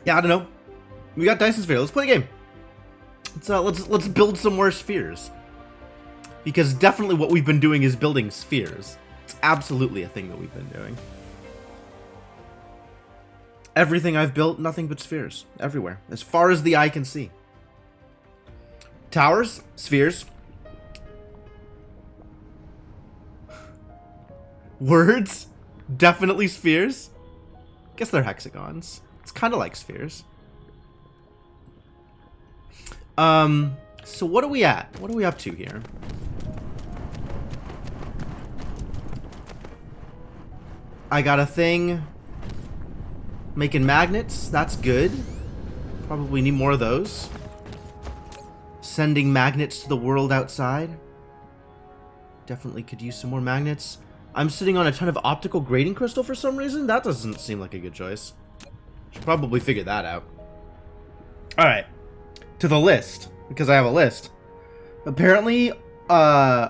Yeah, I don't know. We got Dyson sphere. Let's play a game. Let's build some more spheres. Because definitely what we've been doing is building spheres. It's absolutely a thing that we've been doing. Everything I've built, nothing but spheres. Everywhere. As far as the eye can see. Towers, spheres. Words, definitely spheres. Guess they're hexagons. It's kind of like spheres. So what are we at? What are we up to here? I got a thing making magnets. That's good. Probably need more of those. Sending magnets to the world outside. Definitely could use some more magnets. I'm sitting on a ton of optical grading crystal for some reason. That doesn't seem like a good choice. Should probably figure that out. Alright. To the list. Because I have a list. Apparently,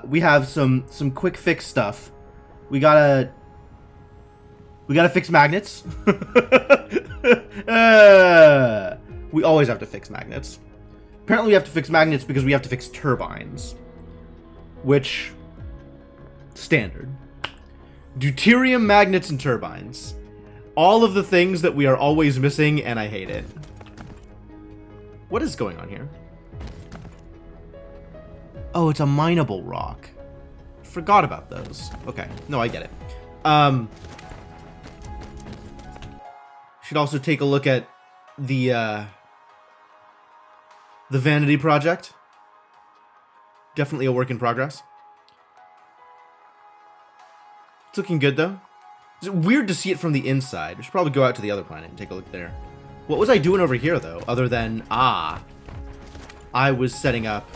we have some quick fix stuff. We gotta fix magnets. We always have to fix magnets. Apparently we have to fix magnets because we have to fix turbines. Which, standard. Deuterium, magnets, and turbines. All of the things that we are always missing, and I hate it. What is going on here? Oh, it's a mineable rock. Forgot about those. Okay, no, I get it. Should also take a look at the Vanity Project. Definitely a work in progress. It's looking good, though. It's weird to see it from the inside. We should probably go out to the other planet and take a look there. What was I doing over here, though? Other than, I was setting up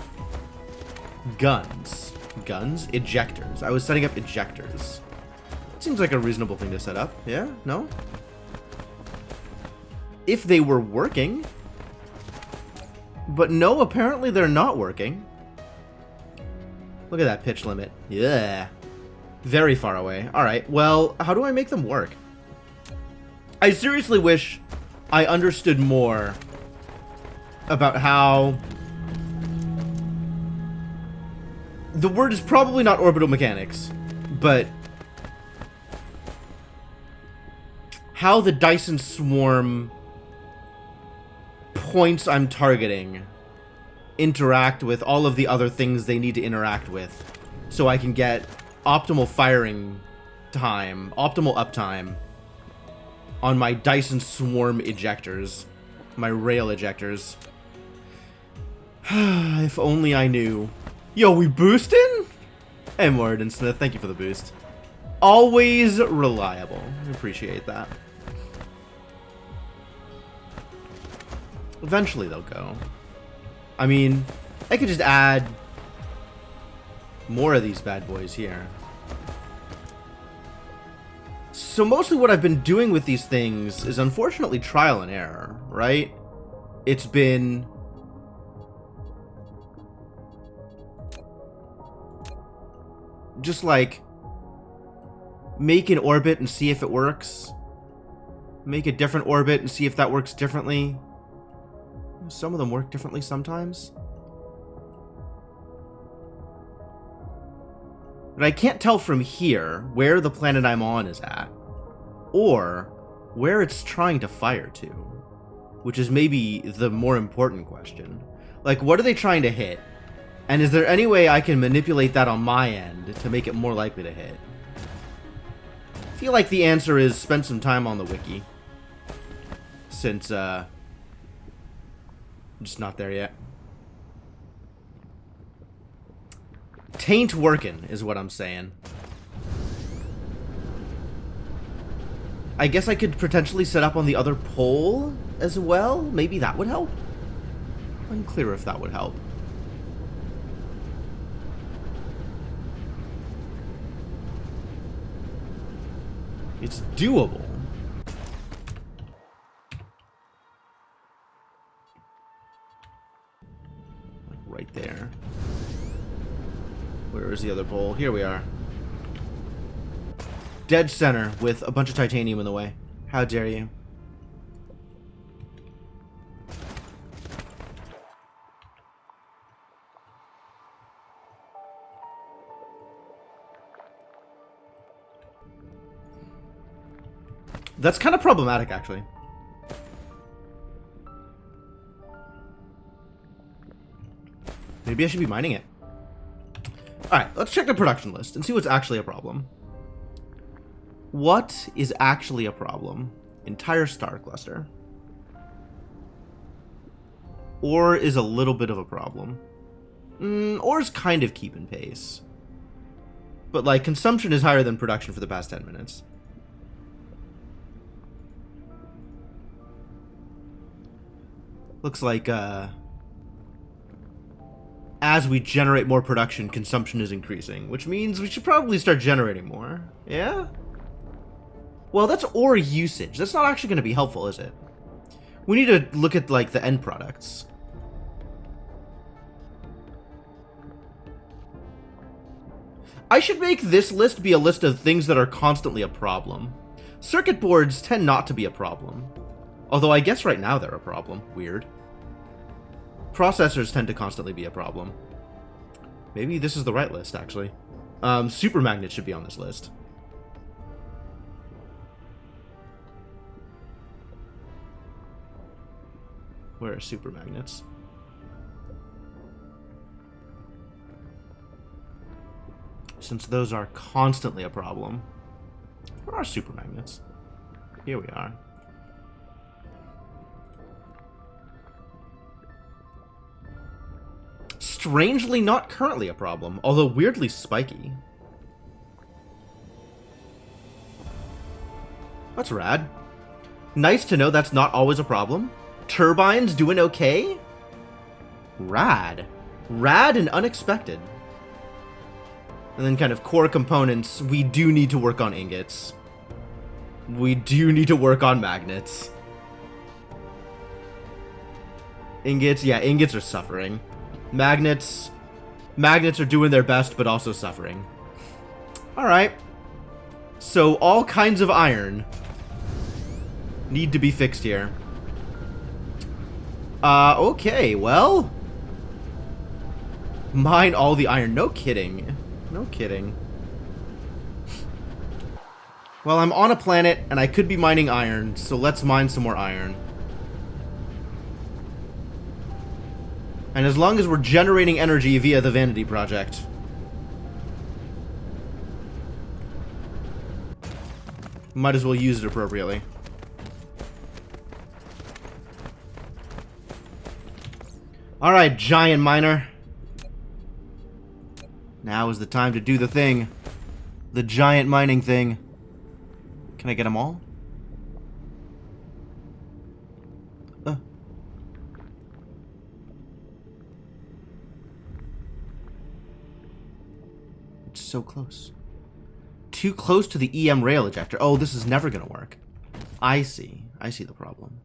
guns. Guns? Ejectors. I was setting up ejectors. Seems like a reasonable thing to set up. Yeah? No? If they were working. But no, apparently they're not working. Look at that pitch limit. Yeah. Very far away. Alright, well, how do I make them work? I seriously wish I understood more about how... The word is probably not orbital mechanics, but... how the Dyson swarm points I'm targeting interact with all of the other things they need to interact with, so I can get optimal firing time, optimal uptime on my Dyson swarm ejectors, my rail ejectors. If only I knew. Yo, we boosting? Hey, Morden Smith, thank you for the boost. Always reliable. Appreciate that. Eventually they'll go. I mean, I could just add more of these bad boys here. So mostly what I've been doing with these things is unfortunately trial and error, right? It's been... just like... make an orbit and see if it works. Make a different orbit and see if that works differently. Some of them work differently sometimes. But I can't tell from here where the planet I'm on is at. Or where it's trying to fire to. Which is maybe the more important question. Like, what are they trying to hit? And is there any way I can manipulate that on my end to make it more likely to hit? I feel like the answer is spend some time on the wiki. Since, I'm just not there yet. Tain't working, is what I'm saying. I guess I could potentially set up on the other pole as well? Maybe that would help? Unclear if that would help. It's doable. Like right there. Where is the other pole? Here we are. Dead center with a bunch of titanium in the way. How dare you? That's kind of problematic, actually. Maybe I should be mining it. Alright, let's check the production list and see what's actually a problem. What is actually a problem? Entire star cluster. Ore is a little bit of a problem. Ore's kind of keeping pace. But, like, consumption is higher than production for the past 10 minutes. Looks like, as we generate more production, consumption is increasing, which means we should probably start generating more. Yeah? Well, that's ore usage. That's not actually going to be helpful, is it? We need to look at, like, the end products. I should make this list be a list of things that are constantly a problem. Circuit boards tend not to be a problem. Although I guess right now they're a problem. Weird. Processors tend to constantly be a problem. Maybe this is the right list, actually. Super magnets should be on this list. Where are super magnets? Since those are constantly a problem. Where are super magnets? Here we are. Strangely not currently a problem, although weirdly spiky. That's rad. Nice to know that's not always a problem. Turbines doing okay? Rad. Rad and unexpected. And then kind of core components, we do need to work on ingots. We do need to work on magnets. Ingots, yeah, ingots are suffering. Magnets are doing their best, but also suffering. Alright. So all kinds of iron need to be fixed here. Okay, well. Mine all the iron. No kidding. No kidding. Well, I'm on a planet, and I could be mining iron, so let's mine some more iron. And as long as we're generating energy via the Vanity Project. Might as well use it appropriately. Alright, giant miner. Now is the time to do the thing. The giant mining thing. Can I get them all? It's so close. Too close to the EM rail ejector. Oh, this is never gonna work. I see. I see the problem.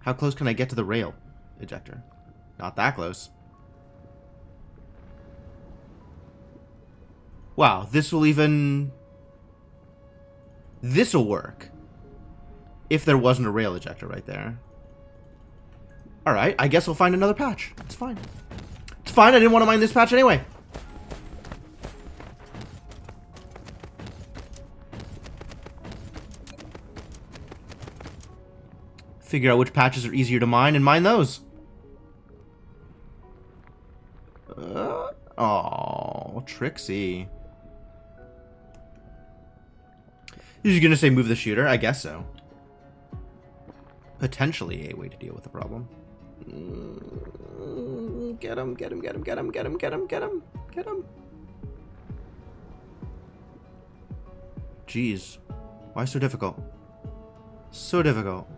How close can I get to the rail ejector? Not that close. Wow, this will even... This'll work. If there wasn't a rail ejector right there. Alright, I guess we'll find another patch. It's fine. It's fine, I didn't want to mine this patch anyway. Figure out which patches are easier to mine and mine those. Oh, Trixie. You're gonna say move the shooter? I guess so. Potentially a way to deal with the problem. Get him, get him, get him, get him, get him, get him, get him, get him. Jeez. Why so difficult? So difficult.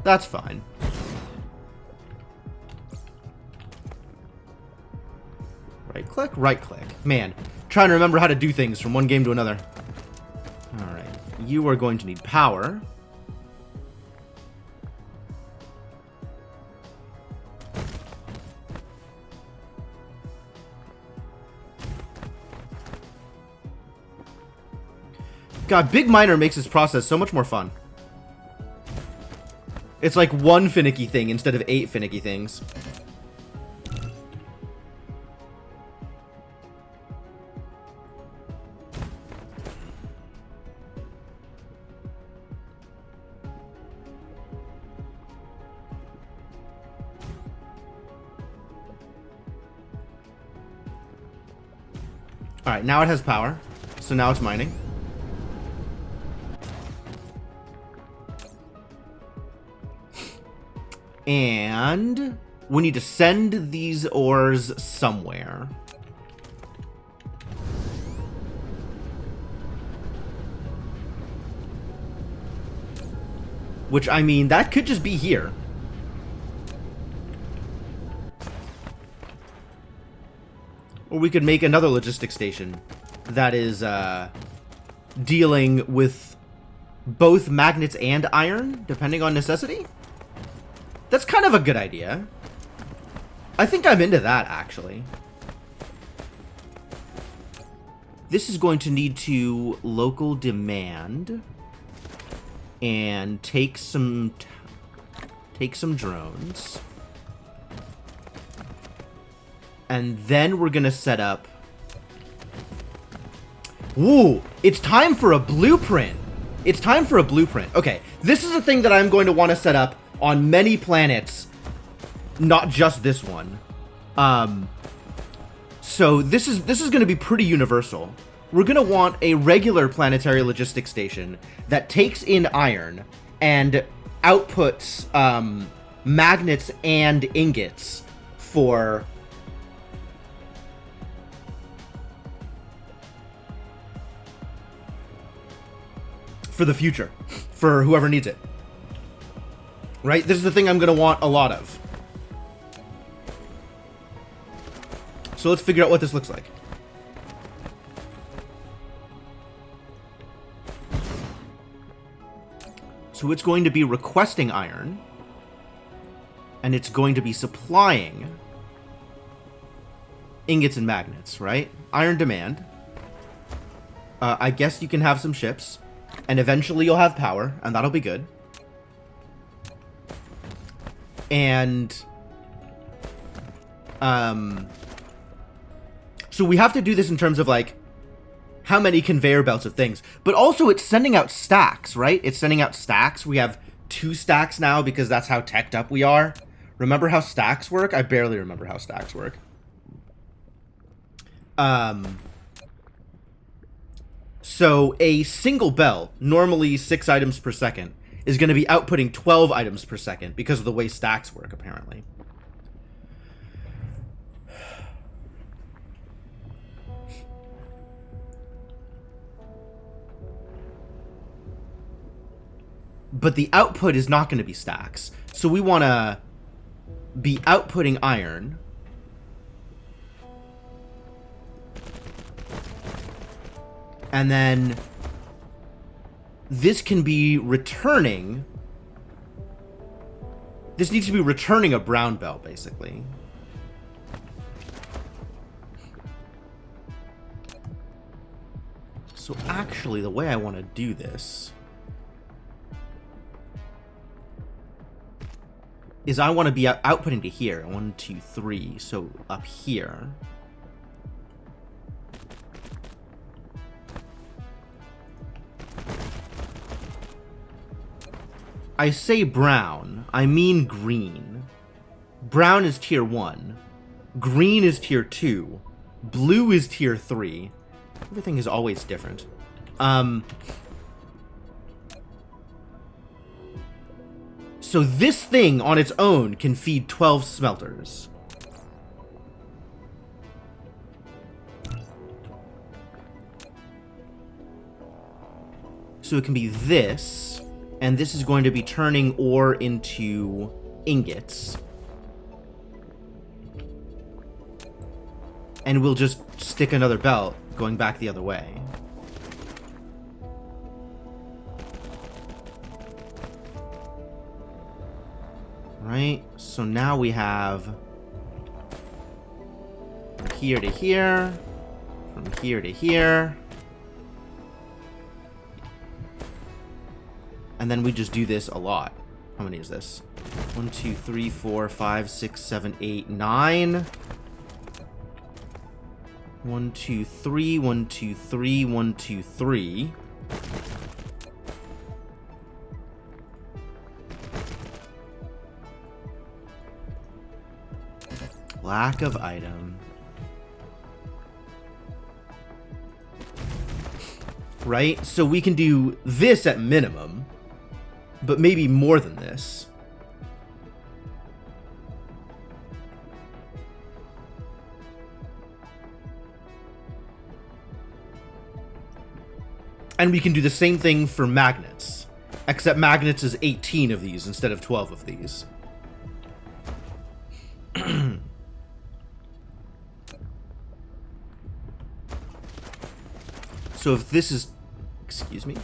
That's fine. Right click, right click. Man, trying to remember how to do things from one game to another. Alright, you are going to need power. God, Big Miner makes this process so much more fun. It's like one finicky thing instead of 8 finicky things. Alright, now it has power. So now it's mining. And we need to send these ores somewhere. Which, I mean, that could just be here. Or we could make another logistics station that is dealing with both magnets and iron, depending on necessity. That's kind of a good idea. I think I'm into that, actually. This is going to need to local demand and take some drones. And then we're gonna set up... Ooh, it's time for a blueprint. It's time for a blueprint. Okay, this is a thing that I'm going to want to set up on many planets, not just this one. So this is going to be pretty universal. We're going to want a regular planetary logistics station that takes in iron and outputs magnets and ingots for the future, for whoever needs it. Right? This is the thing I'm going to want a lot of. So let's figure out what this looks like. So it's going to be requesting iron, and it's going to be supplying ingots and magnets, right? Iron demand. I guess you can have some ships, and eventually you'll have power, and that'll be good. And so we have to do this in terms of, like, how many conveyor belts of things. But also it's sending out stacks, right? It's sending out stacks. We have 2 stacks now because that's how teched up we are. Remember how stacks work? I barely remember how stacks work. So a single belt, normally 6 items per second, is going to be outputting 12 items per second because of the way stacks work, apparently. But the output is not going to be stacks. So we want to be outputting iron. And then this can be returning. This needs to be returning a brown belt, basically. So actually, the way I want to do this is I want to be outputting to here. 1, 2, 3. So up here. I say brown, I mean green. Brown is tier 1. Green is tier 2. Blue is tier 3. Everything is always different. So this thing on its own can feed 12 smelters. So it can be this, and this is going to be turning ore into ingots. And we'll just stick another belt going back the other way. Right? So now we have from here to here, from here to here. And then we just do this a lot. How many is this? 1, 2, 3, 4, 5, 6, 7, 8, 9. 1, 2, 3, 1, 2, 3, 1, 2, 3. Lack of item. right? So we can do this at minimum, but maybe more than this. And we can do the same thing for magnets, except magnets is 18 of these instead of 12 of these. So if this is, excuse me.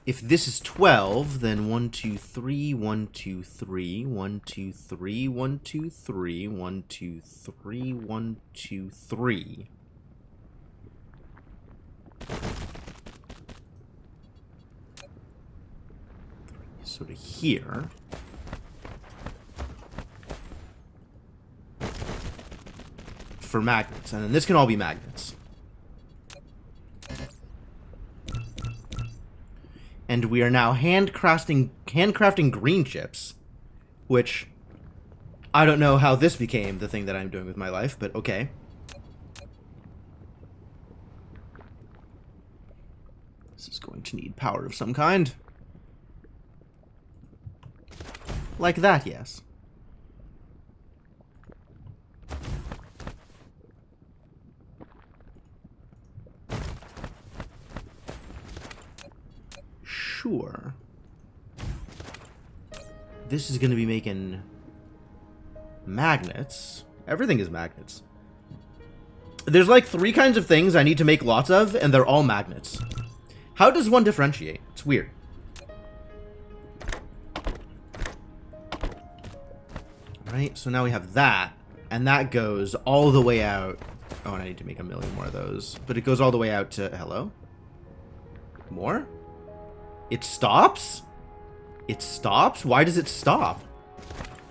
If this is 12, then 1, 2, 3, 1, 2, 3, 1, 2, 3, 1, 2, 3, 1, 2, 3, 1, 2, 3. So to here. For magnets, and then this can all be magnets. And we are now handcrafting green chips, which I don't know how this became the thing that I'm doing with my life, but okay. This is going to need power of some kind. Like that, yes. Sure. This is going to be making magnets. Everything is magnets. There's like 3 kinds of things I need to make lots of, and they're all magnets. How does one differentiate? It's weird. Right, so now we have that, and that goes all the way out. Oh, and I need to make a million more of those. But it goes all the way out to... Hello? More? It stops? It stops? Why does it stop?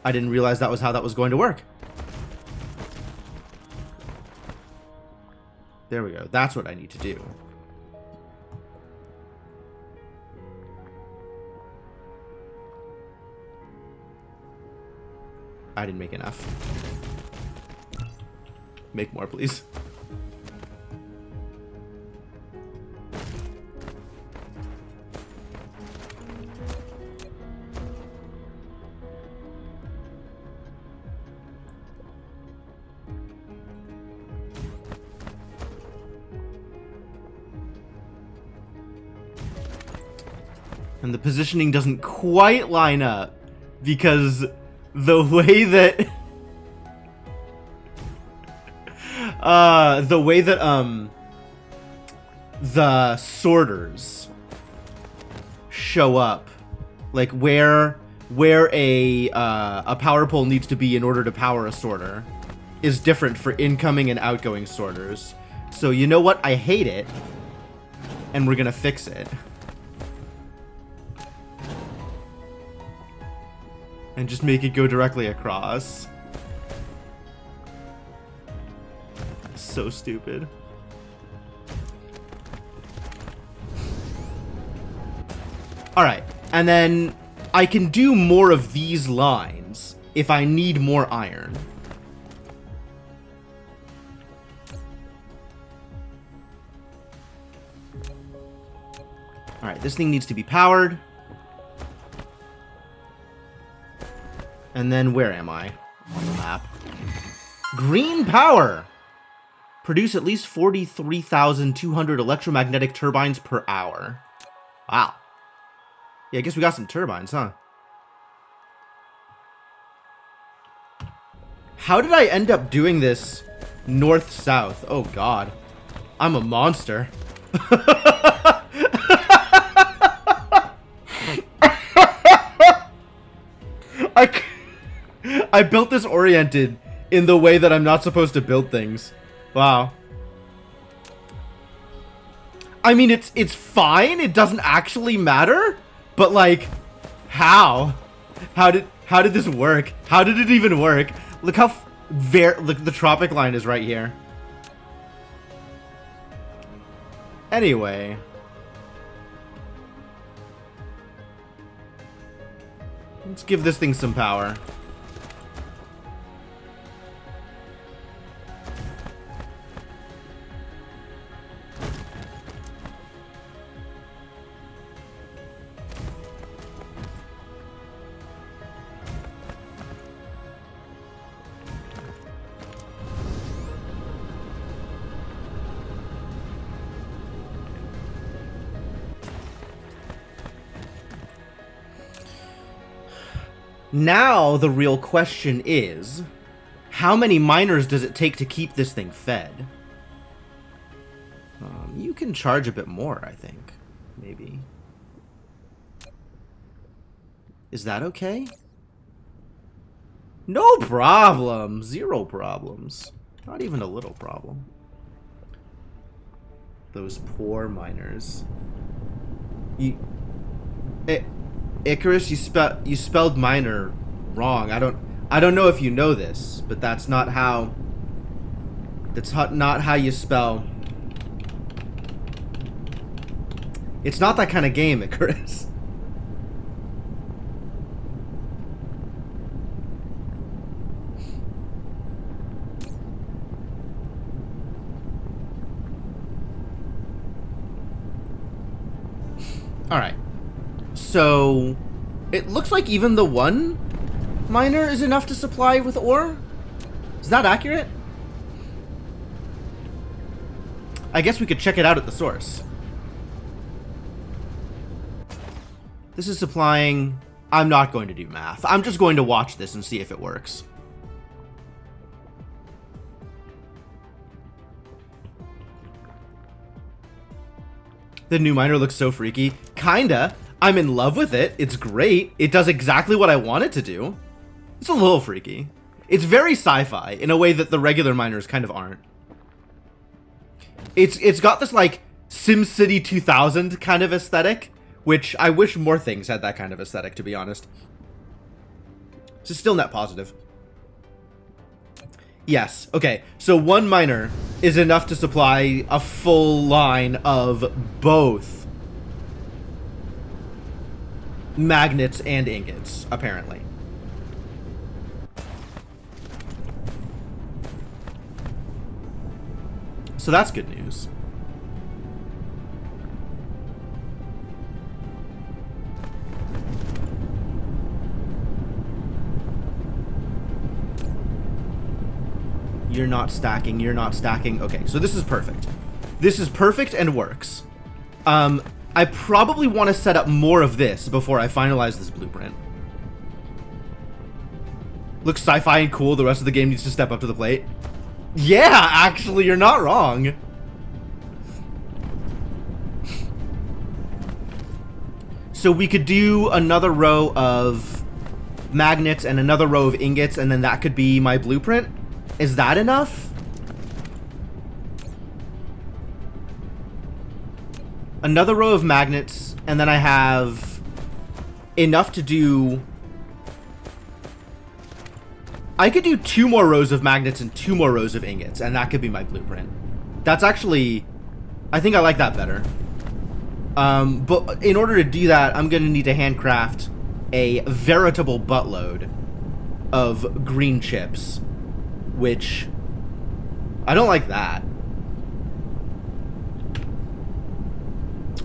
I didn't realize that was how that was going to work. There we go. That's what I need to do. I didn't make enough. Make more, please. And the positioning doesn't quite line up because the way that the sorters show up, like where a power pole needs to be in order to power a sorter, is different for incoming and outgoing sorters. So you know what? I hate it, and we're gonna fix it. And just make it go directly across. So stupid. Alright, and then I can do more of these lines if I need more iron. Alright, this thing needs to be powered. And then where am I on the map? Green power! Produce at least 43,200 electromagnetic turbines per hour. Wow. Yeah, I guess we got some turbines, huh? How did I end up doing this north-south? Oh, God. I'm a monster. I built this oriented in the way that I'm not supposed to build things. Wow. I mean, it's fine. It doesn't actually matter. But like, how? How did this work? How did it even work? Look how look, the tropic line is right here. Anyway. Let's give this thing some power. Now the real question is, how many miners does it take to keep this thing fed? You can charge a bit more, I think. Maybe. Is that okay? No problem. Zero problems. Not even a little problem. Those poor miners. Icarus, you spelled miner wrong. I don't know if you know this, but that's not how you spell. It's not that kind of game, Icarus. Alright. So, it looks like even the one miner is enough to supply with ore? Is that accurate? I guess we could check it out at the source. This is supplying... I'm not going to do math. I'm just going to watch this and see if it works. The new miner looks so freaky. Kinda. I'm in love with it. It's great. It does exactly what I want it to do. It's a little freaky. It's very sci-fi in a way that the regular miners kind of aren't. It's got this like SimCity 2000 kind of aesthetic, which I wish more things had that kind of aesthetic, to be honest. This is still net positive. Yes. Okay. So one miner is enough to supply a full line of both magnets and ingots, apparently. So that's good news. You're not stacking, you're not stacking. Okay, so this is perfect. This is perfect and works. I probably want to set up more of this before I finalize this blueprint. Looks sci-fi and cool. The rest of the game needs to step up to the plate. Yeah, actually, you're not wrong. So we could do another row of magnets and another row of ingots, and then that could be my blueprint. Is that enough? Another row of magnets, and then I have enough to do... I could do 2 more rows of magnets and 2 more rows of ingots, and that could be my blueprint. That's actually... I think I like that better. But in order to do that, I'm going to need to handcraft a veritable buttload of green chips, which I don't like that.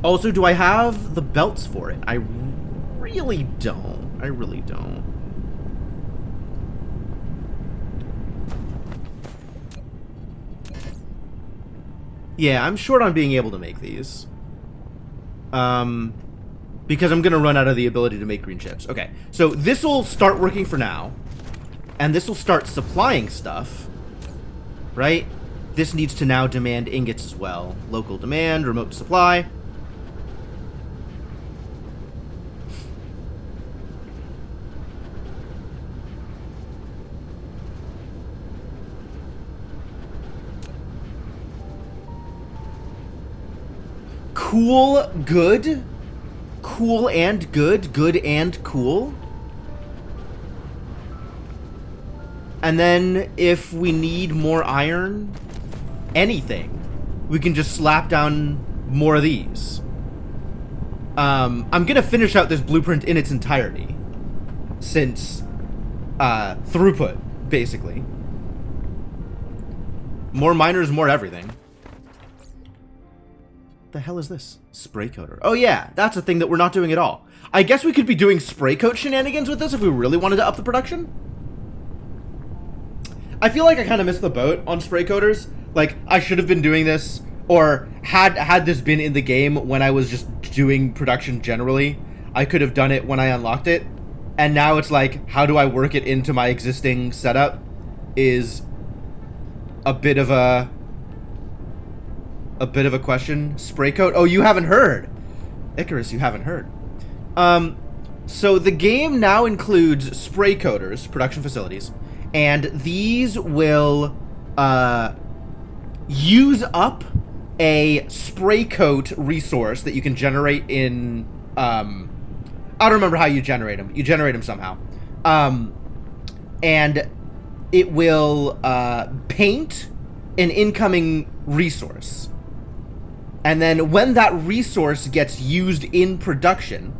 Also, do I have the belts for it? I really don't. I really don't. Yeah, I'm short on being able to make these. Because I'm gonna run out of the ability to make green chips. Okay, so this will start working for now. And this will start supplying stuff. Right? This needs to now demand ingots as well. Local demand, remote supply. Cool, good. Cool and good. Good and cool. And then if we need more iron, anything, we can just slap down more of these. I'm going to finish out this blueprint in its entirety. Since throughput, basically. More miners, more everything. The hell is this? Spray coater. Oh yeah, that's a thing that we're not doing at all. I guess we could be doing spray coat shenanigans with this if we really wanted to up the production. I feel like I kind of missed the boat on spray coaters. Like, I should have been doing this, or had this been in the game when I was just doing production generally, I could have done it when I unlocked it. And now it's like, how do I work it into my existing setup is a bit of a question. Spray coat? Oh, you haven't heard. Icarus, you haven't heard. So the game now includes spray coaters, production facilities, and these will use up a spray coat resource that you can generate in I don't remember how you generate them. You generate them somehow. And it will paint an incoming resource. And then when that resource gets used in production,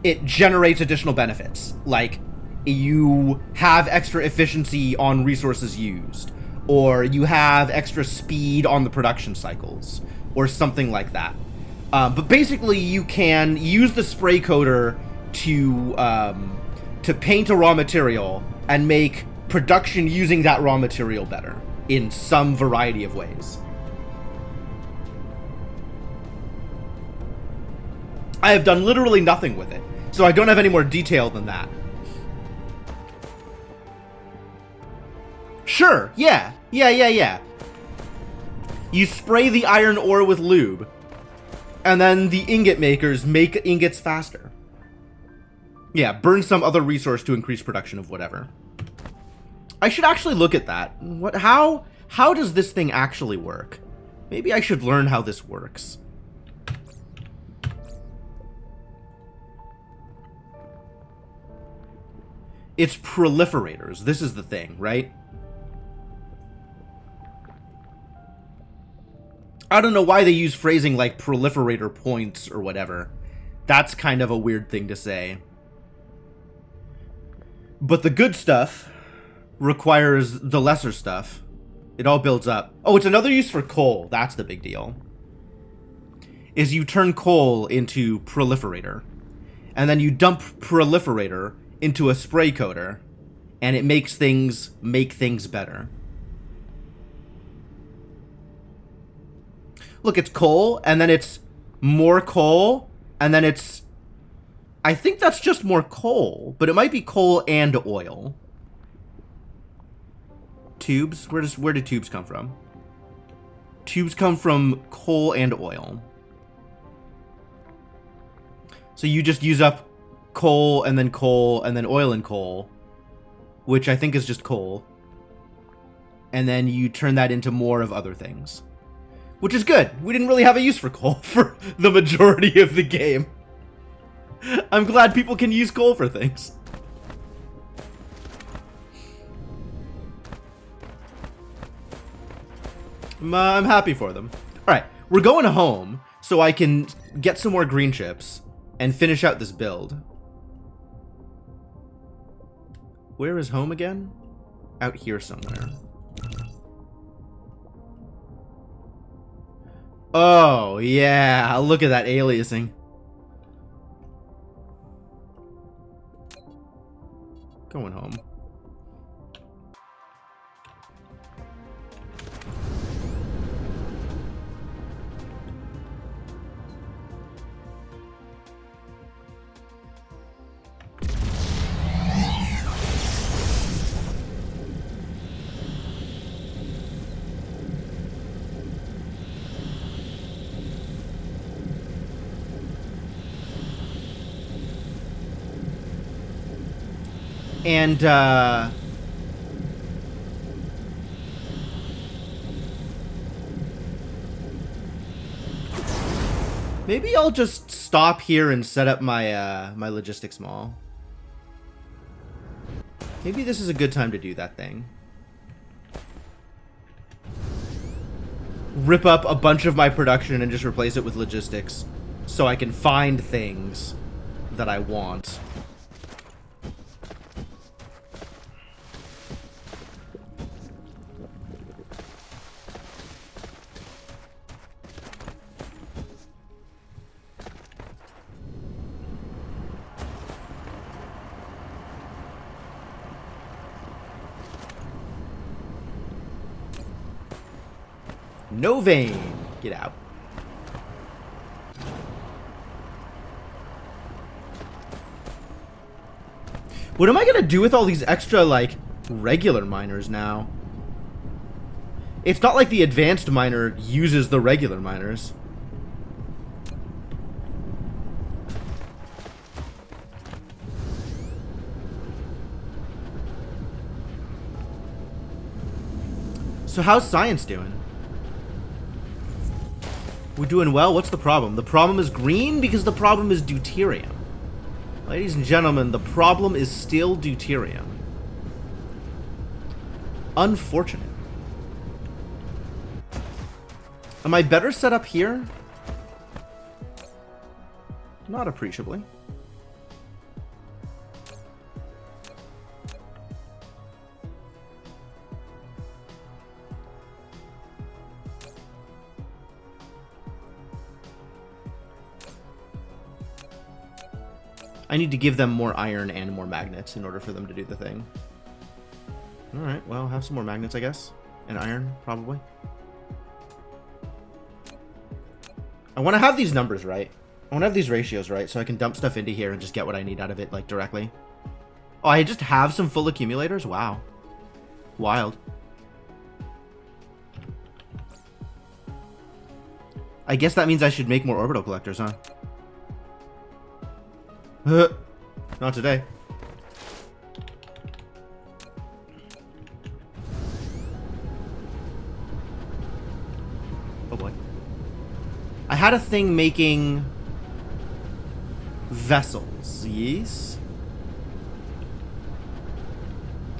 it generates additional benefits. Like, you have extra efficiency on resources used, or you have extra speed on the production cycles, or something like that. But basically, you can use the spray coater to paint a raw material and make production using that raw material better in some variety of ways. I have done literally nothing with it, so I don't have any more detail than that. Sure, yeah. You spray the iron ore with lube, and then the ingot makers make ingots faster. Yeah, burn some other resource to increase production of whatever. I should actually look at that. How does this thing actually work? Maybe I should learn how this works. It's proliferators. This is the thing, right? I don't know why they use phrasing like proliferator points or whatever. That's kind of a weird thing to say. But the good stuff requires the lesser stuff. It all builds up. Oh, it's another use for coal. That's the big deal. Is you turn coal into proliferator. And then you dump proliferator into a spray coater. And it makes things better. Look, it's coal, and then it's more coal, and then it's... I think that's just more coal, but it might be coal and oil. Tubes? Where do tubes come from? Tubes come from coal and oil. So you just use up coal, and then oil and coal, which I think is just coal. And then you turn that into more of other things. Which is good. We didn't really have a use for coal for the majority of the game. I'm glad people can use coal for things. I'm happy for them. Alright, we're going home so I can get some more green chips and finish out this build. Where is home again? Out here somewhere. Oh, yeah. Look at that aliasing. Going home. And, maybe I'll just stop here and set up my, my logistics mall. Maybe this is a good time to do that thing. Rip up a bunch of my production and just replace it with logistics so I can find things that I want. No vein. Get out. What am I gonna do with all these extra, like, regular miners now? It's not like the advanced miner uses the regular miners. So how's science doing? We're doing well. What's the problem? The problem is green because the problem is deuterium. Ladies and gentlemen, the problem is still deuterium. Unfortunate. Am I better set up here? Not appreciably. I need to give them more iron and more magnets in order for them to do the thing. Alright, well, have some more magnets, I guess. And iron, probably. I want to have these numbers right. I want to have these ratios right, so I can dump stuff into here and just get what I need out of it, like, directly. Oh, I just have some full accumulators? Wow. Wild. I guess that means I should make more orbital collectors, huh? Not today. Oh boy. I had a thing making vessels, yes?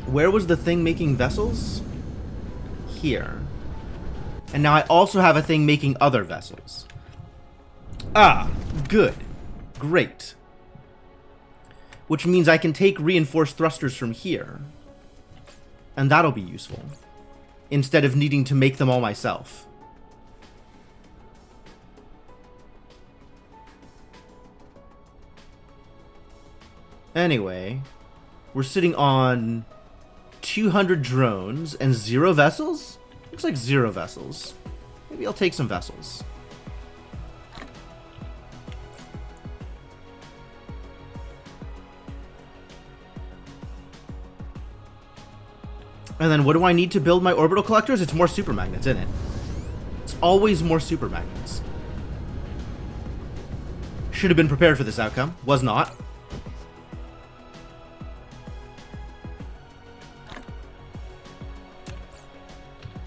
Where was the thing making vessels? Here. And now I also have a thing making other vessels. Ah, good. Great. Which means I can take reinforced thrusters from here. And that'll be useful. Instead of needing to make them all myself. Anyway, we're sitting on 200 drones and 0 vessels? Looks like 0 vessels. Maybe I'll take some vessels. And then what do I need to build my orbital collectors? It's more super magnets, isn't it? It's always more super magnets. Should have been prepared for this outcome. Was not.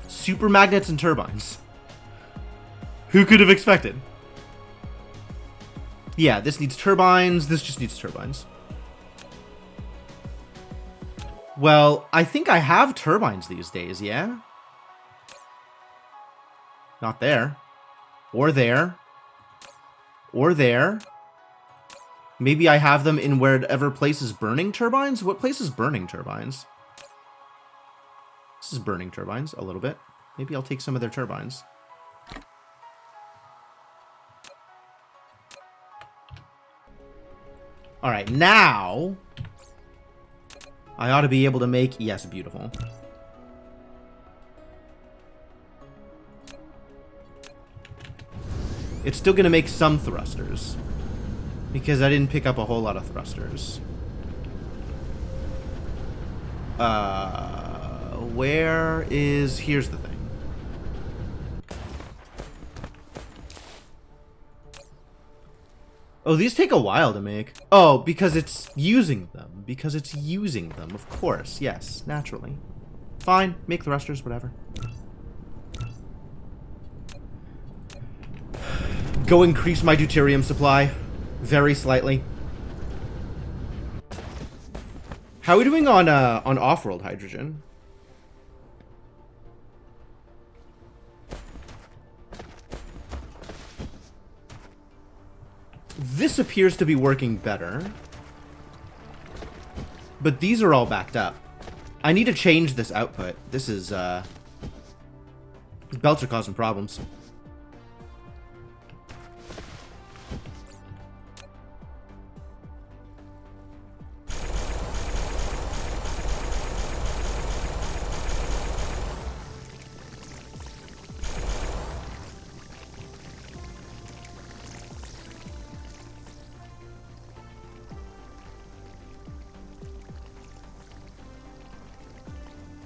Super magnets and turbines. Who could have expected? Yeah, this needs turbines. This just needs turbines. Well, I think I have turbines these days, yeah? Not there. Or there. Or there. Maybe I have them in wherever place is burning turbines? What place is burning turbines? This is burning turbines, a little bit. Maybe I'll take some of their turbines. Alright, now I ought to be able to make... Yes, beautiful. It's still going to make some thrusters. Because I didn't pick up a whole lot of thrusters. Where is... Here's the thing. Oh, these take a while to make. Oh, because it's using them. Because it's using them, of course. Yes, naturally. Fine, make thrusters, whatever. Go increase my deuterium supply. Very slightly. How are we doing on off-world hydrogen? This appears to be working better. But these are all backed up. I need to change this output. This is, belts are causing problems.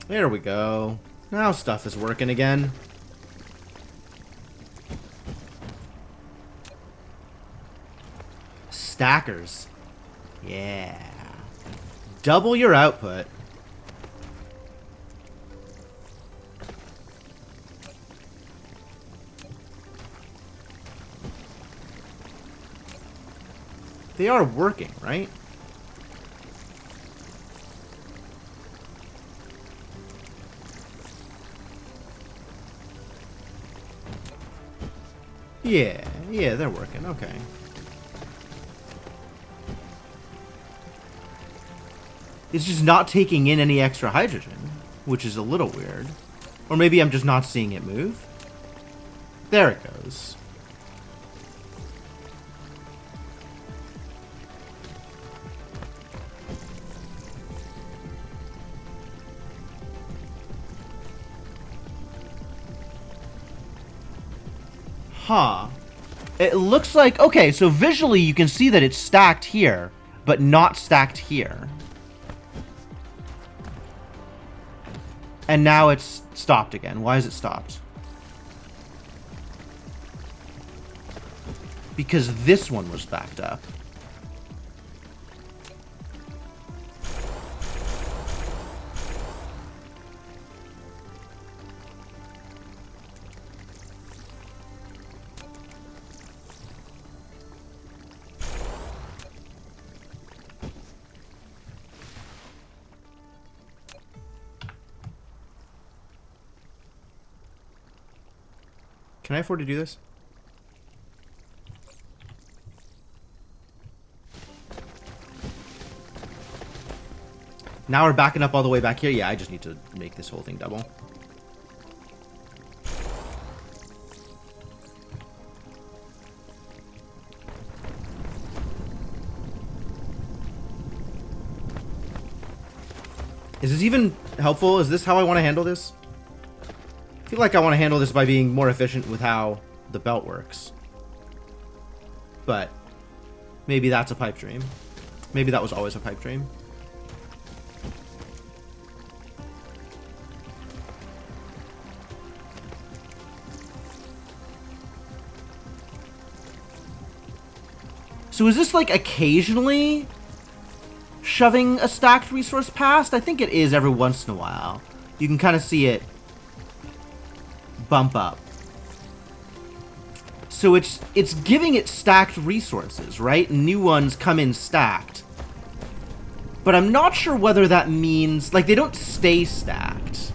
There we go. Now stuff is working again. Stackers. Yeah. Double your output. They are working, right? Yeah, they're working. Okay. It's just not taking in any extra hydrogen, which is a little weird. Or maybe I'm just not seeing it move. There it goes. Huh. It looks like... Okay, so visually you can see that it's stacked here, but not stacked here. And now it's stopped again. Why is it stopped? Because this one was backed up. Can I afford to do this? Now we're backing up all the way back here. Yeah, I just need to make this whole thing double. Is this even helpful? Is this how I want to handle this? I feel like I want to handle this by being more efficient with how the belt works. But maybe that's a pipe dream. Maybe that was always a pipe dream. So is this like occasionally shoving a stacked resource past? I think it is every once in a while. You can kind of see it bump up. So it's giving it stacked resources, right? New ones come in stacked. But I'm not sure whether that means... Like, they don't stay stacked.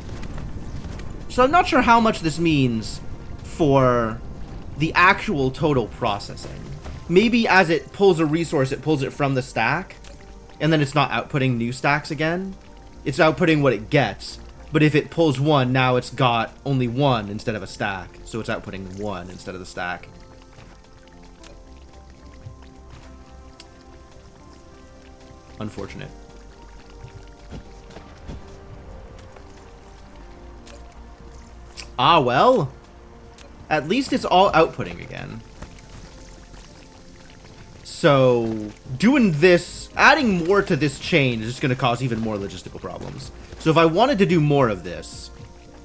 So I'm not sure how much this means for the actual total processing. Maybe as it pulls a resource, it pulls it from the stack, and then it's not outputting new stacks again. It's outputting what it gets. But if it pulls one, now it's got only one instead of a stack. So it's outputting one instead of the stack. Unfortunate. Ah, well. At least it's all outputting again. So, doing this, adding more to this chain is just going to cause even more logistical problems. So if I wanted to do more of this,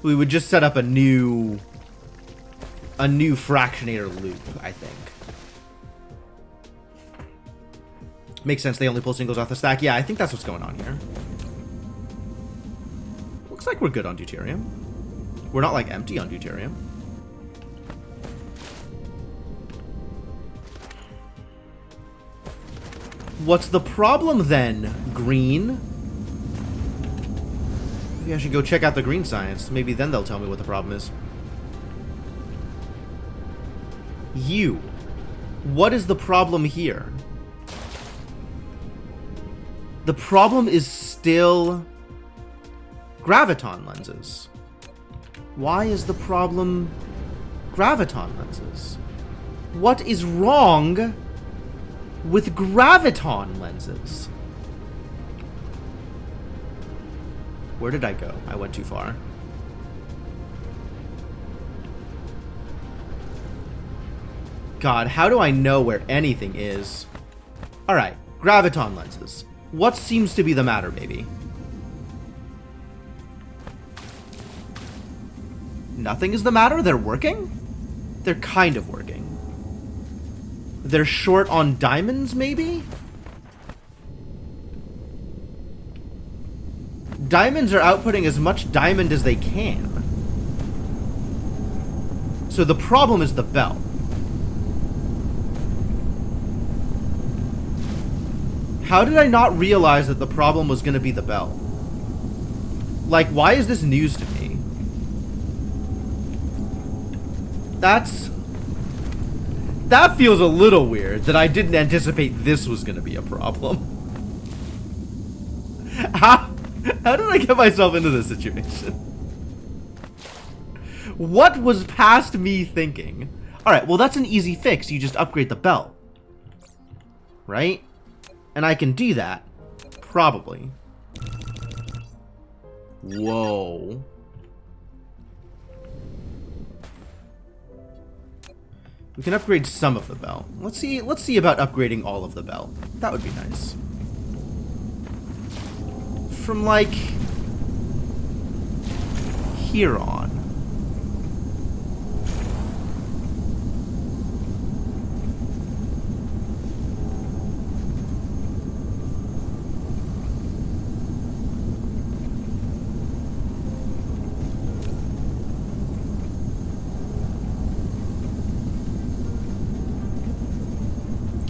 we would just set up a new fractionator loop, I think. Makes sense, they only pull singles off the stack. Yeah, I think that's what's going on here. Looks like we're good on deuterium. We're not, like, empty on deuterium. What's the problem then, green? Maybe I should go check out the green science. Maybe then they'll tell me what the problem is. You. What is the problem here? The problem is still graviton lenses. Why is the problem graviton lenses? What is wrong with graviton lenses? Where did I go? I went too far. God, how do I know where anything is? Alright, graviton lenses. What seems to be the matter, baby? Nothing is the matter? They're working? They're kind of working. They're short on diamonds, maybe? Diamonds are outputting as much diamond as they can. So the problem is the belt. How did I not realize that the problem was going to be the belt? Like, why is this news to me? That feels a little weird, that I didn't anticipate this was going to be a problem. How did I get myself into this situation? What was past me thinking? Alright, well that's an easy fix. You just upgrade the belt. Right? And I can do that. Probably. Whoa. We can upgrade some of the belt. Let's see about upgrading all of the belt. That would be nice. From like here on.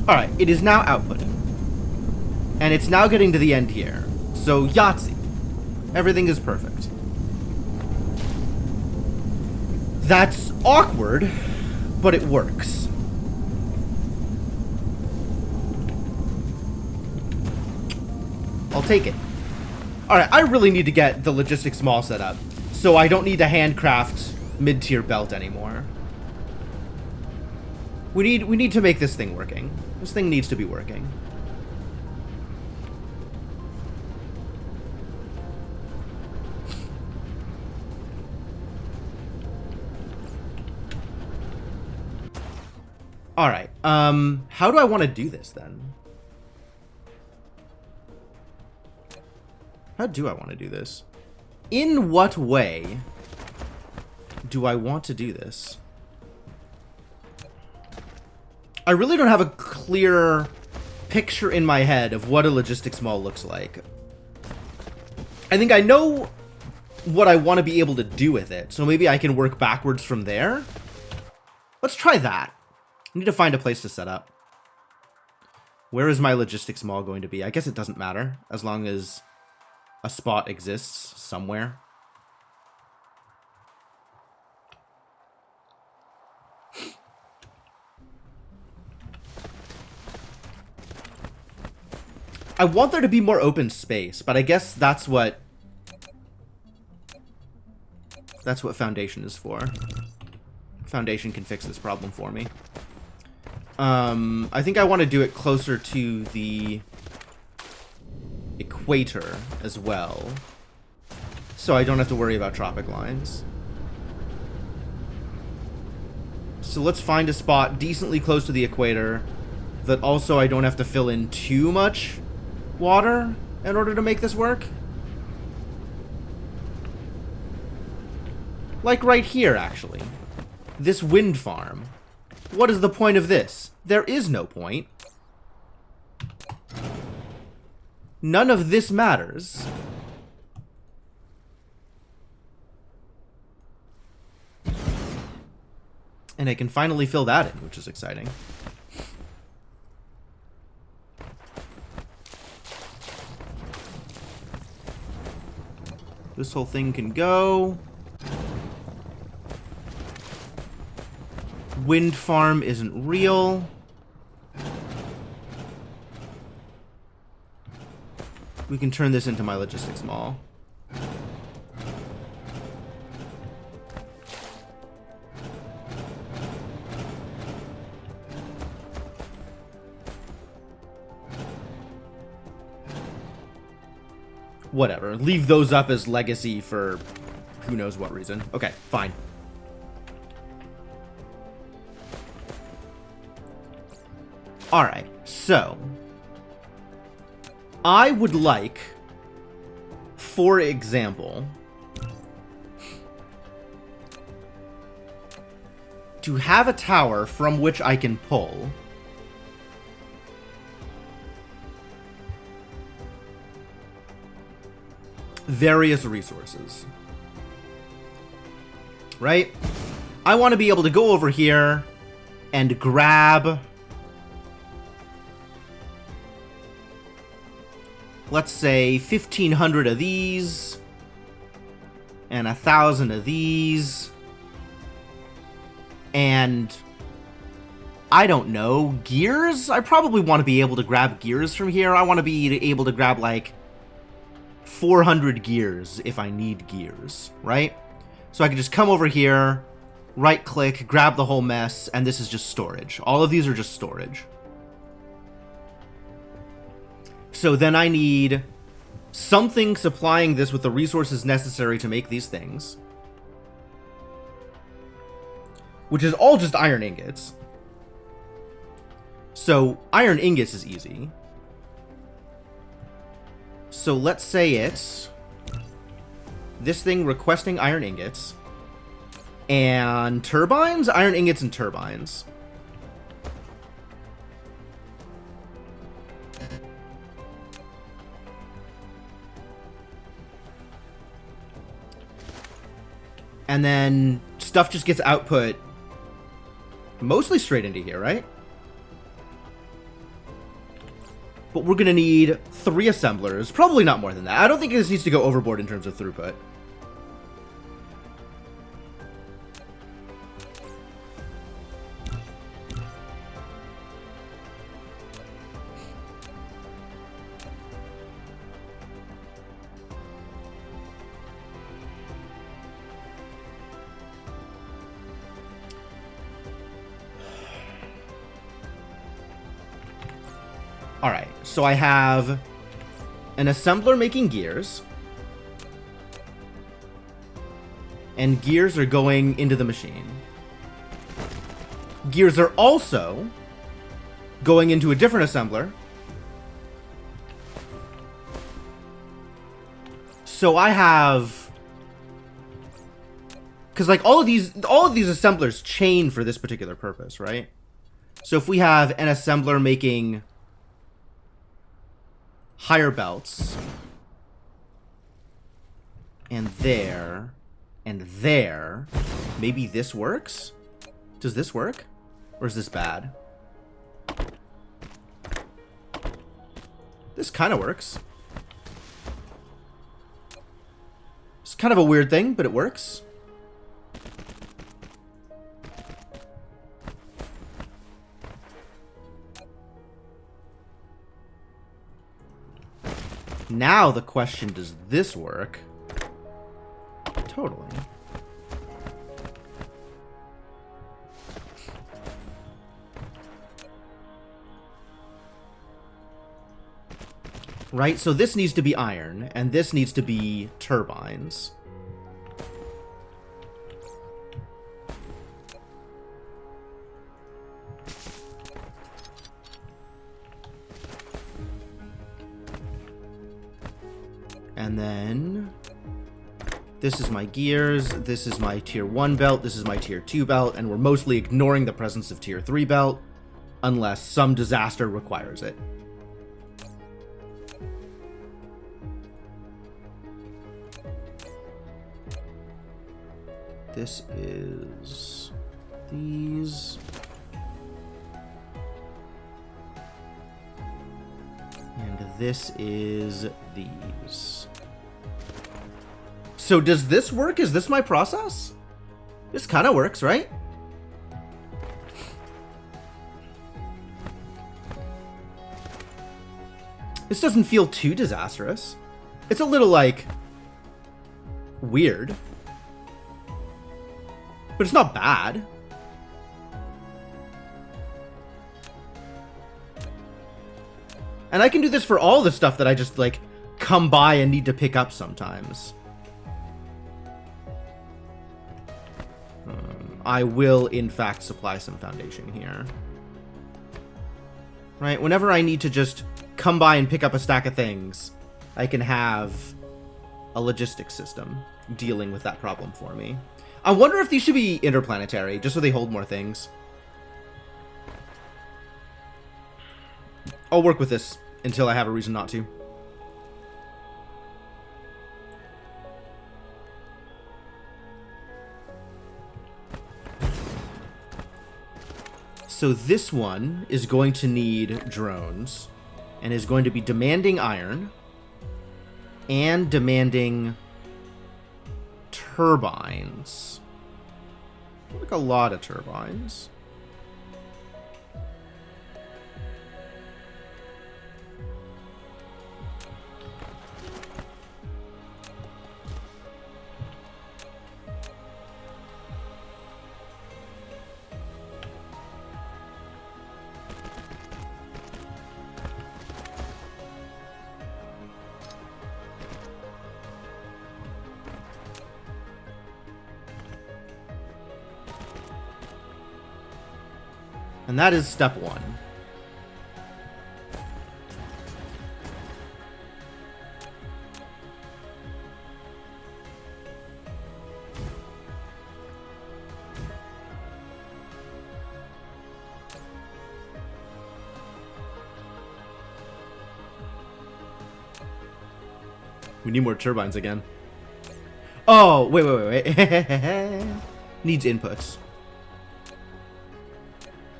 Alright, it is now outputting. And it's now getting to the end here. So, Yahtzee. Everything is perfect. That's awkward, but it works. I'll take it. Alright, I really need to get the logistics mall set up, so I don't need to handcraft mid-tier belt anymore. We need to make this thing working. This thing needs to be working. Alright, how do I want to do this then? How do I want to do this? In what way do I want to do this? I really don't have a clear picture in my head of what a logistics mall looks like. I think I know what I want to be able to do with it, so maybe I can work backwards from there. Let's try that. I need to find a place to set up. Where is my logistics mall going to be? I guess it doesn't matter, as long as a spot exists somewhere. I want there to be more open space, but I guess that's what Foundation is for. Foundation can fix this problem for me. I think I want to do it closer to the equator as well, so I don't have to worry about tropic lines. So let's find a spot decently close to the equator that also I don't have to fill in too much water in order to make this work. Like right here, actually. This wind farm. What is the point of this? There is no point. None of this matters. And I can finally fill that in, which is exciting. This whole thing can go. Wind farm isn't real. We can turn this into my logistics mall. Whatever. Leave those up as legacy for who knows what reason. Okay, fine. Alright, so I would like, for example, to have a tower from which I can pull various resources. Right? I want to be able to go over here and grab, let's say, 1,500 of these and 1,000 of these. And I don't know, gears? I probably want to be able to grab gears from here. I want to be able to grab like 400 gears if I need gears, right? So I can just come over here, right click, grab the whole mess, and this is just storage. All of these are just storage. So then I need something supplying this with the resources necessary to make these things, which is all just iron ingots. So iron ingots is easy. So let's say it's this thing requesting iron ingots and turbines, iron ingots and turbines. And then stuff just gets output mostly straight into here, right? But we're going to need 3 assemblers. Probably not more than that. I don't think this needs to go overboard in terms of throughput. Alright, so I have an assembler making gears. And gears are going into the machine. Gears are also going into a different assembler. So I have, because like all of these assemblers chain for this particular purpose, right? So if we have an assembler making higher belts, and there, maybe this works? Does this work? Or is this bad? This kind of works. It's kind of a weird thing, but it works. Now the question, does this work? Totally. Right, so this needs to be iron, and this needs to be turbines. And then this is my gears, this is my tier 1 belt, this is my tier 2 belt, and we're mostly ignoring the presence of tier 3 belt unless some disaster requires it. This is these. And this is these. So does this work? Is this my process? This kind of works, right? This doesn't feel too disastrous. It's a little, like, weird. But it's not bad. And I can do this for all the stuff that I just, like, come by and need to pick up sometimes. I will, in fact, supply some foundation here. Right? Whenever I need to just come by and pick up a stack of things, I can have a logistics system dealing with that problem for me. I wonder if these should be interplanetary, just so they hold more things. I'll work with this until I have a reason not to. So this one is going to need drones, and is going to be demanding iron, and demanding turbines. Like a lot of turbines. And that is step one. We need more turbines again. Oh, wait. Needs inputs.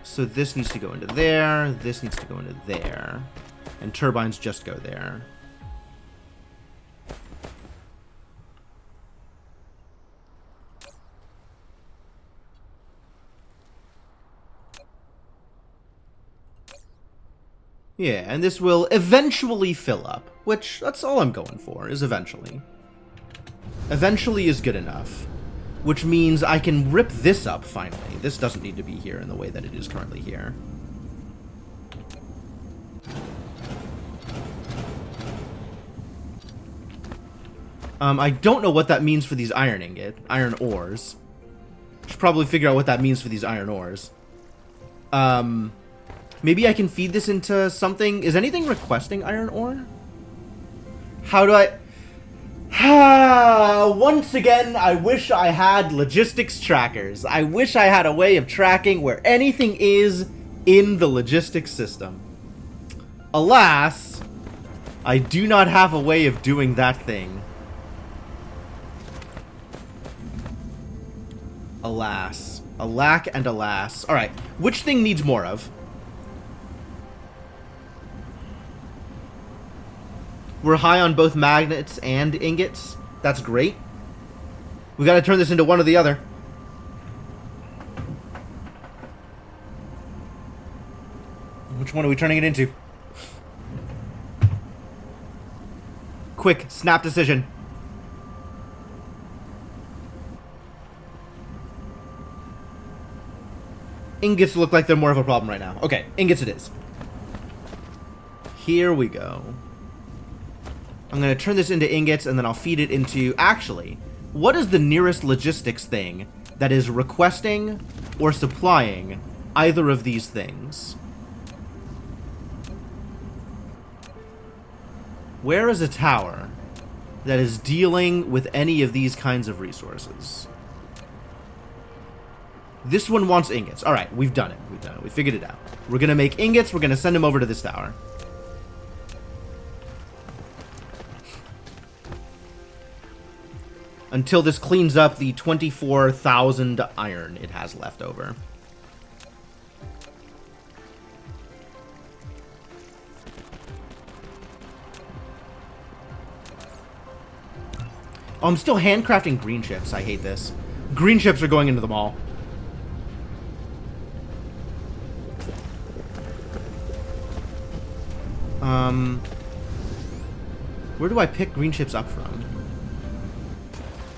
So this needs to go into there, this needs to go into there, and turbines just go there. Yeah, and this will eventually fill up, which that's all I'm going for, is eventually. Eventually is good enough. Which means I can rip this up, finally. This doesn't need to be here in the way that it is currently here. I don't know what that means for these iron ores. Should probably figure out what that means for these iron ores. Maybe I can feed this into something. Is anything requesting iron ore? How do I... Once again, I wish I had logistics trackers. I wish I had a way of tracking where anything is in the logistics system. Alas, I do not have a way of doing that thing. Alas. Alack and alas. Alright, which thing needs more of? We're high on both magnets and ingots. That's great. We gotta turn this into one or the other. Which one are we turning it into? Quick, snap decision. Ingots look like they're more of a problem right now. Okay, ingots it is. Here we go. I'm going to turn this into ingots, and then I'll feed it into... Actually, what is the nearest logistics thing that is requesting or supplying either of these things? Where is a tower that is dealing with any of these kinds of resources? This one wants ingots. Alright, we've done it. We've done it. We figured it out. We're going to make ingots. We're going to send them over to this tower. Until this cleans up the 24,000 iron it has left over. Oh, I'm still handcrafting green chips. I hate this. Green chips are going into the mall. Where do I pick green chips up from?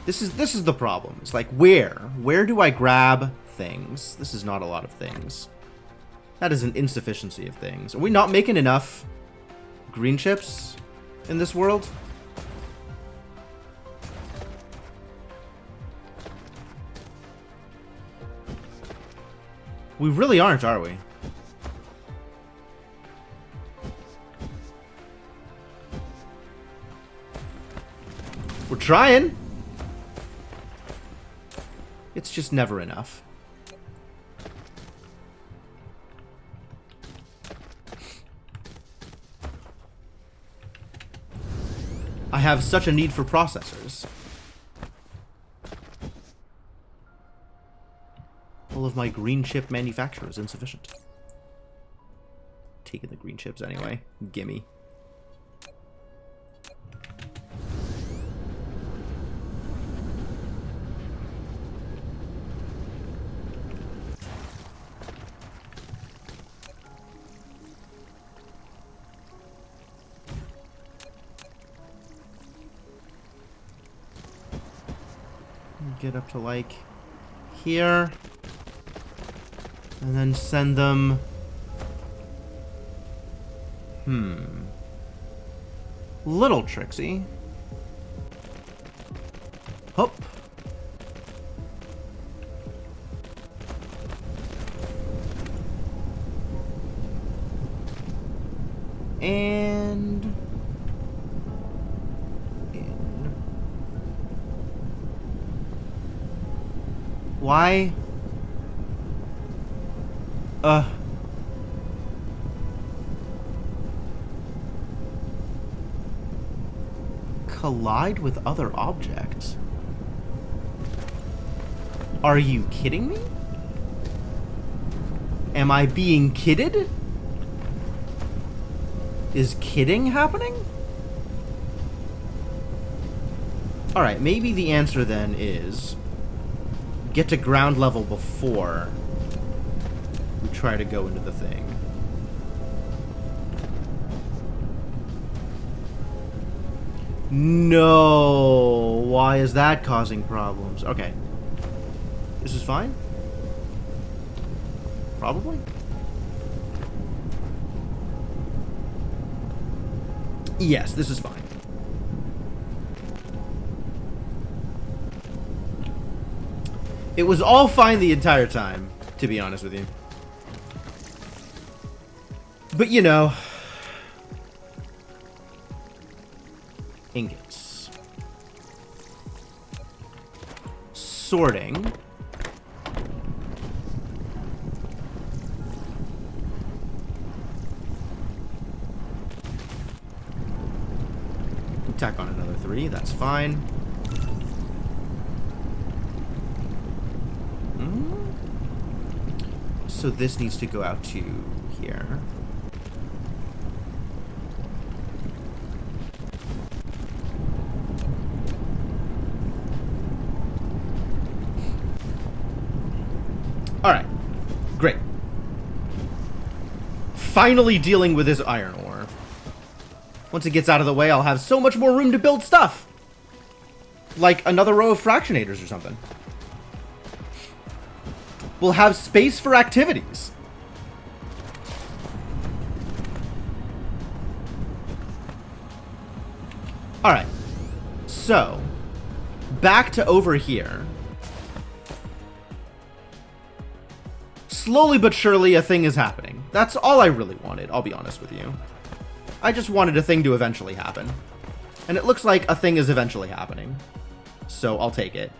This is the problem. It's like, where do I grab things? This is not a lot of things. That is an insufficiency of things. Are we not making enough green chips in this world? We really aren't, are we? We're trying. It's just never enough. I have such a need for processors. All of my green chip manufacture is insufficient. Taking the green chips anyway. Gimme. Get up to like here. And then send them... Little tricksy. Hop. And... Why? Collide with other objects? Are you kidding me? Am I being kidded? Is kidding happening? Alright, maybe the answer then is get to ground level before we try to go into the thing. No! Why is that causing problems? Okay. This is fine? Probably? Yes, this is fine. It was all fine the entire time, to be honest with you. But, you know... Ingots. Sorting. Tack on another 3, that's fine. So this needs to go out to here. Alright. Great. Finally dealing with this iron ore. Once it gets out of the way, I'll have so much more room to build stuff. Like another row of fractionators or something. We'll have space for activities. Alright. So, back to over here. Slowly but surely, a thing is happening. That's all I really wanted, I'll be honest with you. I just wanted a thing to eventually happen. And it looks like a thing is eventually happening. So, I'll take it.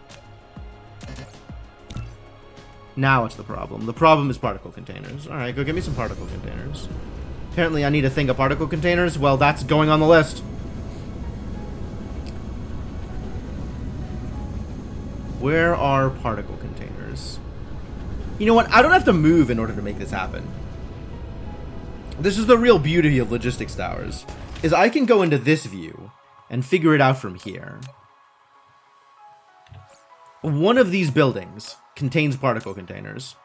Now it's the problem. The problem is particle containers. Alright, go get me some particle containers. Apparently I need a thing of particle containers. Well, that's going on the list. Where are particle containers? You know what? I don't have to move in order to make this happen. This is the real beauty of logistics towers, is I can go into this view and figure it out from here. One of these buildings contains particle containers.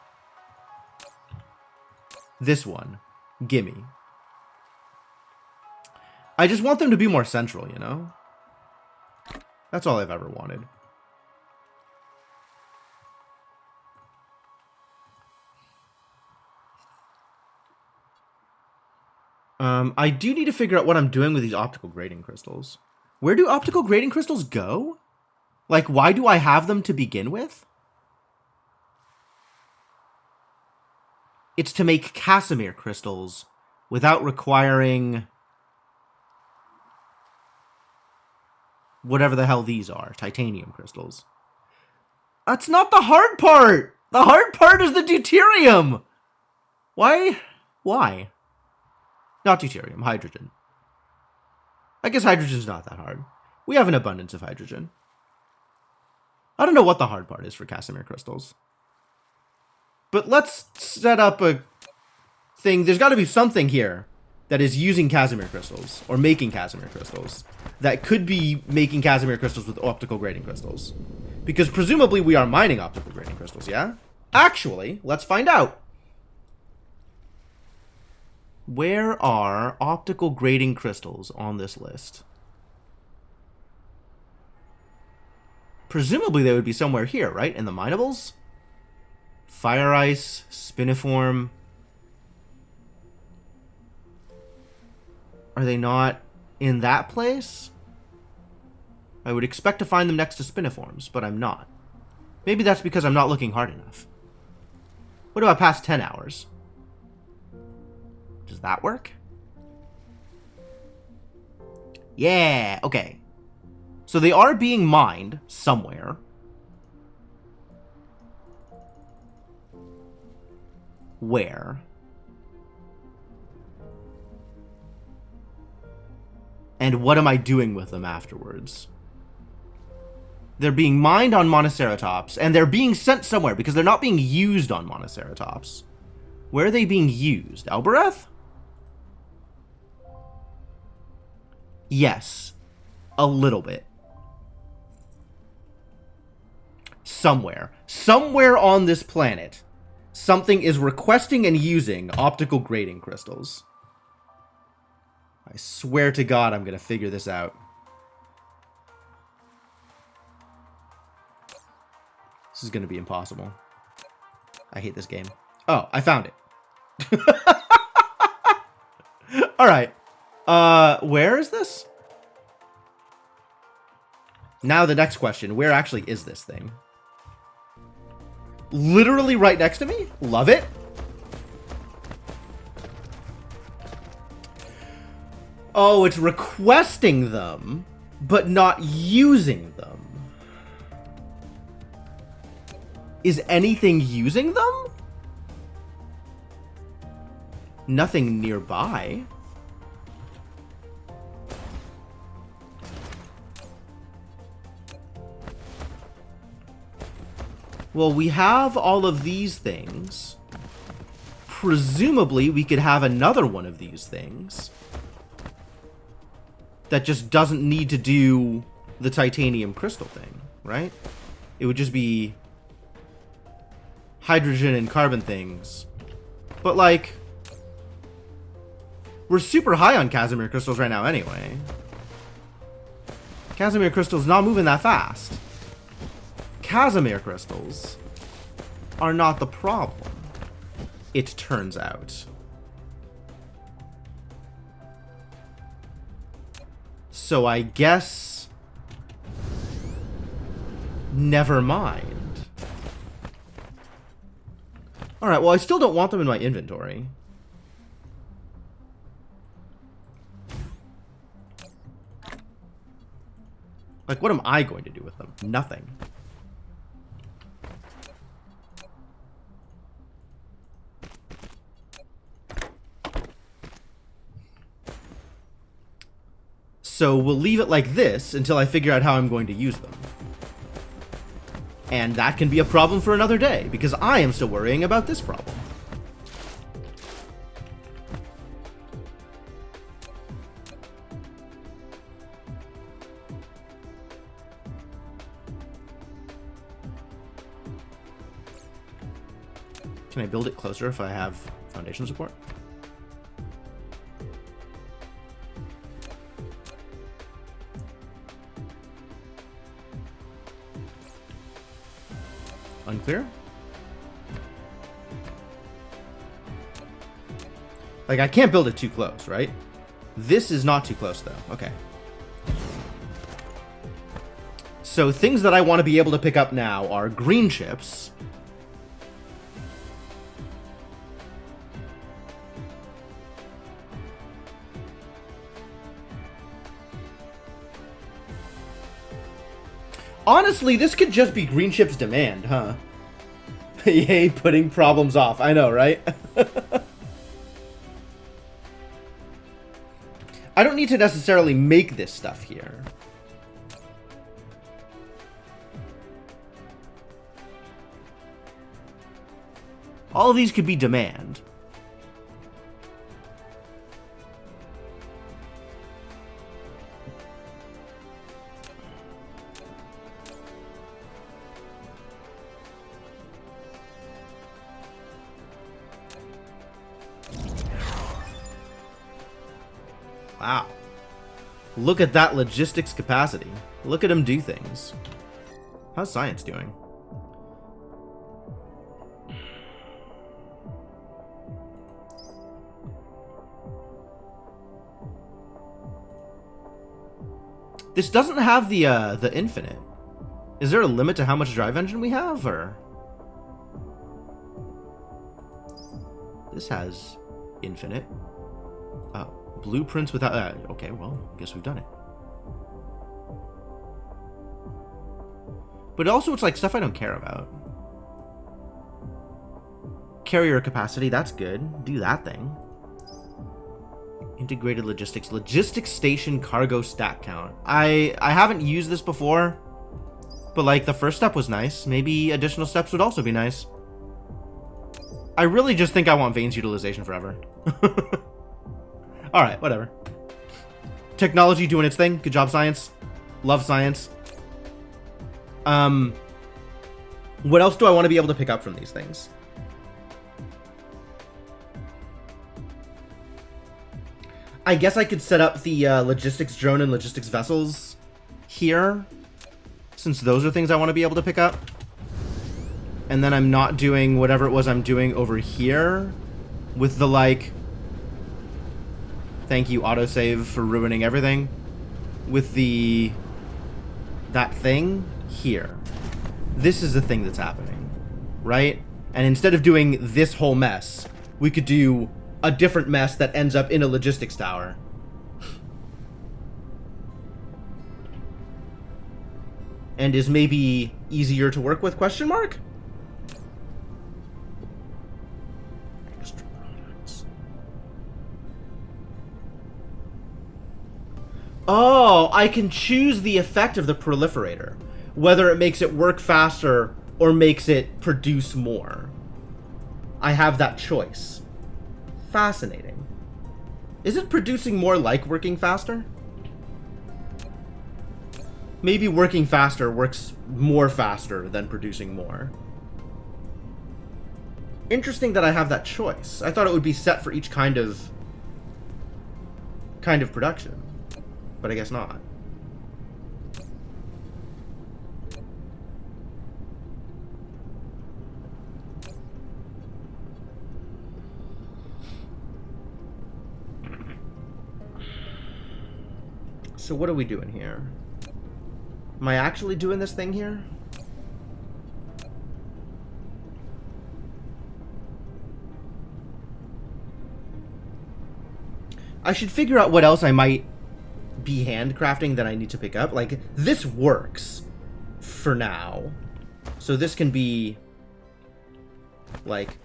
This one. Gimme. I just want them to be more central, you know? That's all I've ever wanted. I do need to figure out what I'm doing with these optical grading crystals. Where do optical grading crystals go? Like, why do I have them to begin with? It's to make Casimir crystals without requiring whatever the hell these are, titanium crystals. That's not the hard part. The hard part is the deuterium. Why? Why? Not deuterium, hydrogen. I guess hydrogen's not that hard. We have an abundance of hydrogen. I don't know what the hard part is for Casimir crystals. But let's set up a thing. There's got to be something here that is using Casimir crystals, or making Casimir crystals, that could be making Casimir crystals with optical grading crystals. Because presumably we are mining optical grading crystals, yeah? Actually, let's find out. Where are optical grading crystals on this list? Presumably they would be somewhere here, right? In the minables? Fire ice, spiniform. Are they not in that place? I would expect to find them next to spiniforms, but I'm not. Maybe that's because I'm not looking hard enough. What about past 10 hours? Does that work? Yeah, okay. So they are being mined somewhere. Where? And what am I doing with them afterwards? They're being mined on Monoceratops, and they're being sent somewhere because they're not being used on Monoceratops. Where are they being used? Albereth? Yes. A little bit. Somewhere. Somewhere on this planet, something is requesting and using optical grading crystals. I swear to God I'm going to figure this out. This is going to be impossible. I hate this game. Oh, I found it. Alright. Where is this? Now the next question. Where actually is this thing? Literally right next to me? Love it. Oh, it's requesting them, but not using them. Is anything using them? Nothing nearby. Well, we have all of these things. Presumably, we could have another one of these things that just doesn't need to do the titanium crystal thing, right? It would just be hydrogen and carbon things. But, like, we're super high on Casimir crystals right now anyway. Casimir crystals not moving that fast. Casimir crystals are not the problem, it turns out. So I guess never mind. Alright, well I still don't want them in my inventory. Like, what am I going to do with them? Nothing. So we'll leave it like this until I figure out how I'm going to use them. And that can be a problem for another day, because I am still worrying about this problem. Can I build it closer if I have foundation support? Unclear? Like, I can't build it too close, right? This is not too close, though. Okay. So, things that I want to be able to pick up now are green chips. Honestly, this could just be Green Ship's demand, huh? Yay, putting problems off. I know, right? I don't need to necessarily make this stuff here. All of these could be demand. Wow. Look at that logistics capacity. Look at him do things. How's science doing? This doesn't have the infinite. Is there a limit to how much drive engine we have, or? This has infinite. Oh, blueprints without... okay, well, I guess we've done it. But also it's like stuff I don't care about. Carrier capacity, that's good. Do that thing. Integrated logistics. Logistics station cargo stack count. I haven't used this before, but like the first step was nice. Maybe additional steps would also be nice. I really just think I want Vane's utilization forever. Alright, whatever. Technology doing its thing. Good job, science. Love science. What else do I want to be able to pick up from these things? I guess I could set up the logistics drone and logistics vessels here, since those are things I want to be able to pick up. And then I'm not doing whatever it was I'm doing over here with the, like... Thank you, autosave, for ruining everything. With the... that thing here. This is the thing that's happening, right? And instead of doing this whole mess, we could do a different mess that ends up in a logistics tower. And is maybe easier to work with, question mark? Extra products. Oh, I can choose the effect of the proliferator. Whether it makes it work faster or makes it produce more. I have that choice. Fascinating. Is it producing more like working faster? Maybe working faster works more faster than producing more. Interesting that I have that choice. I thought it would be set for each kind of production, but I guess not. So what are we doing here? Am I actually doing this thing here? I should figure out what else I might be handcrafting that I need to pick up. Like, this works for now. So this can be, like,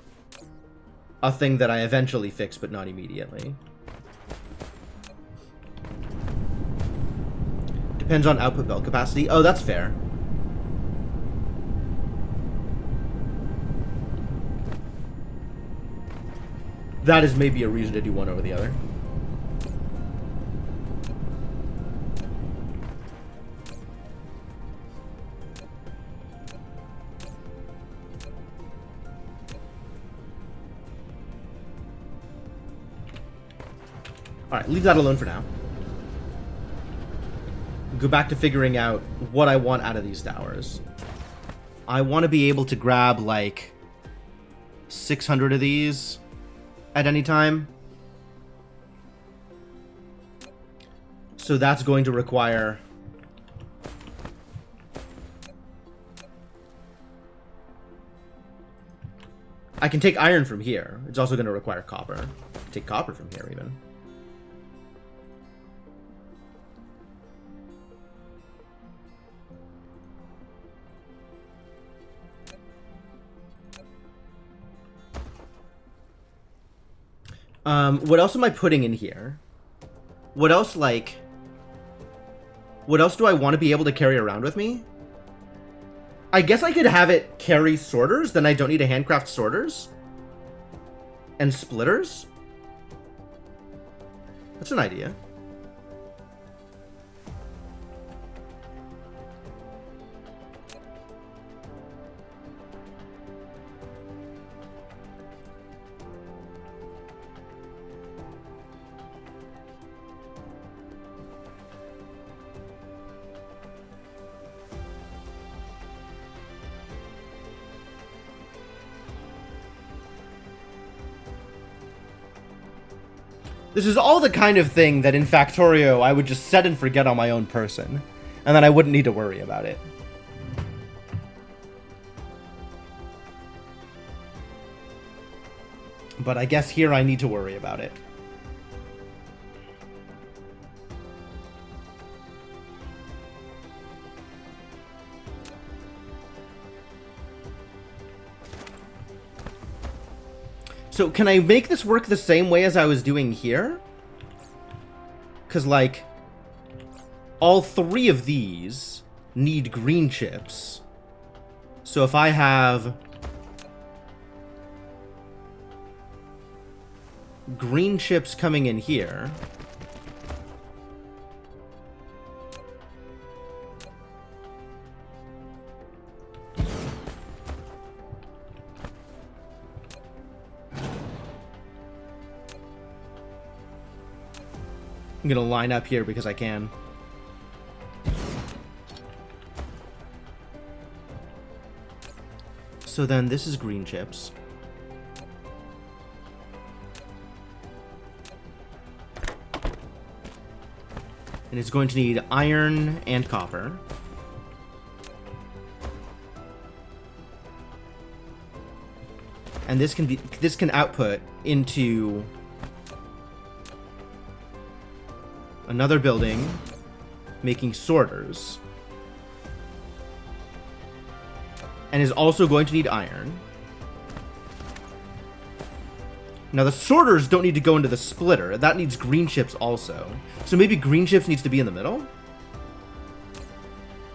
a thing that I eventually fix, but not immediately. Depends on output belt capacity. Oh, that's fair. That is maybe a reason to do one over the other. Alright, leave that alone for now. Go back to figuring out what I want out of these towers. I want to be able to grab, like, 600 of these at any time. So that's going to require... I can take iron from here. It's also going to require copper. Take copper from here, even. What else am I putting in here? What else, like... What else do I want to be able to carry around with me? I guess I could have it carry sorters, then I don't need to handcraft sorters. And splitters. That's an idea. This is all the kind of thing that in Factorio I would just set and forget on my own person. And then I wouldn't need to worry about it. But I guess here I need to worry about it. So can I make this work the same way as I was doing here? Because, like, all three of these need green chips. So if I have green chips coming in here, I'm gonna line up here because I can. So then this is green chips. And it's going to need iron and copper. And this can output into another building, making sorters. And is also going to need iron. Now the sorters don't need to go into the splitter. That needs green chips also. So maybe green chips needs to be in the middle?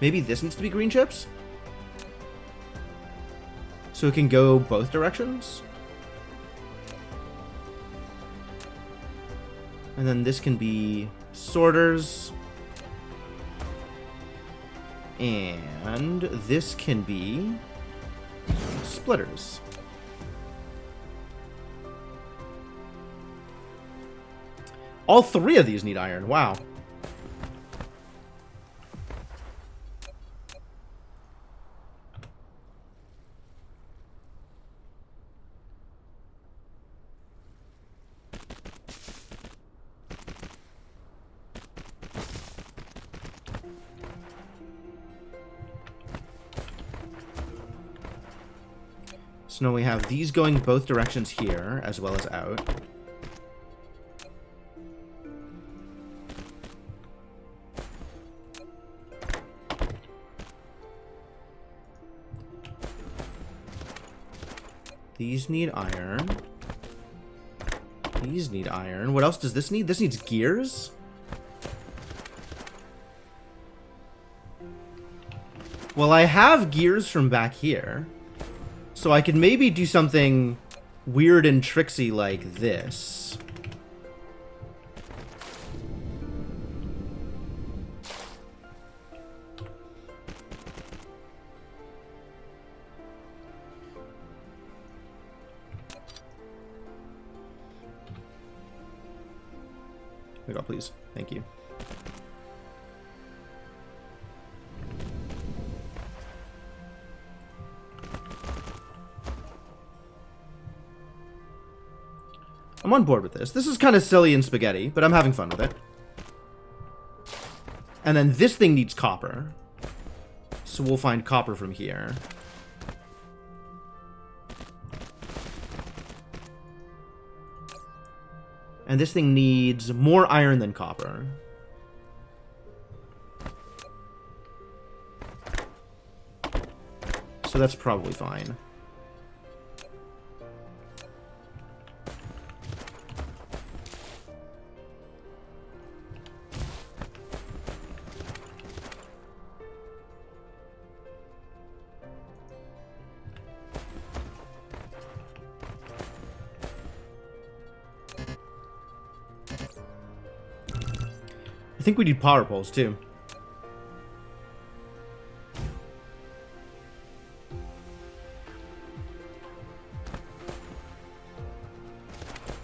Maybe this needs to be green chips? So it can go both directions? And then this can be sorters. And this can be splitters. All three of these need iron. Wow. So now we have these going both directions here, as well as out. These need iron. These need iron. What else does this need? This needs gears? Well, I have gears from back here. So I could maybe do something weird and tricksy like this. Oh my God, please. Thank you. I'm on board with this. This is kind of silly and spaghetti, but I'm having fun with it. And then this thing needs copper. So we'll find copper from here. And this thing needs more iron than copper. So that's probably fine. think we need power poles, too.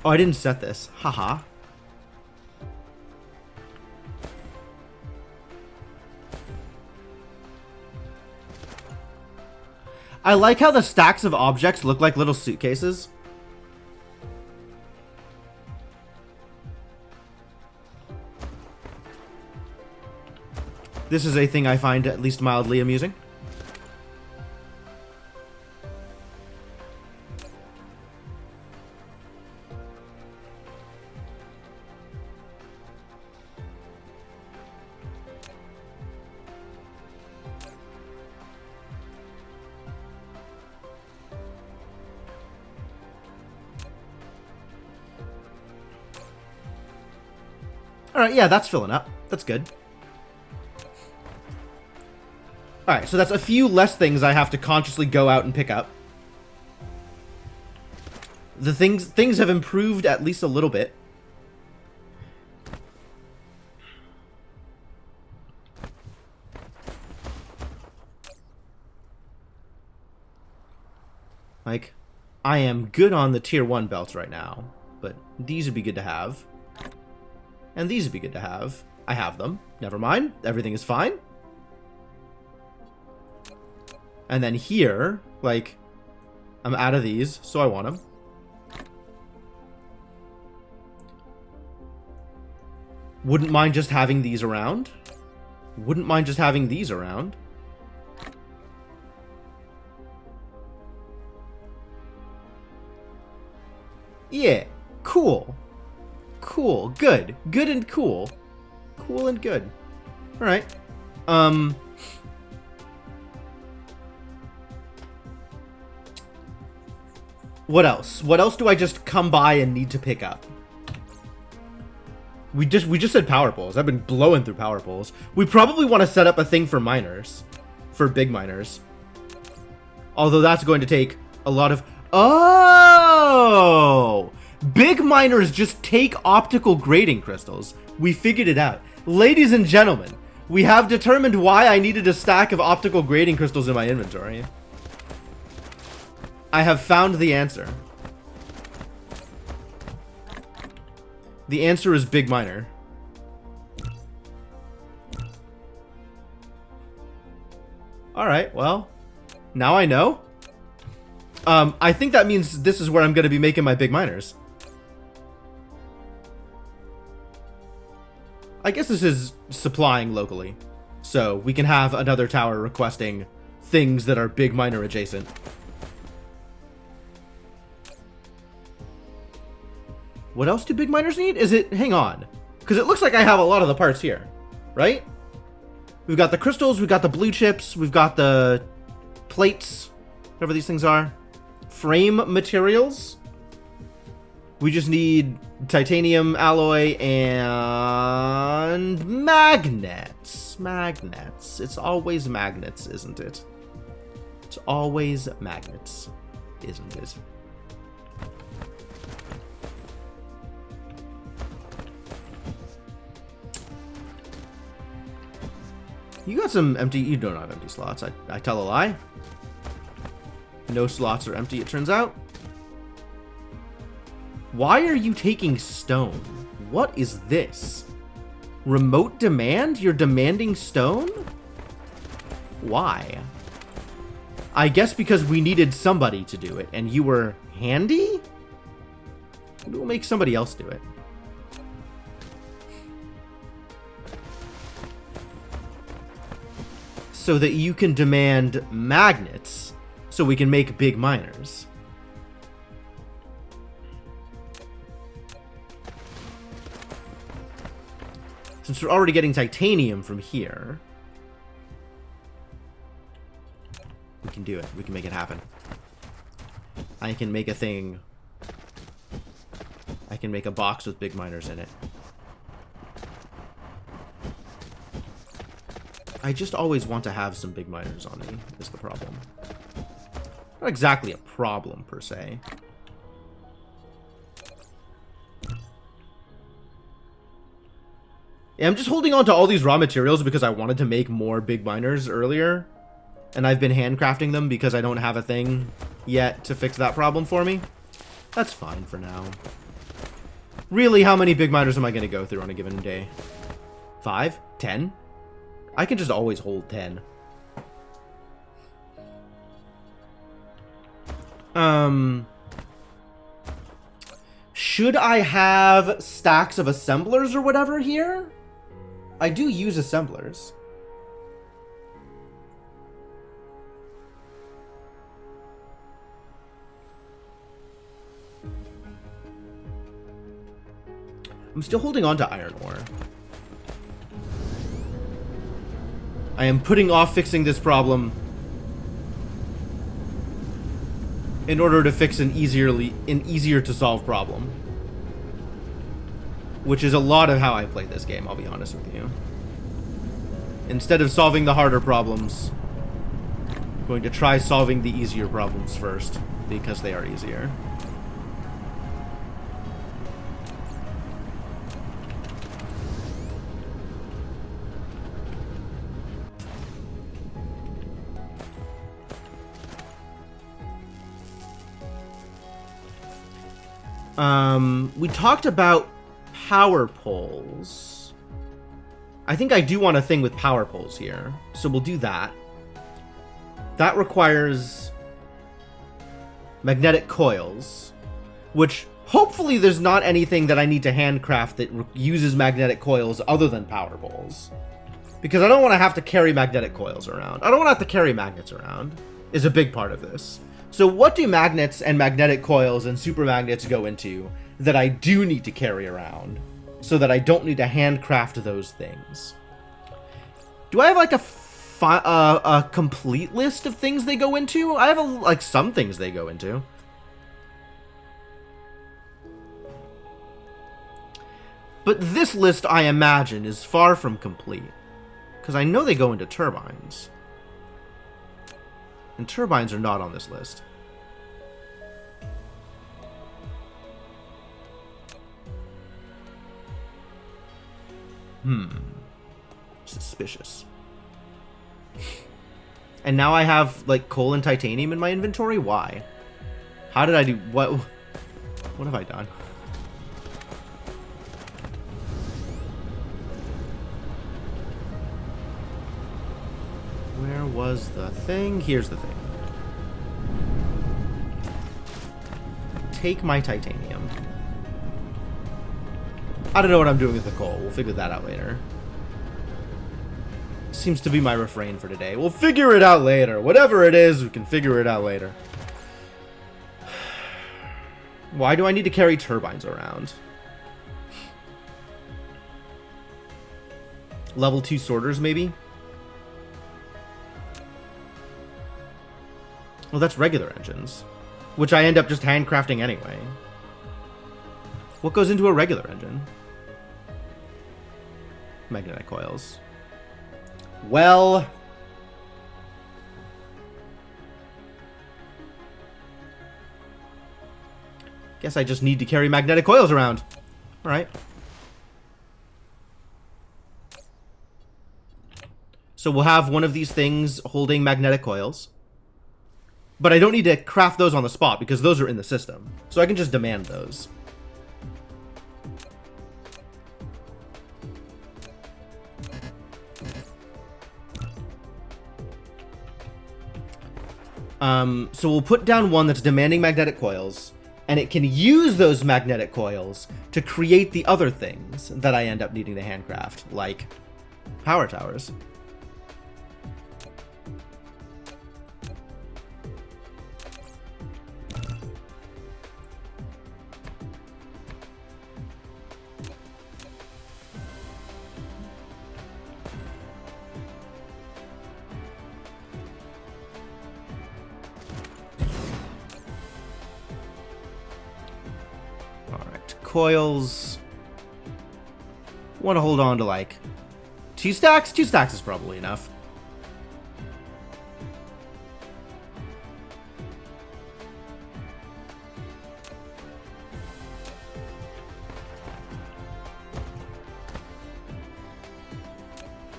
Oh, I didn't set this. Haha. I like how the stacks of objects look like little suitcases. This is a thing I find at least mildly amusing. Alright, yeah, that's filling up. That's good. Alright, so that's a few less things I have to consciously go out and pick up. The things have improved at least a little bit. Like, I am good on the tier 1 belts right now, but these would be good to have. And these would be good to have. I have them. Never mind. Everything is fine. And then here, like, I'm out of these, so I want them. Wouldn't mind just having these around. Wouldn't mind just having these around. Yeah, cool. Cool, good. Good and cool. Cool and good. Alright. What else? What else do I just come by and need to pick up? We just said power poles. I've been blowing through power poles. We probably want to set up a thing for miners. For big miners. Although that's going to take a lot of... Oh! Big miners just take optical grading crystals. We figured it out. Ladies and gentlemen, we have determined why I needed a stack of optical grading crystals in my inventory. I have found the answer. The answer is big miner. Alright, well, now I know. I think that means this is where I'm going to be making my big miners. I guess this is supplying locally, so we can have another tower requesting things that are big miner adjacent. What else do big miners need? Is it... Hang on. Because it looks like I have a lot of the parts here, right? We've got the crystals, we've got the blue chips, we've got the plates, whatever these things are. Frame materials. We just need titanium alloy and magnets. Magnets. It's always magnets, isn't it? It's always magnets, isn't it? You got some empty... You don't have empty slots. I tell a lie. No slots are empty, it turns out. Why are you taking stone? What is this? Remote demand? You're demanding stone? Why? I guess because we needed somebody to do it, and you were handy? Maybe we'll make somebody else do it. So that you can demand magnets, so we can make big miners. Since we're already getting titanium from here, we can do it. We can make it happen. I can make a thing. I can make a box with big miners in it. I just always want to have some big miners on me, is the problem. Not exactly a problem, per se. Yeah, I'm just holding on to all these raw materials because I wanted to make more big miners earlier. And I've been handcrafting them because I don't have a thing yet to fix that problem for me. That's fine for now. Really, how many big miners am I going to go through on a given day? 5? 10? I can just always hold 10. Should I have stacks of assemblers or whatever here? I do use assemblers. I'm still holding on to iron ore. I am putting off fixing this problem in order to fix an easier to solve problem. Which is a lot of how I play this game, I'll be honest with you. Instead of solving the harder problems, I'm going to try solving the easier problems first, because they are easier. We talked about power poles. I think I do want a thing with power poles here, so we'll do that. That requires magnetic coils, which hopefully there's not anything that I need to handcraft that uses magnetic coils other than power poles. Because I don't want to have to carry magnetic coils around. I don't want to have to carry magnets around, is a big part of this. So what do magnets and magnetic coils and super magnets go into that I do need to carry around so that I don't need to handcraft those things? Do I have like a complete list of things they go into? I have like some things they go into. But this list, I imagine, is far from complete. Because I know they go into turbines. And turbines are not on this list. Suspicious. And now I have, like, coal and titanium in my inventory? Why? How did I do... What have I done? Where was the thing? Here's the thing. Take my titanium. I don't know what I'm doing with the coal. We'll figure that out later. Seems to be my refrain for today. We'll figure it out later. Whatever it is, we can figure it out later. Why do I need to carry turbines around? Level 2 sorters, maybe? Well, that's regular engines, which I end up just handcrafting anyway. What goes into a regular engine? Magnetic coils. Well... guess I just need to carry magnetic coils around. Alright. So we'll have one of these things holding magnetic coils. But I don't need to craft those on the spot because those are in the system. So I can just demand those. So we'll put down one that's demanding magnetic coils, and it can use those magnetic coils to create the other things that I end up needing to handcraft, like power towers. Coils. Want to hold on to like 2 stacks? 2 stacks is probably enough.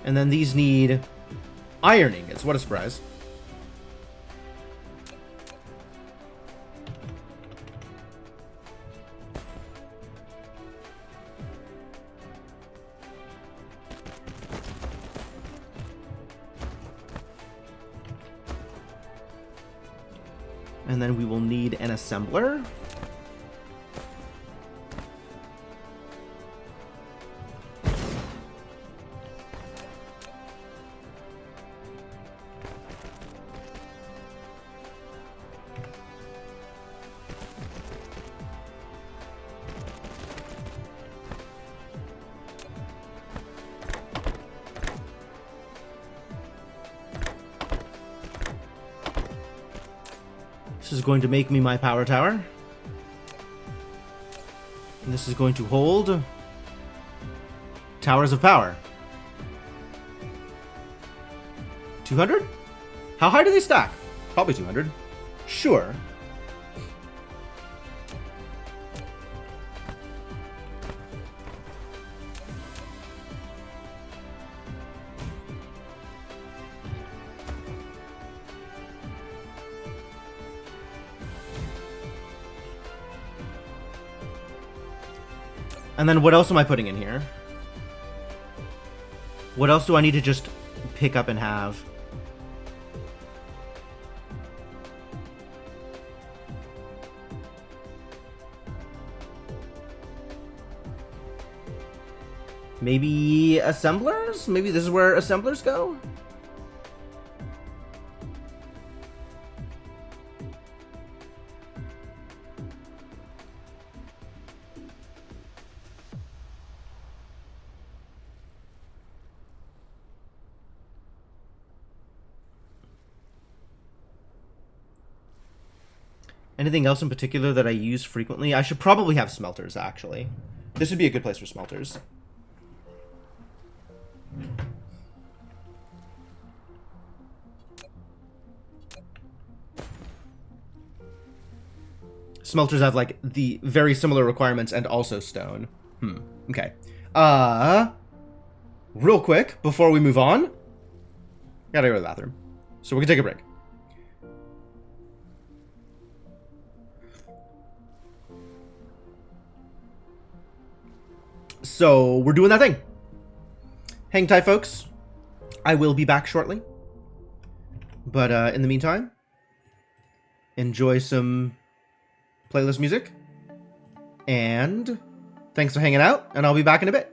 And then these need iron ingots. What a surprise. And then we will need an assembler. This is going to make me my power tower. And this is going to hold towers of power. 200? How high do they stack? Probably 200. Sure. And then what else am I putting in here? What else do I need to just pick up and have? Maybe assemblers? Maybe this is where assemblers go? Anything else in particular that I use frequently? I should probably have smelters, actually. This would be a good place for smelters. Smelters have, like, the very similar requirements and also stone. Okay. Real quick, before we move on, gotta go to the bathroom. So we can take a break. So we're doing that thing. Hang tight, folks. I will be back shortly. But in the meantime, enjoy some playlist music. And thanks for hanging out, and I'll be back in a bit.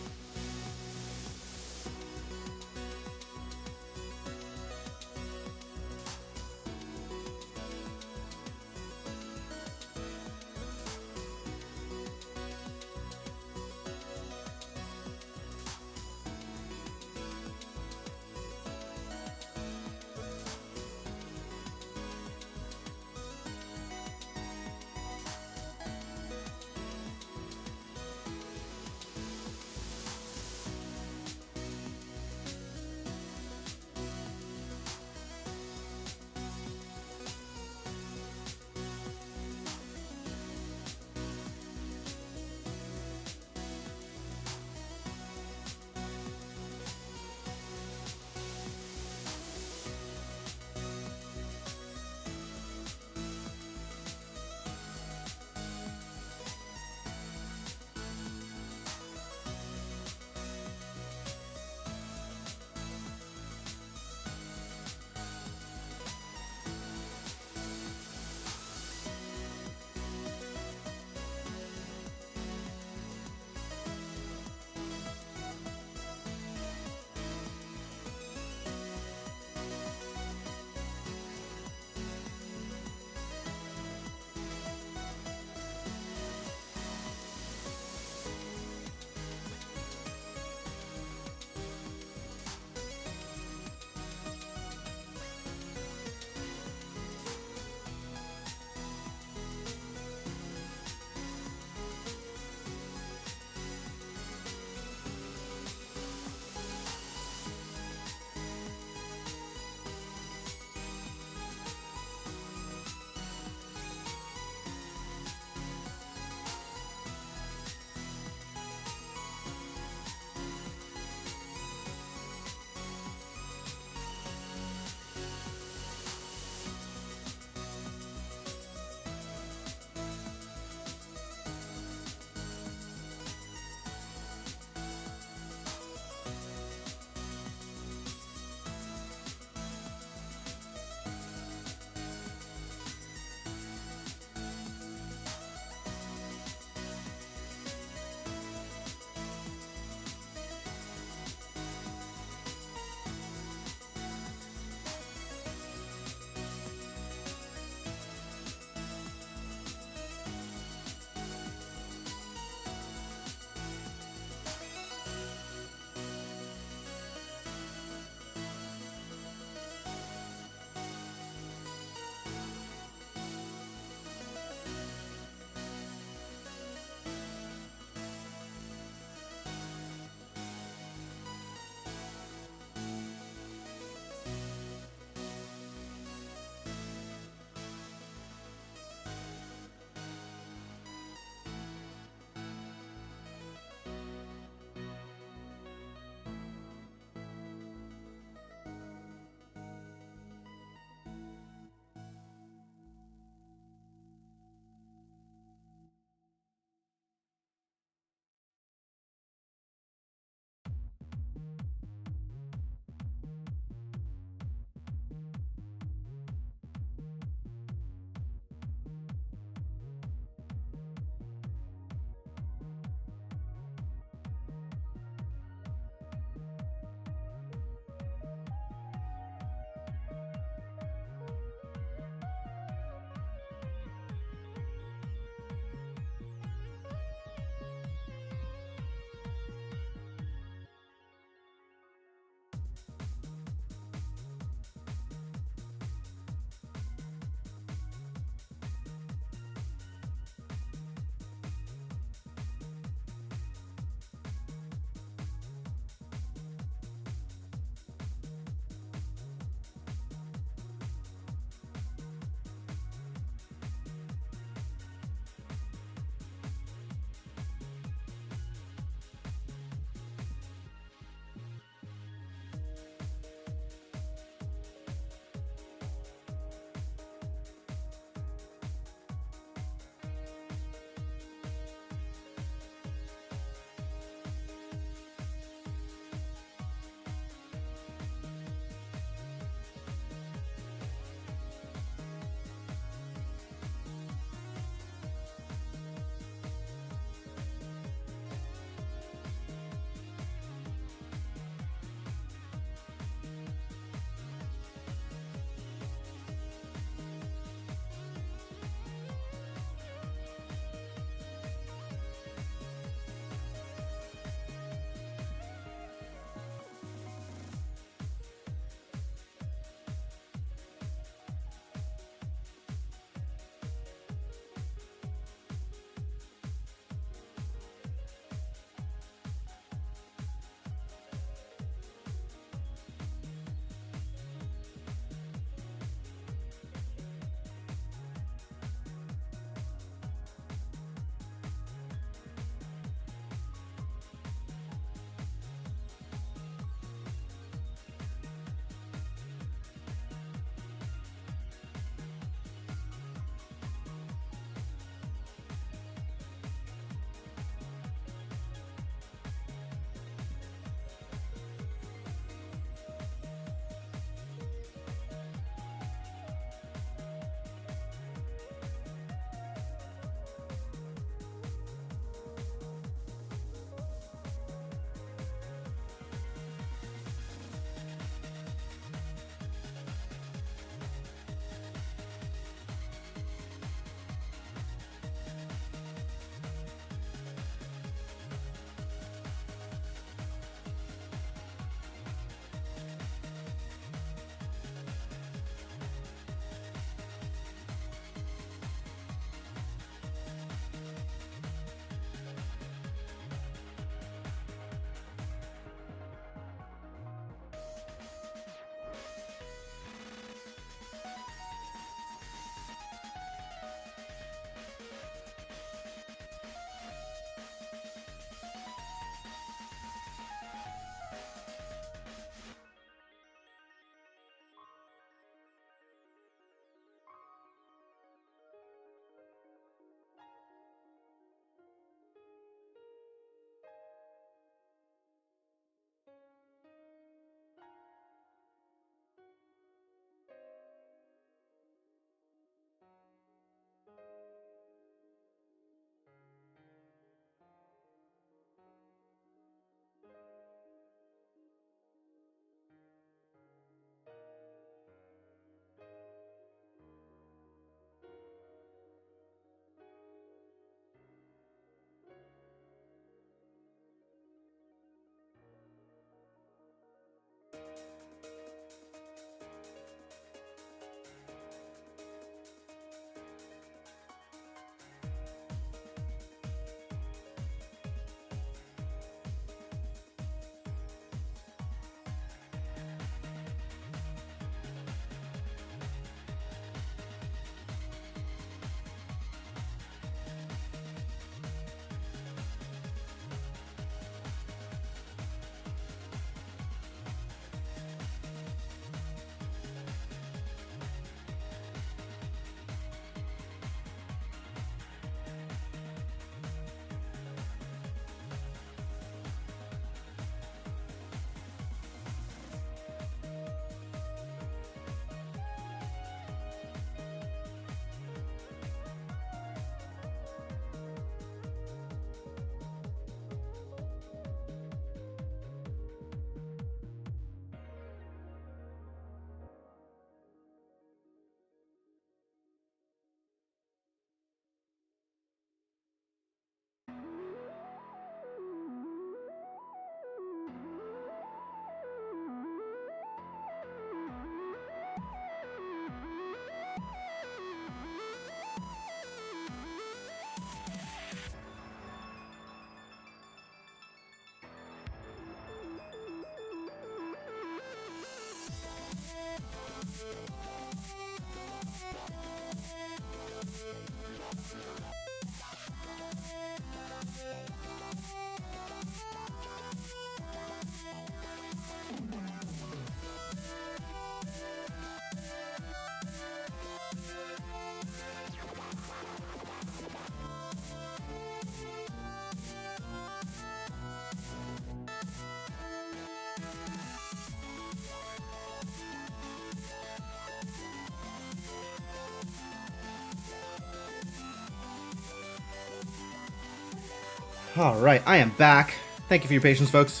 Alright, I am back. Thank you for your patience, folks.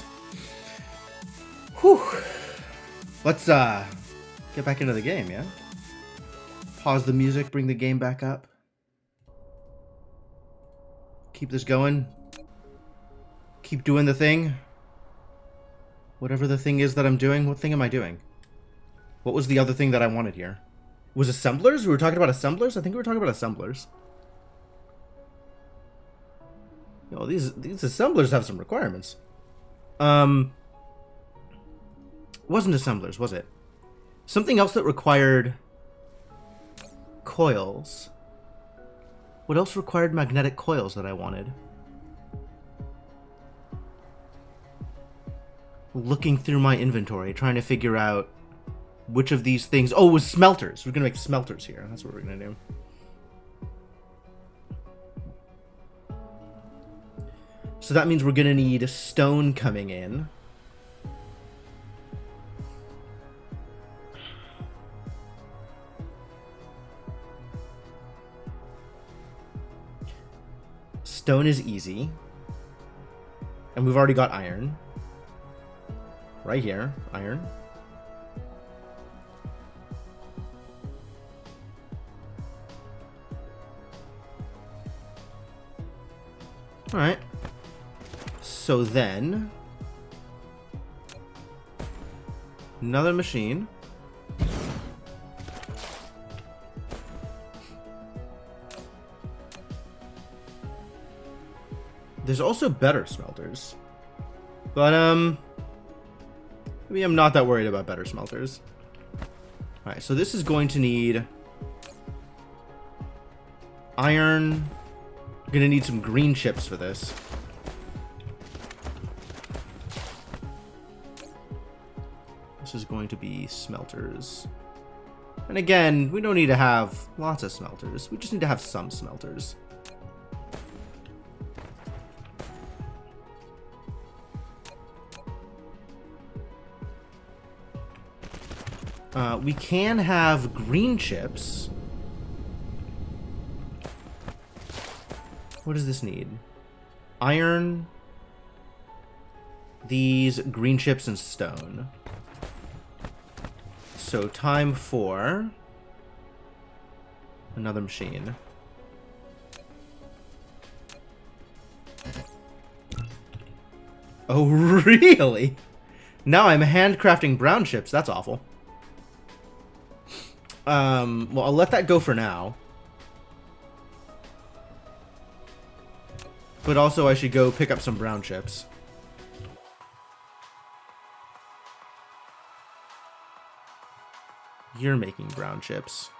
Whew. Let's get back into the game, yeah? Pause the music, bring the game back up. Keep this going. Keep doing the thing. Whatever the thing is that I'm doing. What thing am I doing? What was the other thing that I wanted here? Was assemblers? We were talking about assemblers? I think we were talking about assemblers. You know, these assemblers have some requirements. Wasn't assemblers, was it? Something else that required coils. What else required magnetic coils that I wanted? Looking through my inventory, trying to figure out which of these things... Oh, it was smelters. We're going to make smelters here. That's what we're going to do. So that means we're going to need a stone coming in. Stone is easy. And we've already got iron. Right here, iron. Alright. So then... another machine. There's also better smelters. But, maybe I'm not that worried about better smelters. Alright, so this is going to need... iron. I'm gonna need some green chips for this. This is going to be smelters. And again, we don't need to have lots of smelters. We just need to have some smelters. We can have green chips. What does this need? Iron, these green chips, and stone. So time for another machine. Oh, really? Now I'm handcrafting brown chips. That's awful. Well, I'll let that go for now. But also I should go pick up some brown chips. You're making brown chips.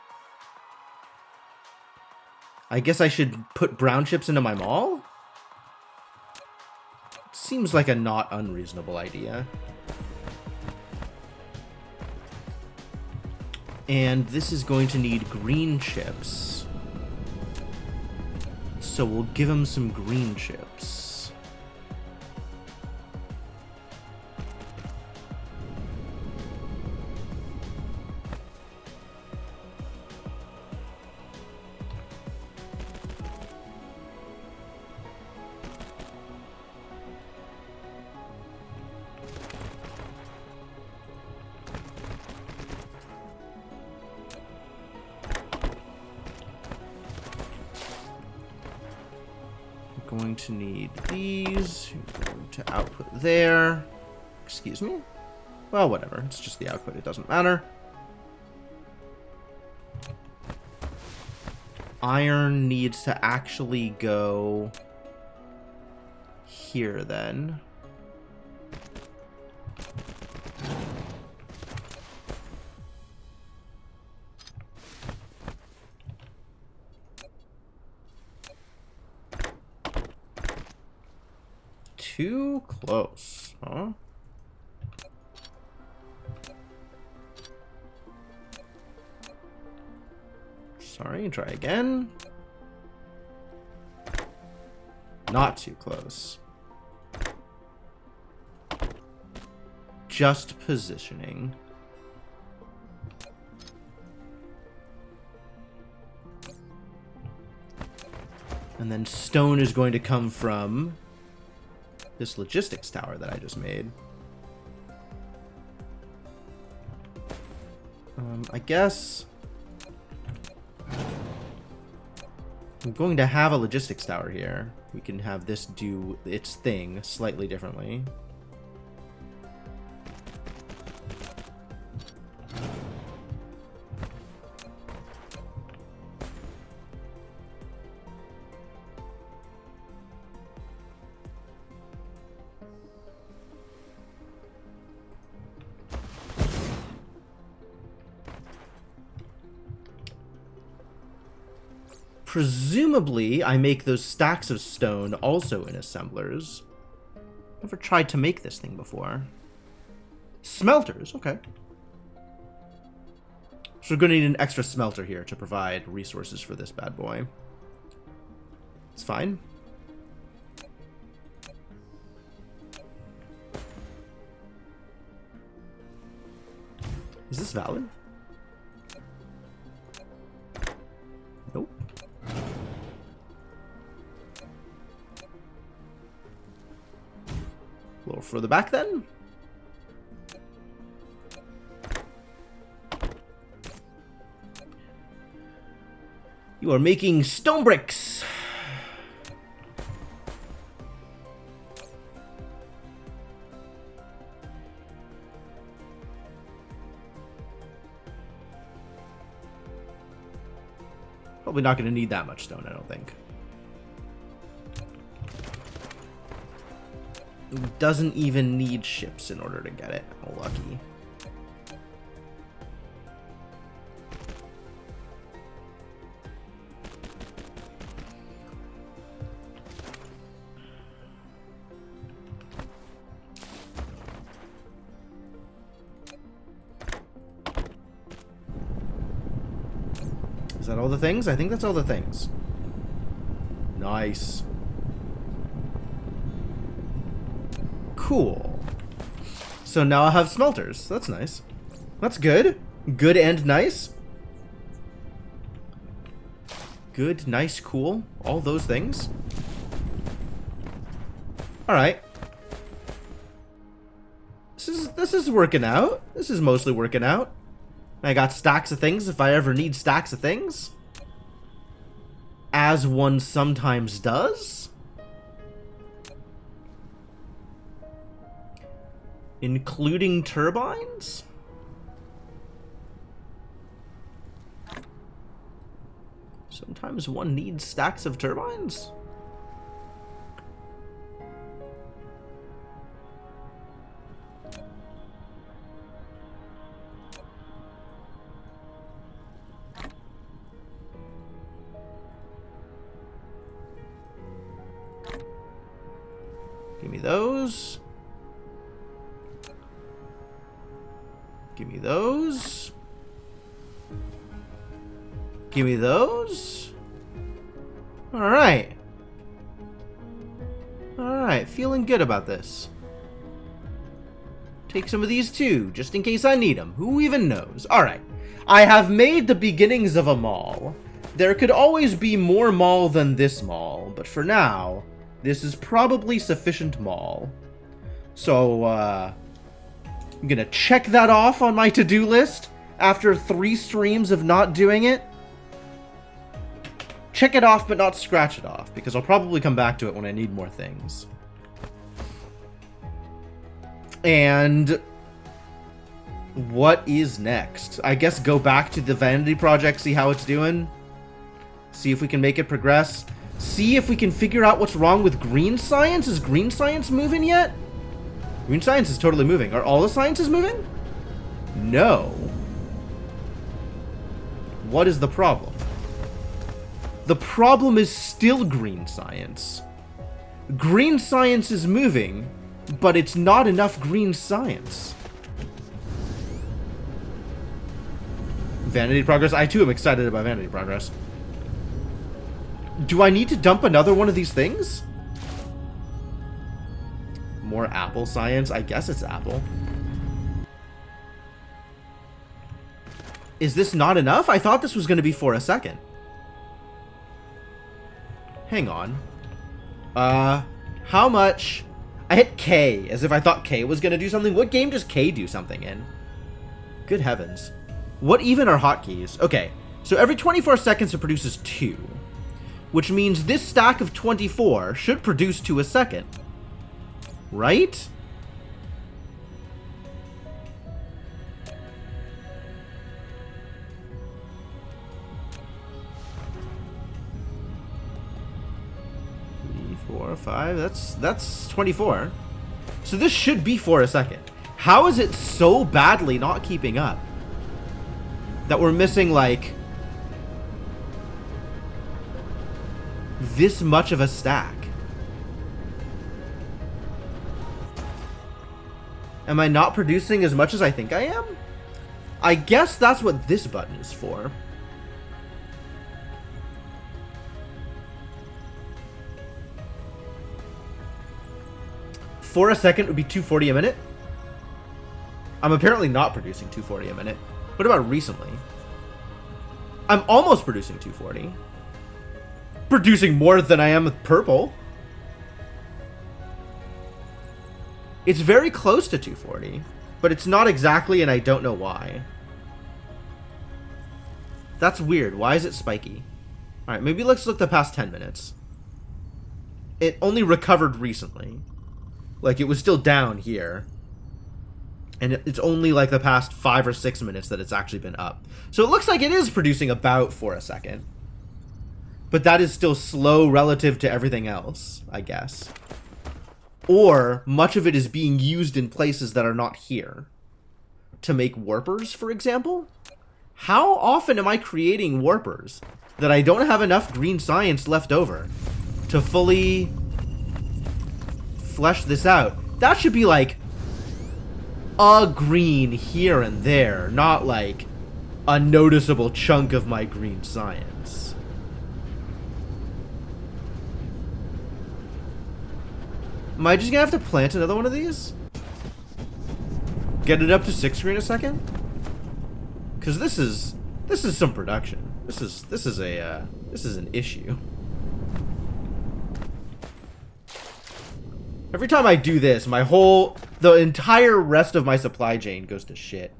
I guess I should put brown chips into my mall? Seems like a not unreasonable idea. And this is going to need green chips. So we'll give him some green chips. Going to need these. Going to output there. Excuse me? Well, whatever. It's just the output. It doesn't matter. Iron needs to actually go here then. Too close, huh? Sorry, try again. Not too close. Just positioning. And then stone is going to come from this logistics tower that I just made. I guess I'm going to have a logistics tower here. We can have this do its thing slightly differently. Presumably, I make those stacks of stone also in assemblers. Never tried to make this thing before. Smelters, okay. So we're going to need an extra smelter here to provide resources for this bad boy. It's fine. Is this valid? Nope. A little further back then. You are making stone bricks. Probably not going to need that much stone, I don't think. It doesn't even need ships in order to get it. How lucky. Is that all the things? I think that's all the things. Nice. Cool. So now I have smelters. That's nice. That's good. Good and nice. Good, nice, cool. All those things. Alright. This is working out. This is mostly working out. I got stacks of things if I ever need stacks of things. As one sometimes does. Including turbines? Sometimes one needs stacks of turbines? Give me those. Give me those. Give me those. Alright. Alright, feeling good about this. Take some of these too, just in case I need them. Who even knows? Alright. I have made the beginnings of a mall. There could always be more mall than this mall, but for now, this is probably sufficient mall. So, I'm gonna check that off on my to-do list after 3 streams of not doing it. Check it off, but not scratch it off, because I'll probably come back to it when I need more things. And what is next? I guess go back to the vanity project, see how it's doing. See if we can make it progress. See if we can figure out what's wrong with green science. Is green science moving yet? Green science is totally moving. Are all the sciences moving? No. What is the problem? The problem is still green science. Green science is moving, but it's not enough green science. Vanity progress. I too am excited about vanity progress. Do I need to dump another one of these things? More apple science? I guess it's apple. Is this not enough? I thought this was going to be for a second. Hang on. How much? I hit K, as if I thought K was going to do something. What game does K do something in? Good heavens. What even are hotkeys? Okay, so every 24 seconds it produces 2. Which means this stack of 24 should produce 2 a second. Right? Four, 5, that's 24. So this should be 4 a second. How is it so badly not keeping up that we're missing, like, this much of a stack? Am I not producing as much as I think I am? I guess that's what this button is for. For a second would be 240 a minute. I'm apparently not producing 240 a minute. What about recently? I'm almost producing 240. Producing more than I am with purple. It's very close to 240, but it's not exactly, and I don't know why. That's weird. Why is it spiky? Alright, maybe let's look the past 10 minutes. It only recovered recently. Like, it was still down here. And it's only like the past 5 or 6 minutes that it's actually been up. So it looks like it is producing about 4 a second. But that is still slow relative to everything else, I guess. Or much of it is being used in places that are not here. To make warpers, for example? How often am I creating warpers that I don't have enough green science left over to fully flesh this out? That should be like a green here and there, not like a noticeable chunk of my green science. Am I just gonna have to plant another one of these? Get it up to 6 green a second? Because this is some production. This is an issue. Every time I do this, the entire rest of my supply chain goes to shit.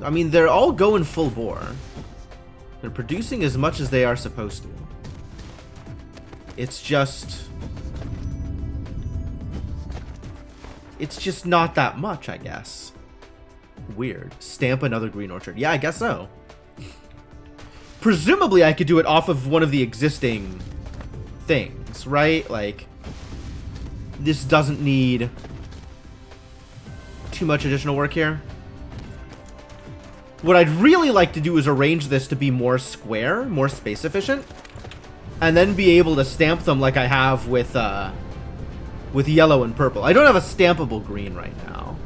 I mean, they're all going full bore. They're producing as much as they are supposed to. It's just not that much, I guess. Weird. Stamp another green orchard. Yeah, I guess so. Presumably, I could do it off of one of the existing things, right? Like, this doesn't need too much additional work here. What I'd really like to do is arrange this to be more square, more space efficient, and then be able to stamp them like I have with yellow and purple. I don't have a stampable green right now.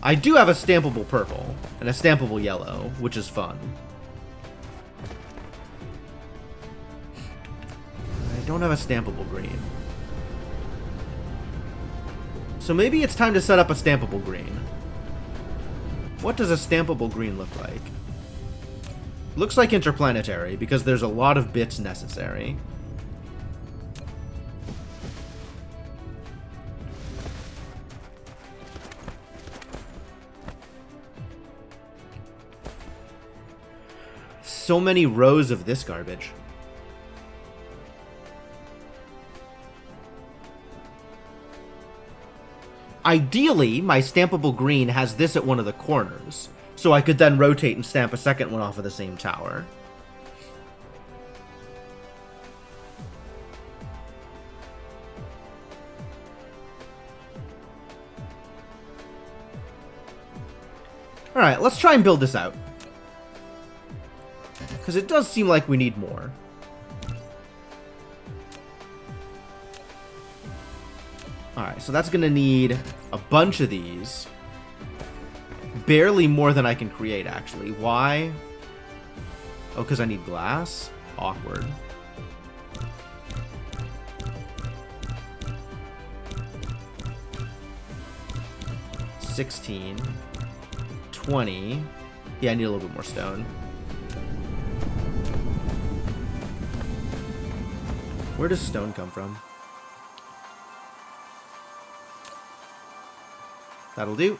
I do have a stampable purple and a stampable yellow, which is fun. I don't have a stampable green. So maybe it's time to set up a stampable green. What does a stampable green look like? Looks like interplanetary, because there's a lot of bits necessary. So many rows of this garbage. Ideally, my stampable green has this at one of the corners, so I could then rotate and stamp a second one off of the same tower. Alright, let's try and build this out. Because it does seem like we need more. Alright, so that's going to need a bunch of these. Barely more than I can create, actually. Why? Oh, because I need glass? Awkward. $16, $20, Yeah, I need a little bit more stone. Where does stone come from? That'll do.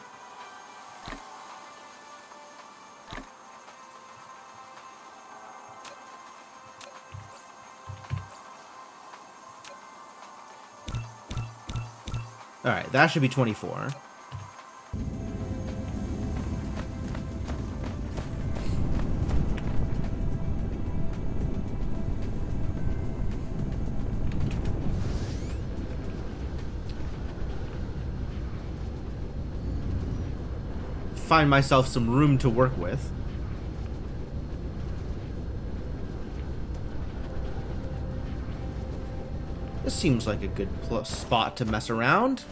Alright, that should be 24. Find myself some room to work with. This seems like a good spot to mess around.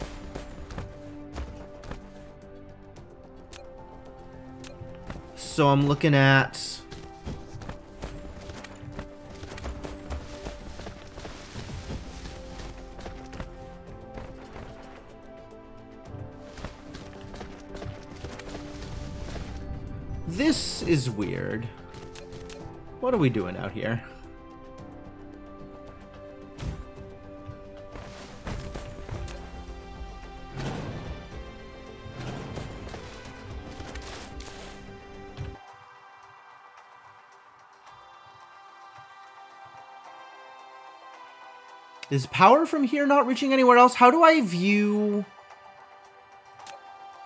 So I'm looking at... This is weird. What are we doing out here? Is power from here not reaching anywhere else? How do I view...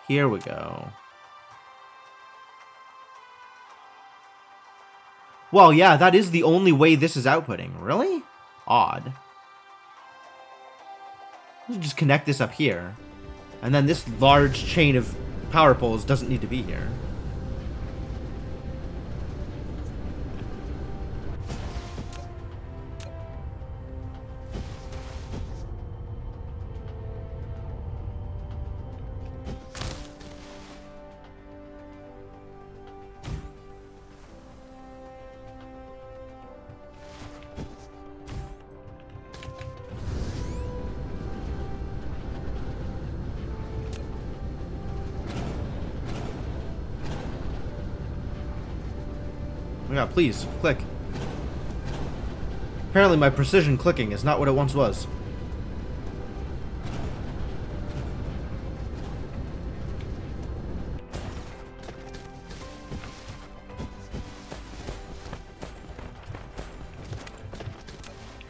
Here we go. Well, yeah, that is the only way this is outputting. Really? Odd. Let's just connect this up here. And then this large chain of power poles doesn't need to be here. Oh my god, please, click. Apparently my precision clicking is not what it once was.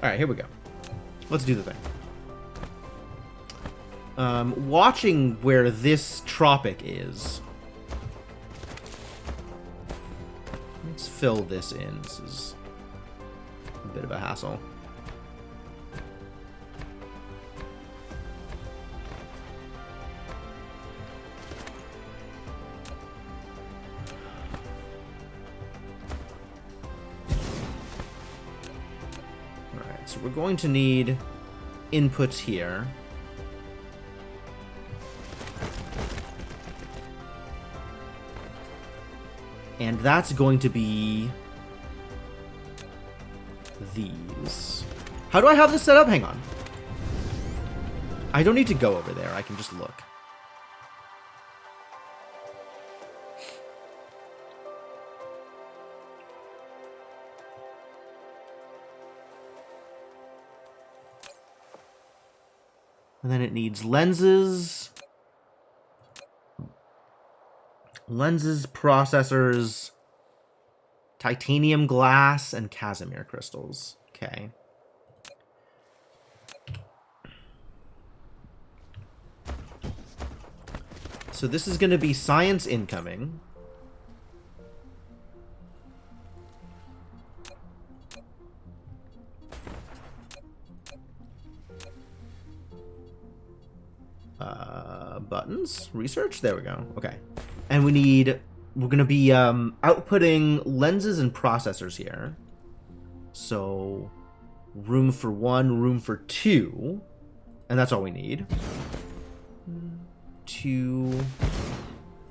Alright, here we go. Let's do the thing. Watching where this tropic is. Let's fill this in. This is a bit of a hassle. Alright, so we're going to need inputs here. And that's going to be these. How do I have this set up? Hang on. I don't need to go over there. I can just look. And then it needs lenses. Lenses, processors, titanium glass, and Casimir crystals. Okay. So this is going to be science incoming. Buttons, research, there we go. Okay. And we're going to be outputting lenses and processors here. So, room for 1, room for 2. And that's all we need. 2,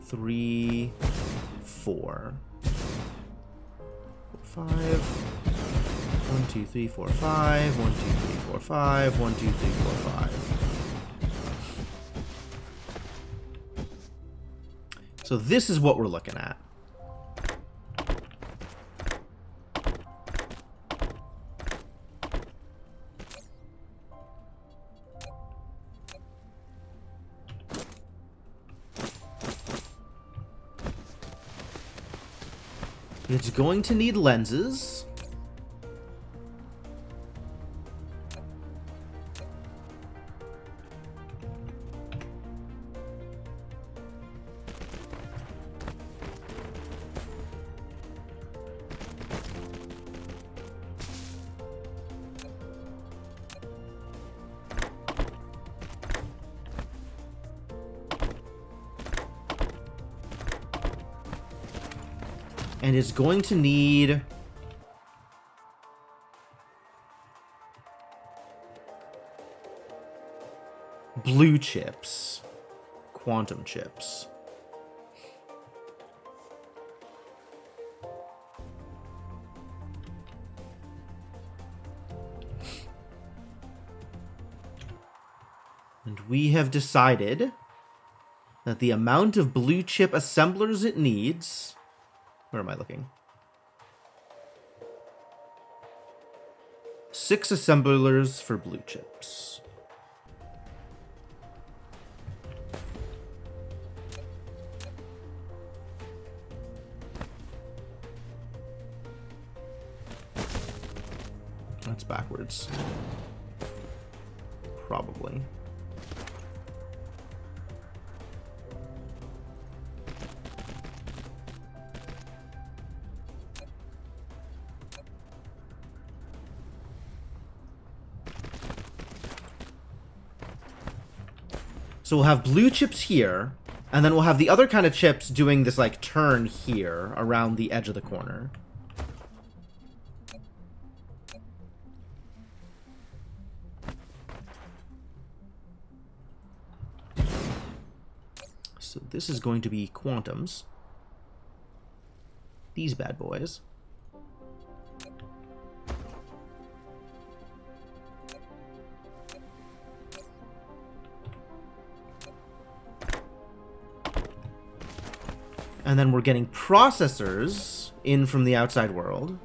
3, 4. 5. 1, 2, 3, 4, 5. 1, 2, 3, 4, 5. 1, 2, 3, 4, 5. So this is what we're looking at. It's going to need lenses. And it's going to need blue chips, quantum chips. And we have decided that the amount of blue chip assemblers it needs... Where am I looking? 6 assemblers for blue chips. That's backwards. Probably. So we'll have blue chips here, and then we'll have the other kind of chips doing this, like, turn here around the edge of the corner. So this is going to be quantums. These bad boys. And then we're getting processors in from the outside world.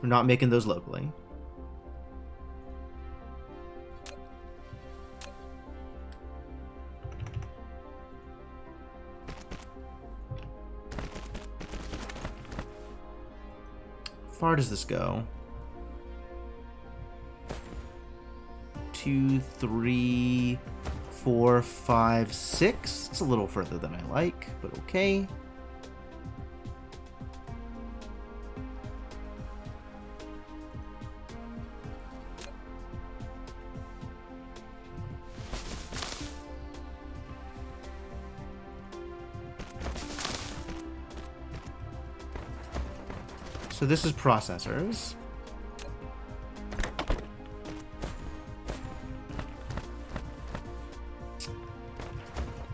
We're not making those locally. How far does this go? 2, 3, 4, 5, 6. It's a little further than I like, but okay. So this is processors.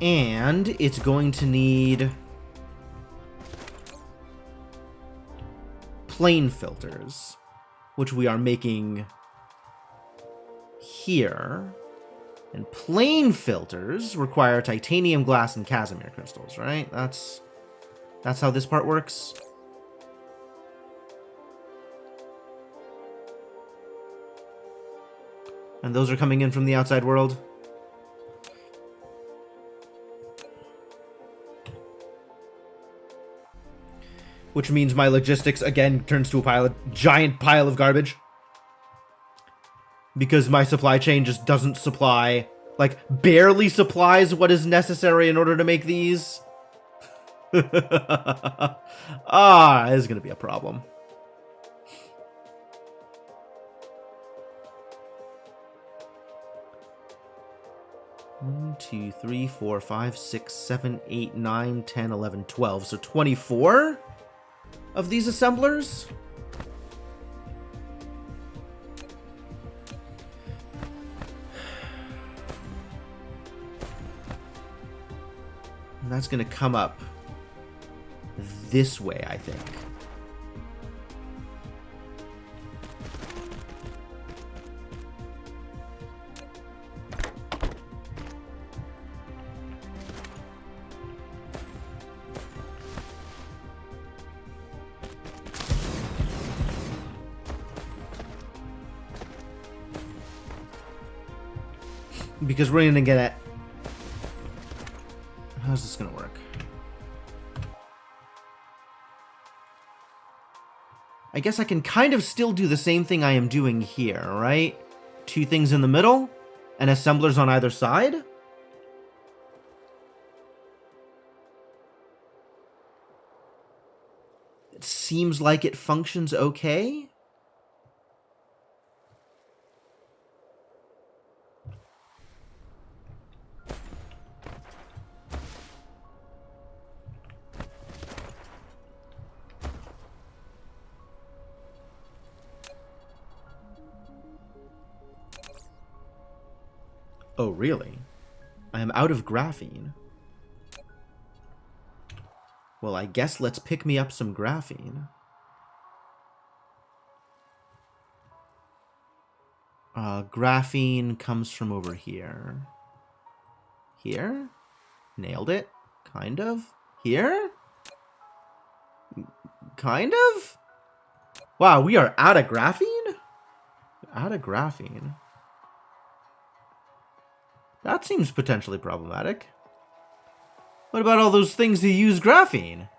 And it's going to need plane filters, which we are making here. And plane filters require titanium, glass, and casimir crystals, right? That's how this part works. And those are coming in from the outside world. Which means my logistics, again, turns to a giant pile of garbage. Because my supply chain just doesn't supply, like, barely supplies what is necessary in order to make these. This is going to be a problem. One, 2, 3, 4, 5, 6, 7, 8, 9, 10, 11, 12. So 24 of these assemblers? And that's going to come up this way, I think. Because we're going to get at... How's this going to work? I guess I can kind of still do the same thing I am doing here, right? 2 things in the middle, and assemblers on either side? It seems like it functions okay. Oh, really? I am out of graphene. Well, I guess let's pick me up some graphene. Graphene comes from over here. Here? Nailed it. Kind of. Here? Kind of? Wow, we are out of graphene? Out of graphene. That seems potentially problematic. What about all those things that use graphene?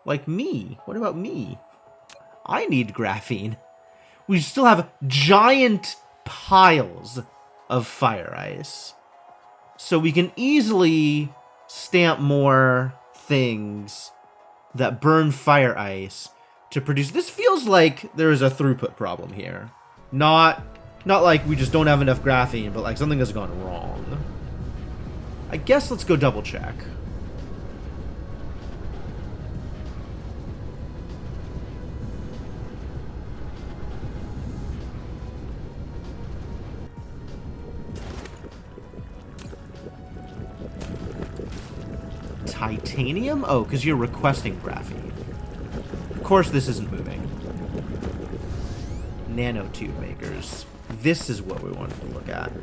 Like me. What about me? I need graphene. We still have giant piles of fire ice. So we can easily stamp more things that burn fire ice to produce. This feels like there is a throughput problem here. Not like we just don't have enough graphene, but like something has gone wrong. I guess let's go double check. Titanium? Oh, because you're requesting graphene. Of course this isn't moving. Nanotube makers. This is what we wanted to look at.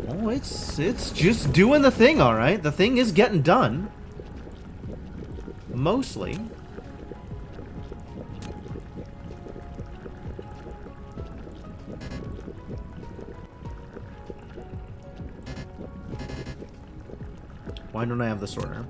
Oh, it's just doing the thing, alright. The thing is getting done. Mostly. Why don't I have the sorter?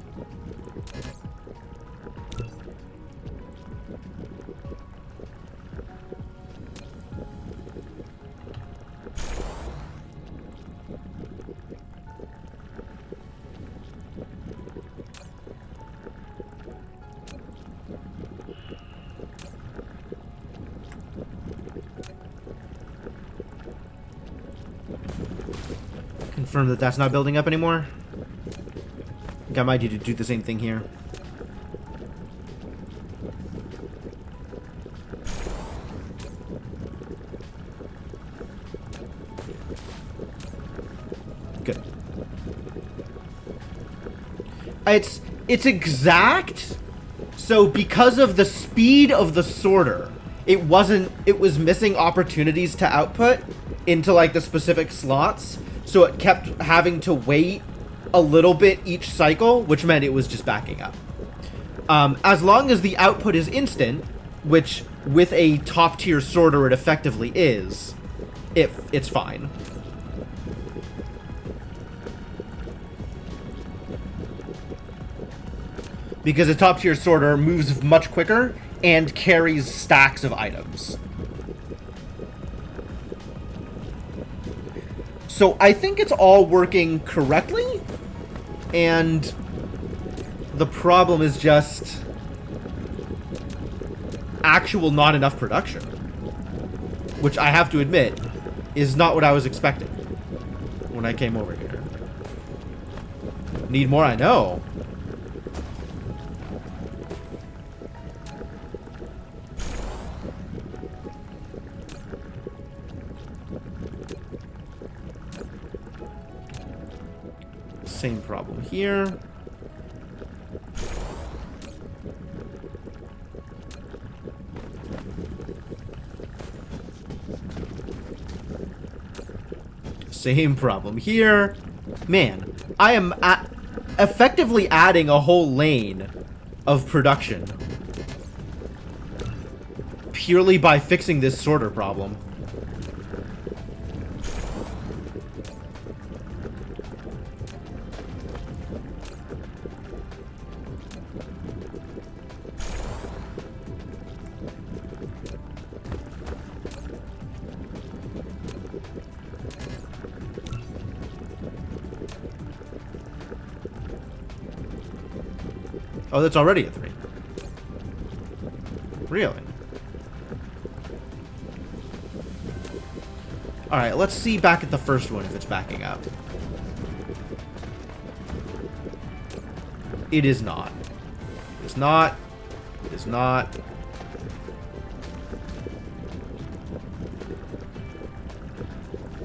Confirm that that's not building up anymore. I think I might need to do the same thing here. Good. It's exact. So because of the speed of the sorter, it was missing opportunities to output into like the specific slots. So it kept having to wait a little bit each cycle, which meant it was just backing up. As long as the output is instant, which with a top tier sorter it effectively is, it's fine. Because a top tier sorter moves much quicker and carries stacks of items. So I think it's all working correctly, and the problem is just actual not enough production, which I have to admit is not what I was expecting when I came over here. Need more, I know. Same problem here. Same problem here. Man, I am effectively adding a whole lane of production purely by fixing this sorter problem. Oh, that's already a 3. Really? Alright, let's see back at the first one if it's backing up. It is not. It is not. It is not.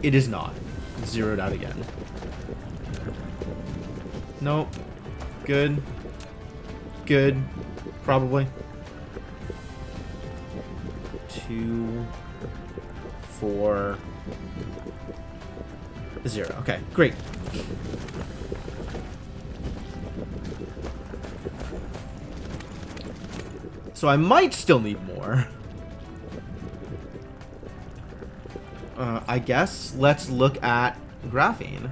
It is not. Zeroed out again. Nope. Good. Good. Probably. 2, 4, 0. Okay, great. So I might still need more. I guess let's look at graphene.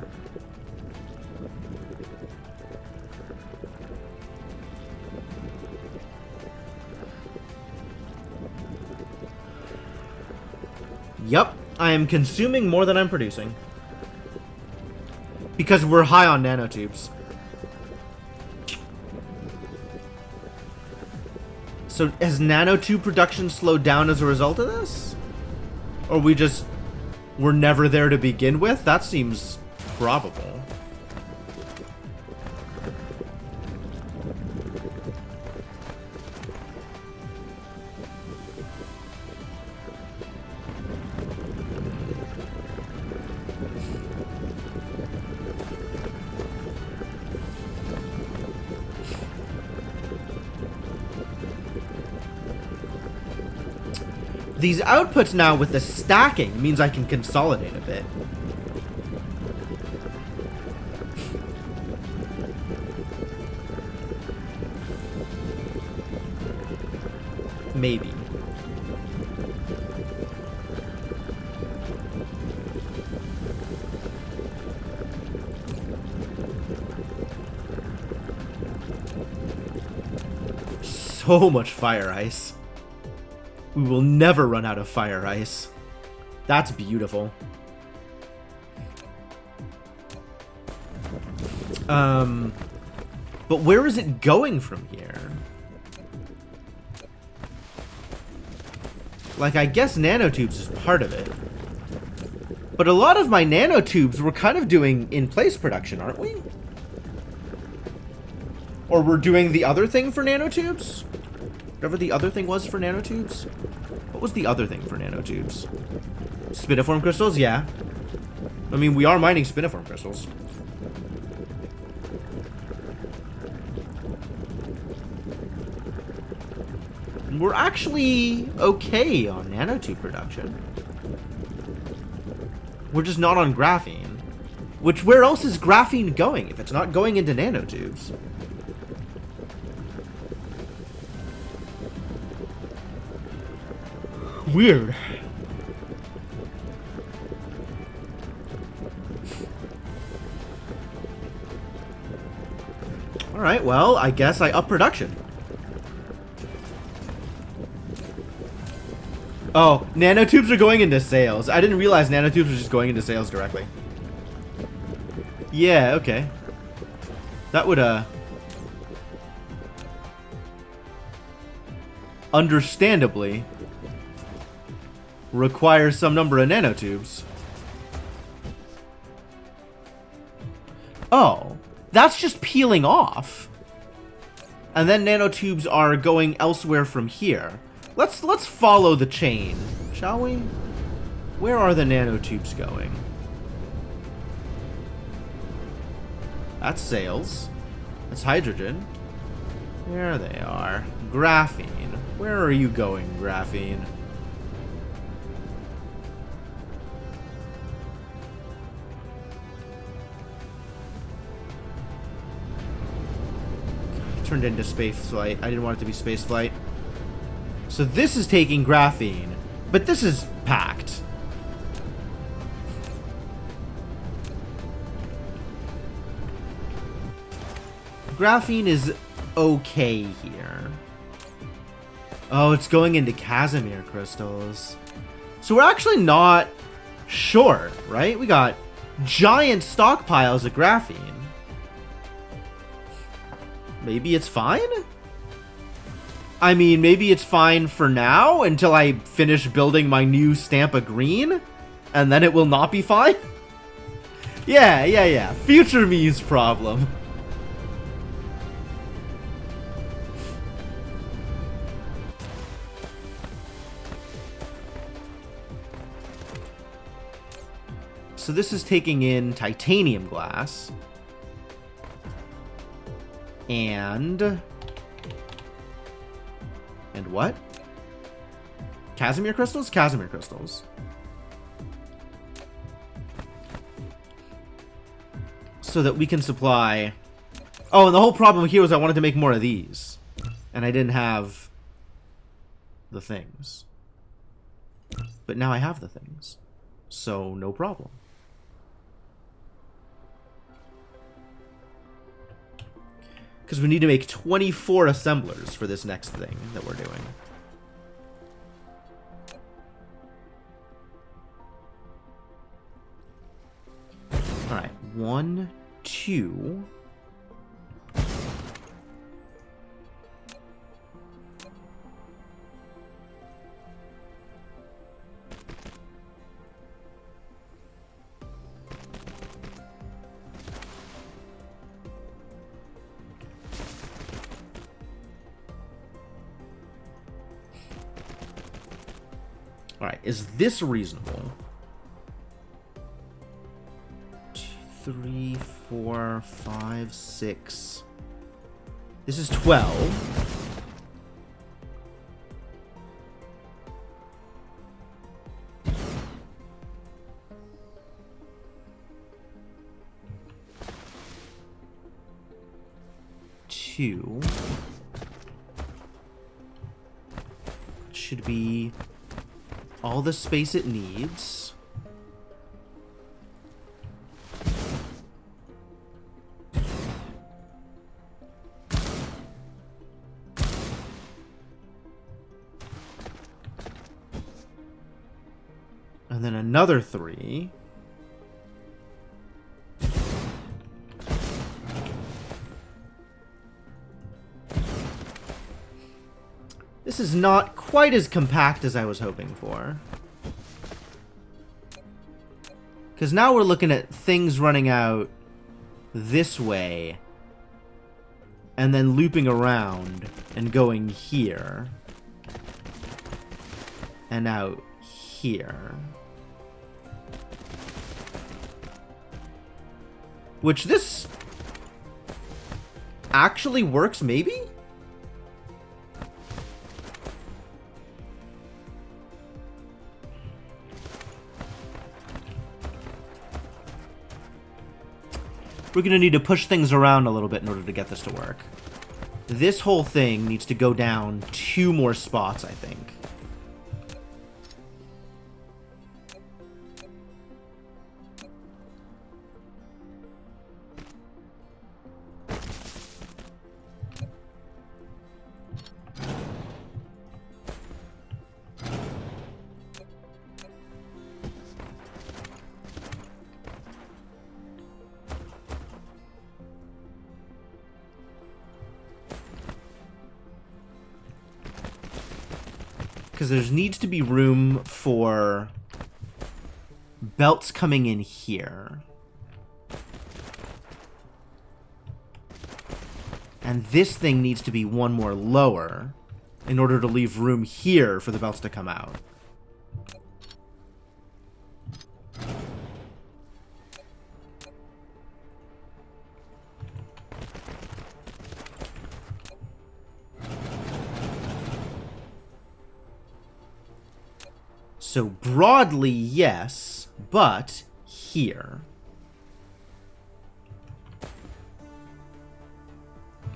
Yep, I am consuming more than I'm producing. Because we're high on nanotubes. So has nanotube production slowed down as a result of this? Or we just were never there to begin with? That seems probable. These outputs now with the stacking means I can consolidate a bit. Maybe. So much fire ice. We will never run out of fire ice. That's beautiful. But where is it going from here? Like, I guess nanotubes is part of it. But a lot of my nanotubes we're kind of doing in-place production, aren't we? Or we're doing the other thing for nanotubes? Whatever the other thing was for nanotubes? What was the other thing for nanotubes? Spiniform crystals? Yeah. I mean, we are mining spiniform crystals. We're actually okay on nanotube production. We're just not on graphene. Which, where else is graphene going if it's not going into nanotubes? Weird. Alright, well, I guess I up production. Oh, nanotubes are going into sales. I didn't realize nanotubes were just going into sales directly. Yeah, okay. That would, understandably requires some number of nanotubes. Oh, that's just peeling off. And then nanotubes are going elsewhere from here. Let's follow the chain, shall we? Where are the nanotubes going? That's sales. That's hydrogen. There they are. Graphene. Where are you going, graphene? Turned into space flight. I didn't want it to be space flight. So this is taking graphene, but this is packed. Graphene is okay here. Oh, it's going into Casimir crystals. So we're actually not short, right? We got giant stockpiles of graphene. Maybe it's fine? I mean, maybe it's fine for now until I finish building my new Stampa Green, and then it will not be fine? Yeah. Future me's problem. So this is taking in titanium glass. And what? Casimir crystals? Casimir crystals. So that we can supply... Oh, and the whole problem here was I wanted to make more of these. And I didn't have the things. But now I have the things. So, no problem. Because we need to make 24 assemblers for this next thing that we're doing. Alright, 1, 2... Alright, is this reasonable? 2, 3, 4, 5, 6. This is 12. Two. Should be all the space it needs. And then another 3. This is not quite as compact as I was hoping for. Because now we're looking at things running out this way. And then looping around and going here. And out here. Which this actually works, maybe? We're going to need to push things around a little bit in order to get this to work. This whole thing needs to go down 2 more spots, I think. Because there needs to be room for belts coming in here. And this thing needs to be 1 more lower in order to leave room here for the belts to come out. So broadly, yes, but here.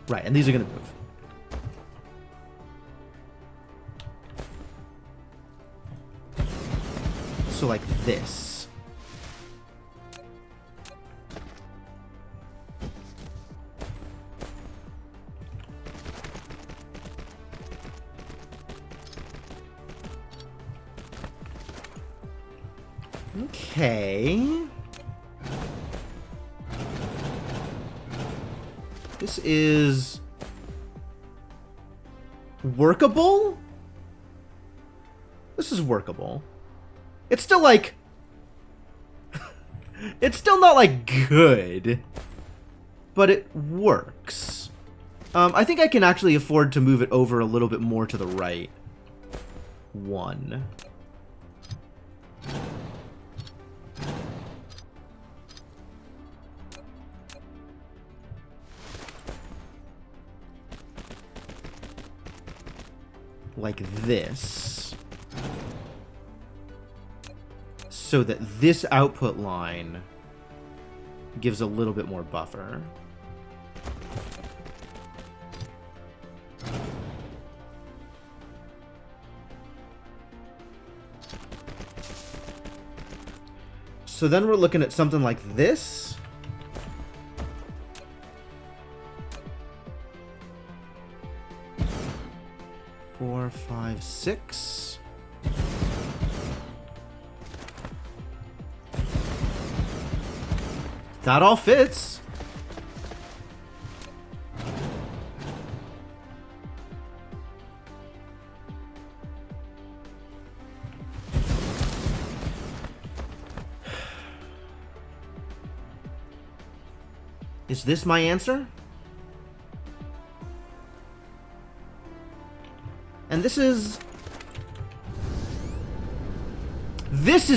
Right, and these are going to move. So like this. Okay. This is workable? This is workable. It's still like... it's still not like good. But it works. I think I can actually afford to move it over a little bit more to the right. 1. Like this. So that this output line gives a little bit more buffer. So then we're looking at something like this. Four, 5, 6. That all fits. Is this my answer? And this is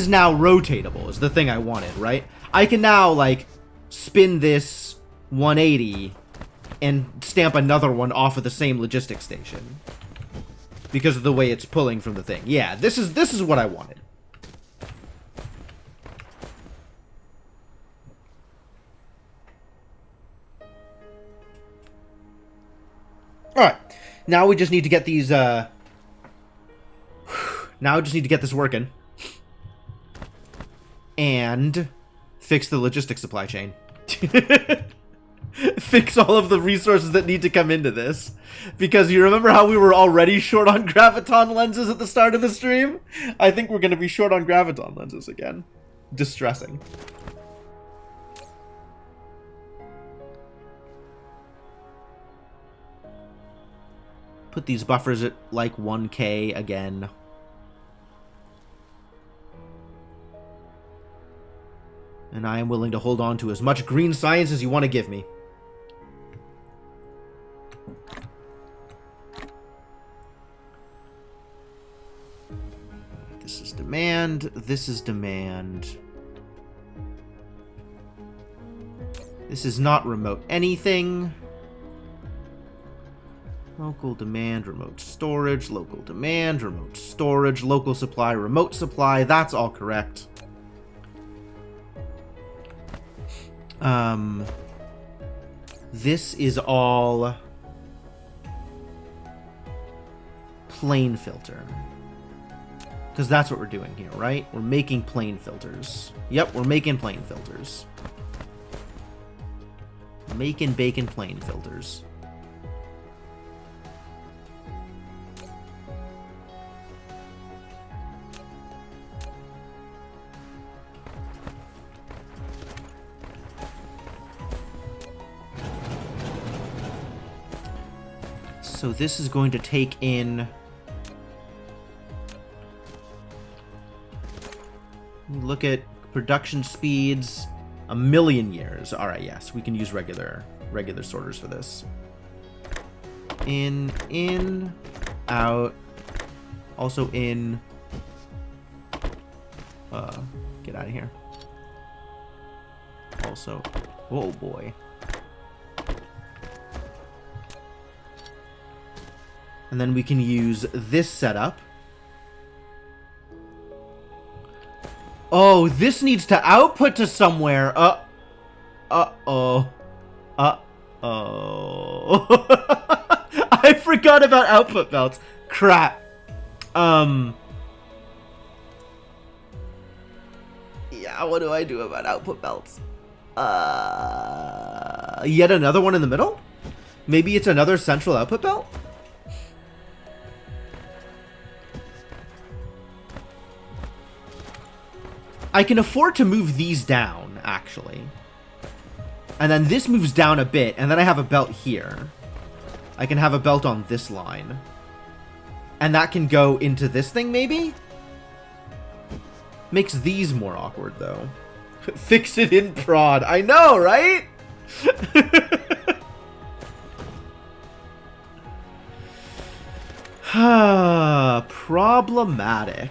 now rotatable, is the thing I wanted, right? I can now, like, spin this 180 and stamp another one off of the same logistics station. Because of the way it's pulling from the thing. Yeah, this is what I wanted. Alright. Now we just need to get these, now we just need to get this working. And fix the logistics supply chain. Fix all of the resources that need to come into this. Because you remember how we were already short on graviton lenses at the start of the stream? I think we're going to be short on graviton lenses again. Distressing. Put these buffers at like 1K again. And I am willing to hold on to as much green science as you want to give me. This is demand. This is demand. This is not remote anything. Local demand, remote storage, local demand, remote storage, local supply, remote supply. That's all correct. This is all plane filter. Because that's what we're doing here, right? We're making plane filters. Yep, we're making plane filters. Making bacon plane filters. So this is going to take in... Look at production speeds. 1,000,000 years. Alright, yes. We can use regular sorters for this. In, out. Also in... get out of here. Also... Oh boy. And then we can use this setup. Oh, this needs to output to somewhere. Uh-oh. Uh-oh. I forgot about output belts. Crap. Yeah, what do I do about output belts? Yet another one in the middle? Maybe it's another central output belt? I can afford to move these down, actually. And then this moves down a bit, and then I have a belt here. I can have a belt on this line. And that can go into this thing, maybe? Makes these more awkward, though. Fix it in prod. I know, right? Problematic.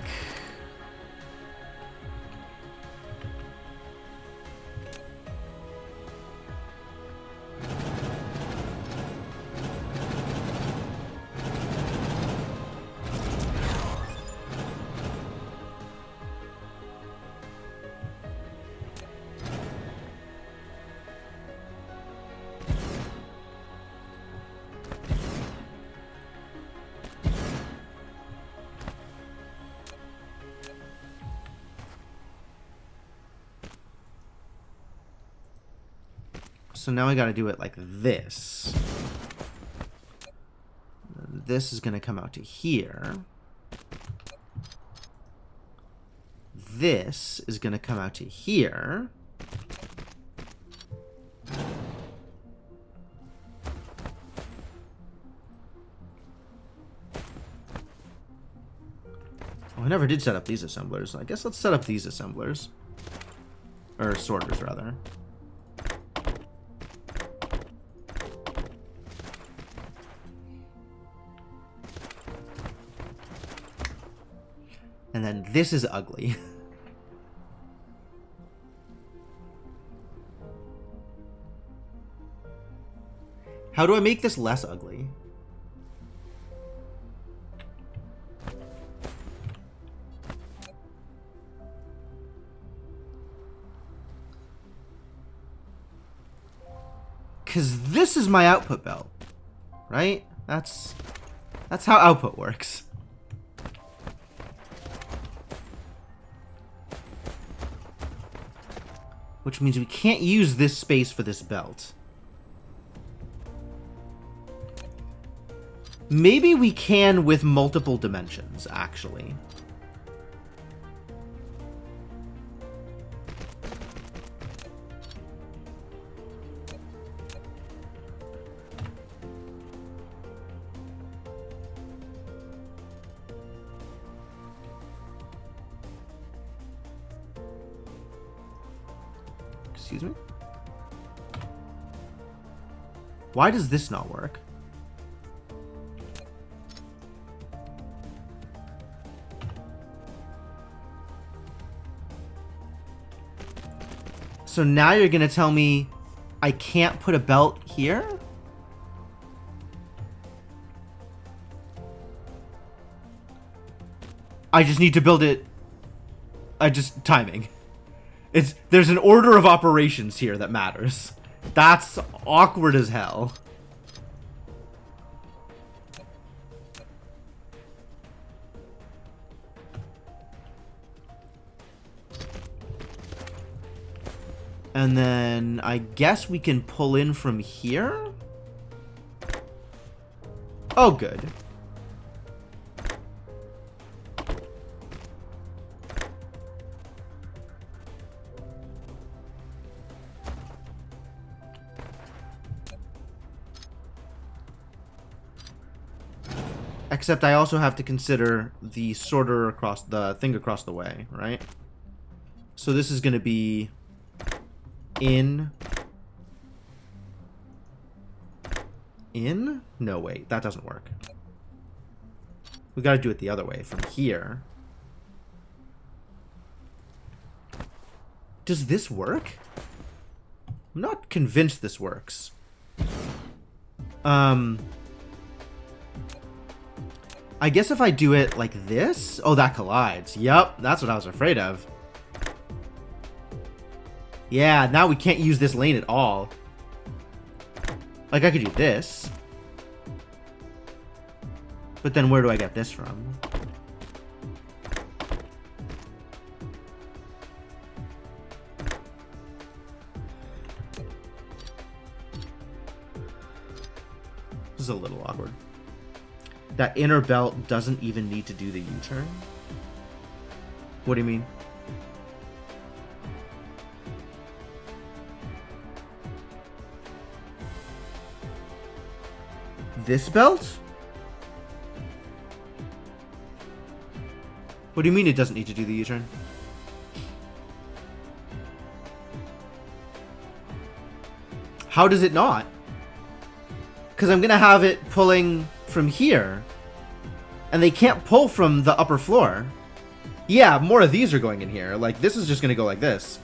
So now I gotta do it like this. This is gonna come out to here. This is gonna come out to here. Oh, I never did set up these assemblers. I guess let's set up these assemblers. Or sorters, rather. And then this is ugly. How do I make this less ugly? Because this is my output belt, right? That's how output works. Which means we can't use this space for this belt. Maybe we can with multiple dimensions, actually. Excuse me? Why does this not work? So now you're gonna tell me I can't put a belt here? I just need to build it. Timing. There's an order of operations here that matters. That's awkward as hell. And then I guess we can pull in from here? Oh, good. Except I also have to consider the sorter across the thing across the way, right? So this is going to be in. No, wait, that doesn't work. We got to do it the other way from here. Does this work? I'm not convinced this works. I guess if I do it like this... Oh, that collides. Yep, that's what I was afraid of. Yeah, now we can't use this lane at all. Like, I could do this. But then where do I get this from? This is a little awkward. That inner belt doesn't even need to do the U-turn? What do you mean? This belt? What do you mean it doesn't need to do the U-turn? How does it not? Because I'm going to have it pulling from here. And they can't pull from the upper floor. Yeah, more of these are going in here. Like, this is just going to go like this.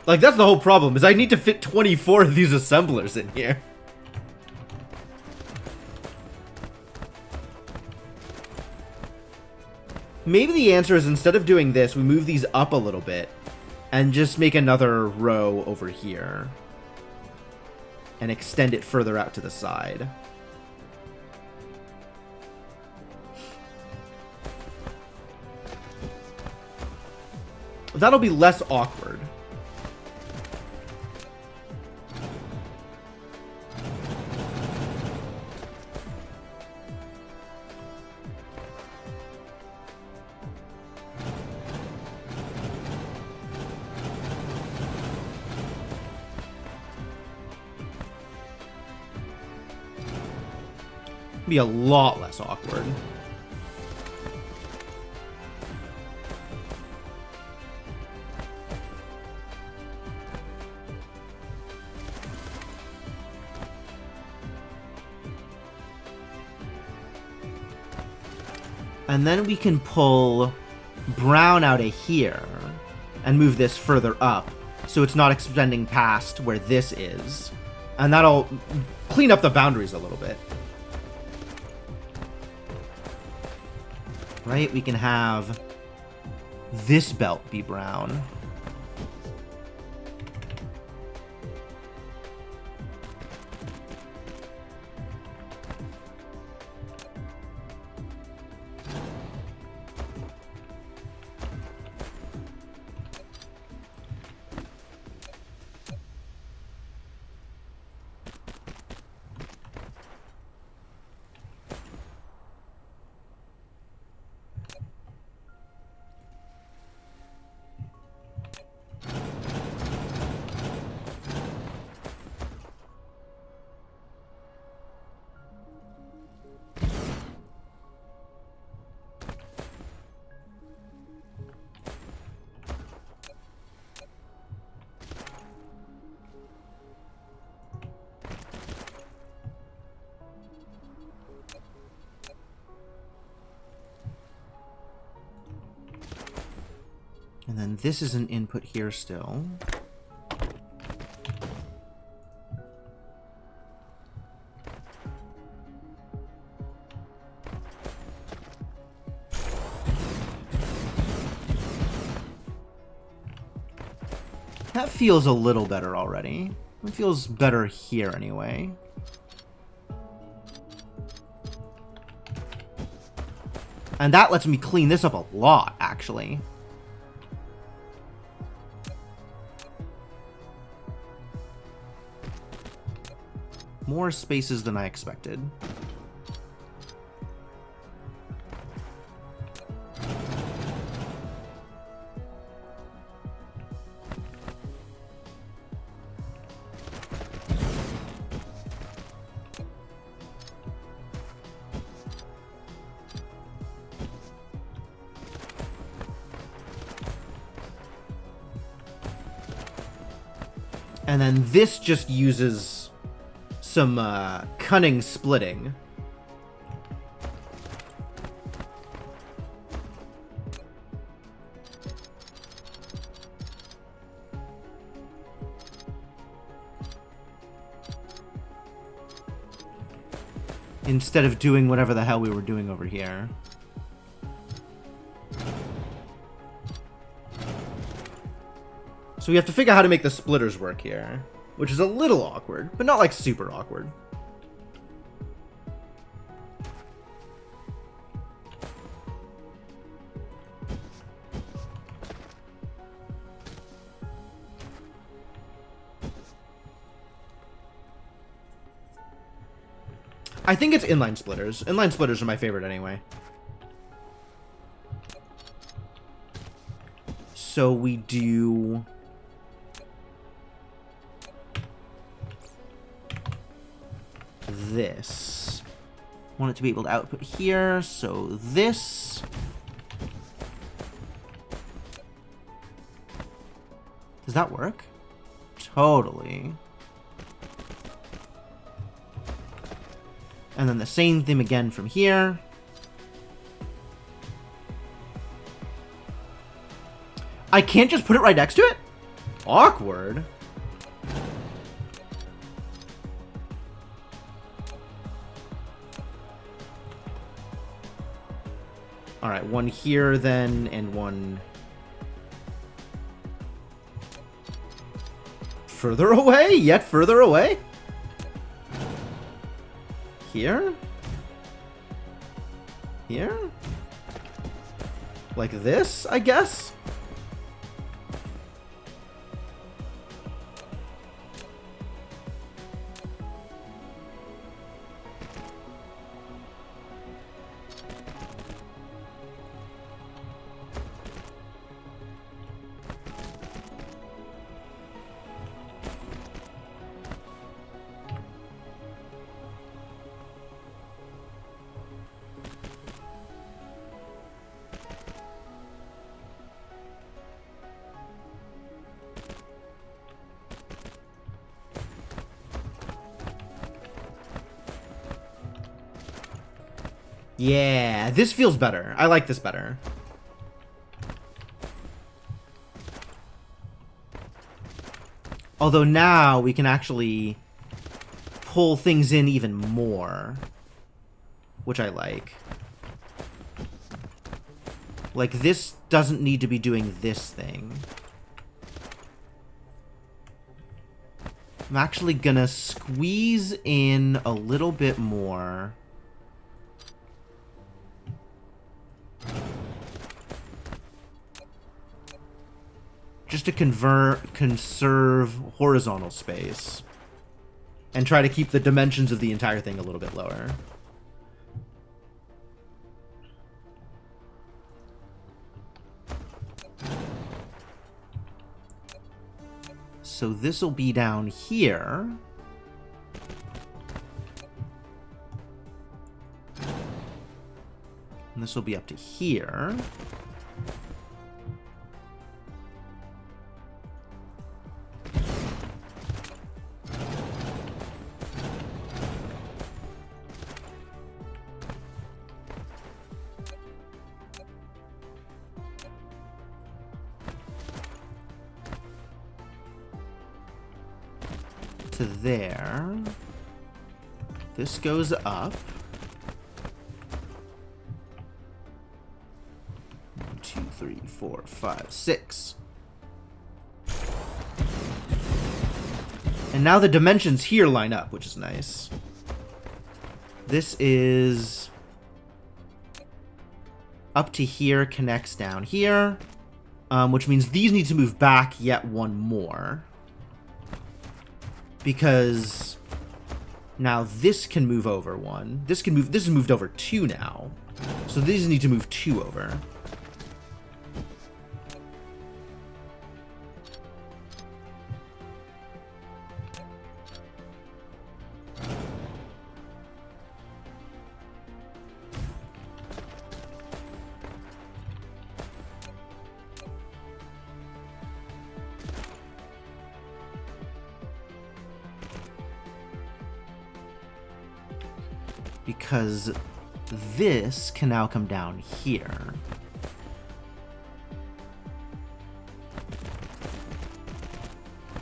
Like, that's the whole problem, is I need to fit 24 of these assemblers in here. Maybe the answer is, instead of doing this, we move these up a little bit and just make another row over here and extend it further out to the side. That'll be less awkward. Be a lot less awkward. And then we can pull brown out of here and move this further up so it's not extending past where this is. And that'll clean up the boundaries a little bit. Right? We can have this belt be brown. And then this is an input here still. That feels a little better already. It feels better here anyway. And that lets me clean this up a lot, actually. More spaces than I expected. And then this just uses some cunning splitting. Instead of doing whatever the hell we were doing over here. So we have to figure out how to make the splitters work here, which is a little awkward, but not like super awkward. I think it's inline splitters. Inline splitters are my favorite anyway. So we do... this. Want it to be able to output here, so this. Does that work? Totally. And then the same thing again from here. I can't just put it right next to it? Awkward. Alright, one here then, and one further away? Yet further away? Here? Here? Like this, I guess? Yeah, this feels better. I like this better. Although now we can actually pull things in even more, which I like. Like, this doesn't need to be doing this thing. I'm actually gonna squeeze in a little bit more. Just to conserve horizontal space. And try to keep the dimensions of the entire thing a little bit lower. So this will be down here. And this will be up to here. To there. This goes up. 1, 2, 3, 4, 5, 6. And now the dimensions here line up, which is nice. This is up to here, connects down here, which means these need to move back yet one more. Because now this can move over one. This can move. This is moved over two now. So these need to move two over. Because this can now come down here.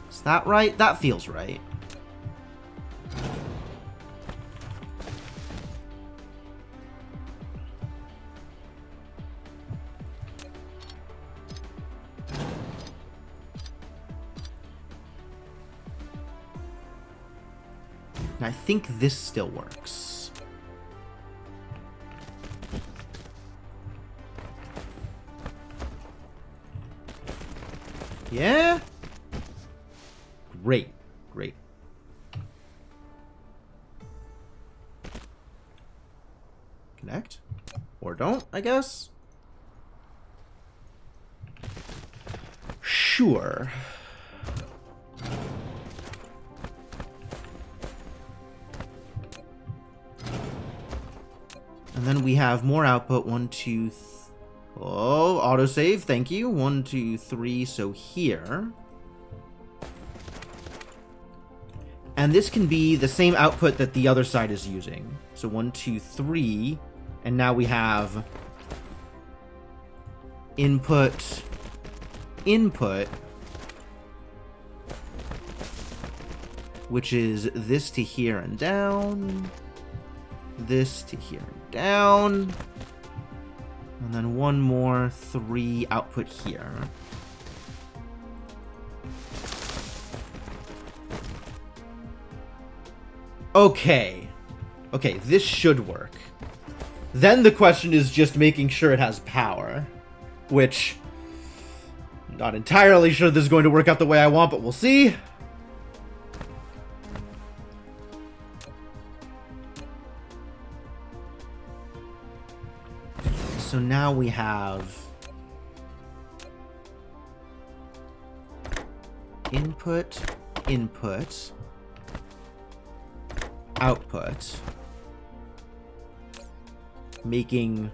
Is that right? That feels right. And I think this still works. Yeah? Great. Great. Connect. Or don't, I guess. Sure. And then we have more output. 1, 2, oh, autosave. Thank you. 1, 2, 3. So here. And this can be the same output that the other side is using. So 1, 2, 3. And now we have input, input, which is this to here and down, this to here and down, and then one more 3 output here. Okay. Okay, this should work. Then the question is just making sure it has power, which I'm not entirely sure this is going to work out the way I want, but we'll see. So now we have input, input, output, making,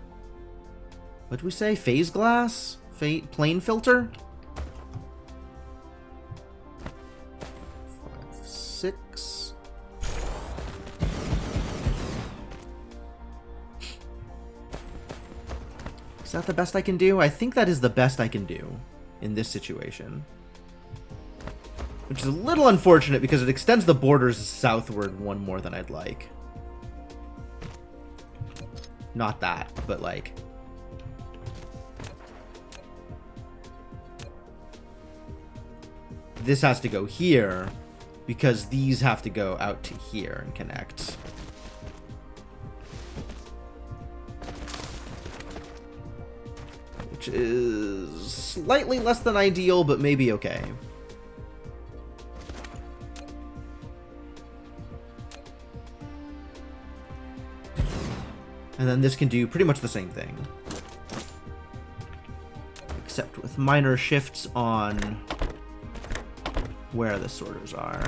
what do we say, phase glass? Plane filter? 5, 6. Is that the best I can do? I think that is the best I can do in this situation. Which is a little unfortunate because it extends the borders southward one more than I'd like. Not that, but like... this has to go here because these have to go out to here and connect. Which is slightly less than ideal, but maybe okay. And then this can do pretty much the same thing. Except with minor shifts on where the sorters are.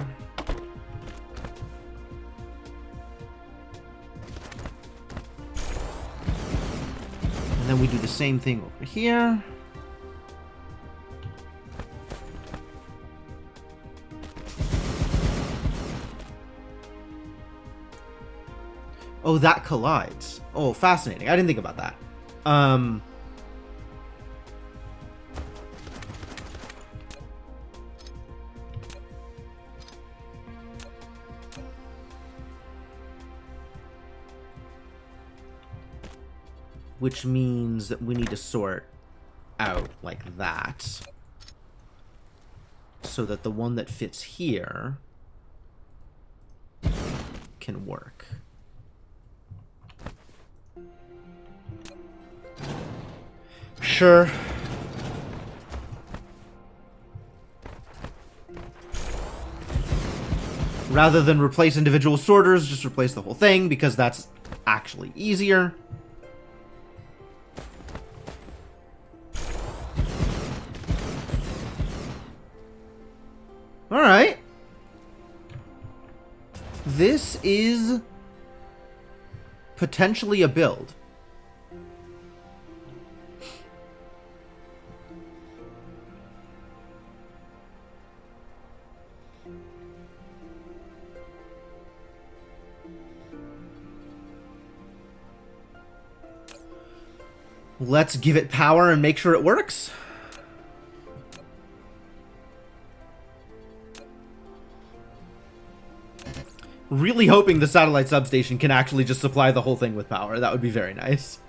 And then we do the same thing over here. Oh, that collides. Oh, fascinating. I didn't think about that. Which means that we need to sort out like that. So that the one that fits here can work. Sure. Rather than replace individual sorters, just replace the whole thing, because that's actually easier. Alright. This is potentially a build. Let's give it power and make sure it works. Really hoping the satellite substation can actually just supply the whole thing with power. That would be very nice.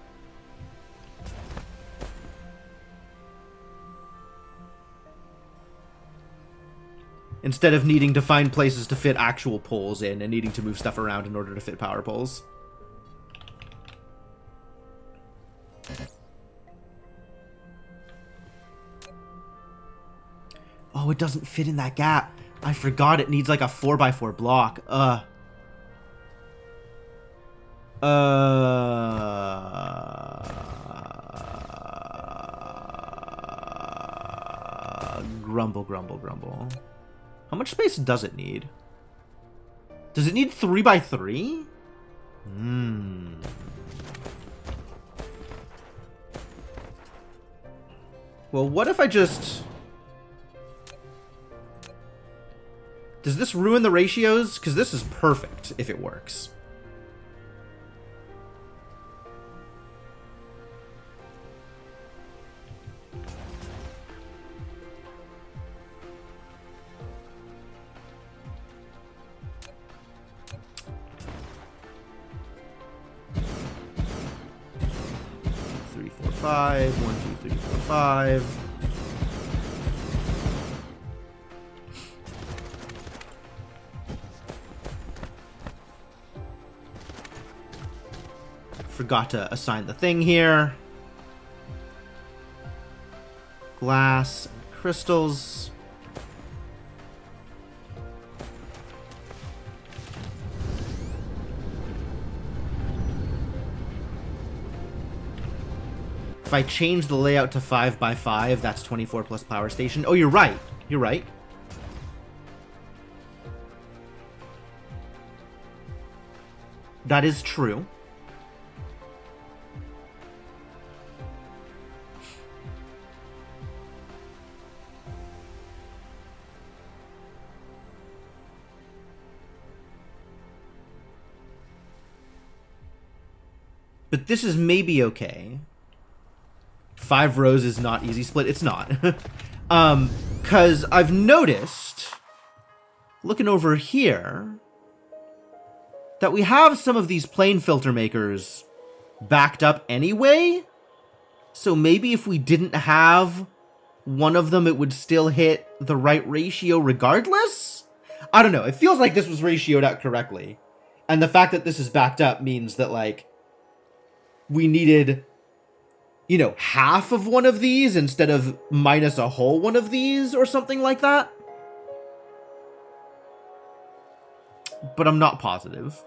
Instead of needing to find places to fit actual poles in and needing to move stuff around in order to fit power poles. Oh, it doesn't fit in that gap. I forgot it needs like a 4x4 block. Grumble, grumble, grumble. How much space does it need? Does it need 3x3? Well, what if I just... Does this ruin the ratios? Because this is perfect if it works. Three, four, five. 1, 2, 3, 4, 5. Forgot to assign the thing here. Glass, crystals. If I change the layout to 5 by 5, that's 24 plus power station. Oh, you're right. You're right. That is true. But this is maybe okay. 5 rows is not easy split. It's not. Because I've noticed, looking over here, that we have some of these plane filter makers backed up anyway. So maybe if we didn't have one of them, it would still hit the right ratio regardless? I don't know. It feels like this was ratioed out correctly. And the fact that this is backed up means that, like, we needed, you know, half of one of these instead of minus a whole one of these or something like that. But I'm not positive.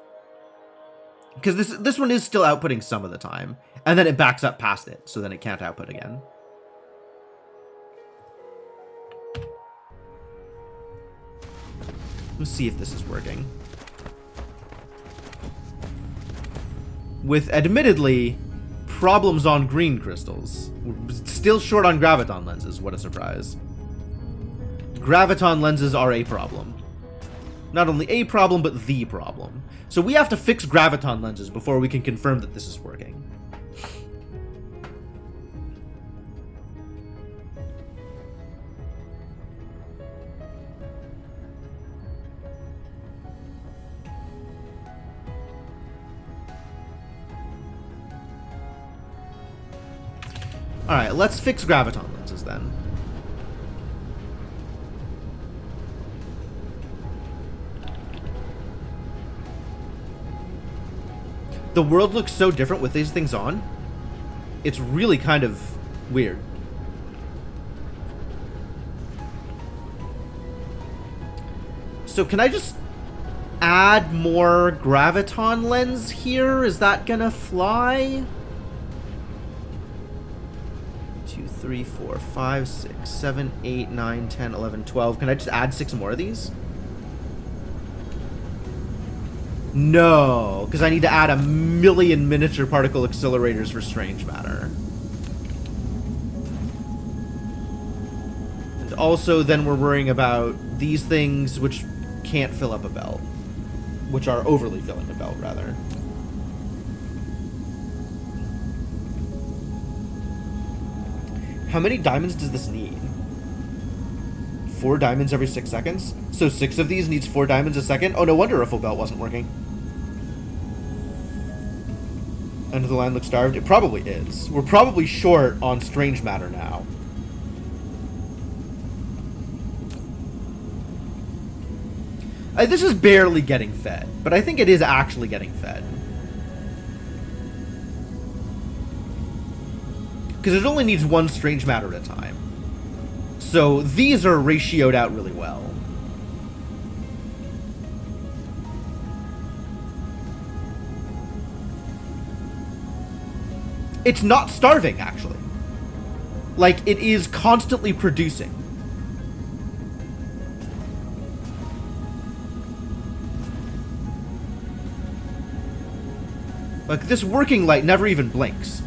Because this one is still outputting some of the time. And then it backs up past it, so then it can't output again. Let's see if this is working. With, admittedly, problems on green crystals. We're still short on graviton lenses, what a surprise. Graviton lenses are a problem. Not only a problem, but the problem. So we have to fix graviton lenses before we can confirm that this is working. Alright, let's fix graviton lenses then. The world looks so different with these things on. It's really kind of weird. So can I just add more graviton lens here? Is that gonna fly? 2, 3, 4, 5, 6, 7, 8, 9, 10, 11, 12. Can I just add 6 more of these? No, because I need to add 1,000,000 miniature particle accelerators for strange matter. And also then we're worrying about these things which can't fill up a belt. Which are overly filling a belt, rather. How many diamonds does this need? 4 diamonds every 6 seconds? So 6 of these needs 4 diamonds a second? Oh, no wonder a full belt wasn't working. End of the line looks starved? It probably is. We're probably short on strange matter now. This is barely getting fed, but I think it is actually getting fed. Because it only needs 1 strange matter at a time. So these are ratioed out really well. It's not starving, actually. Like, it is constantly producing. Like, this working light never even blinks.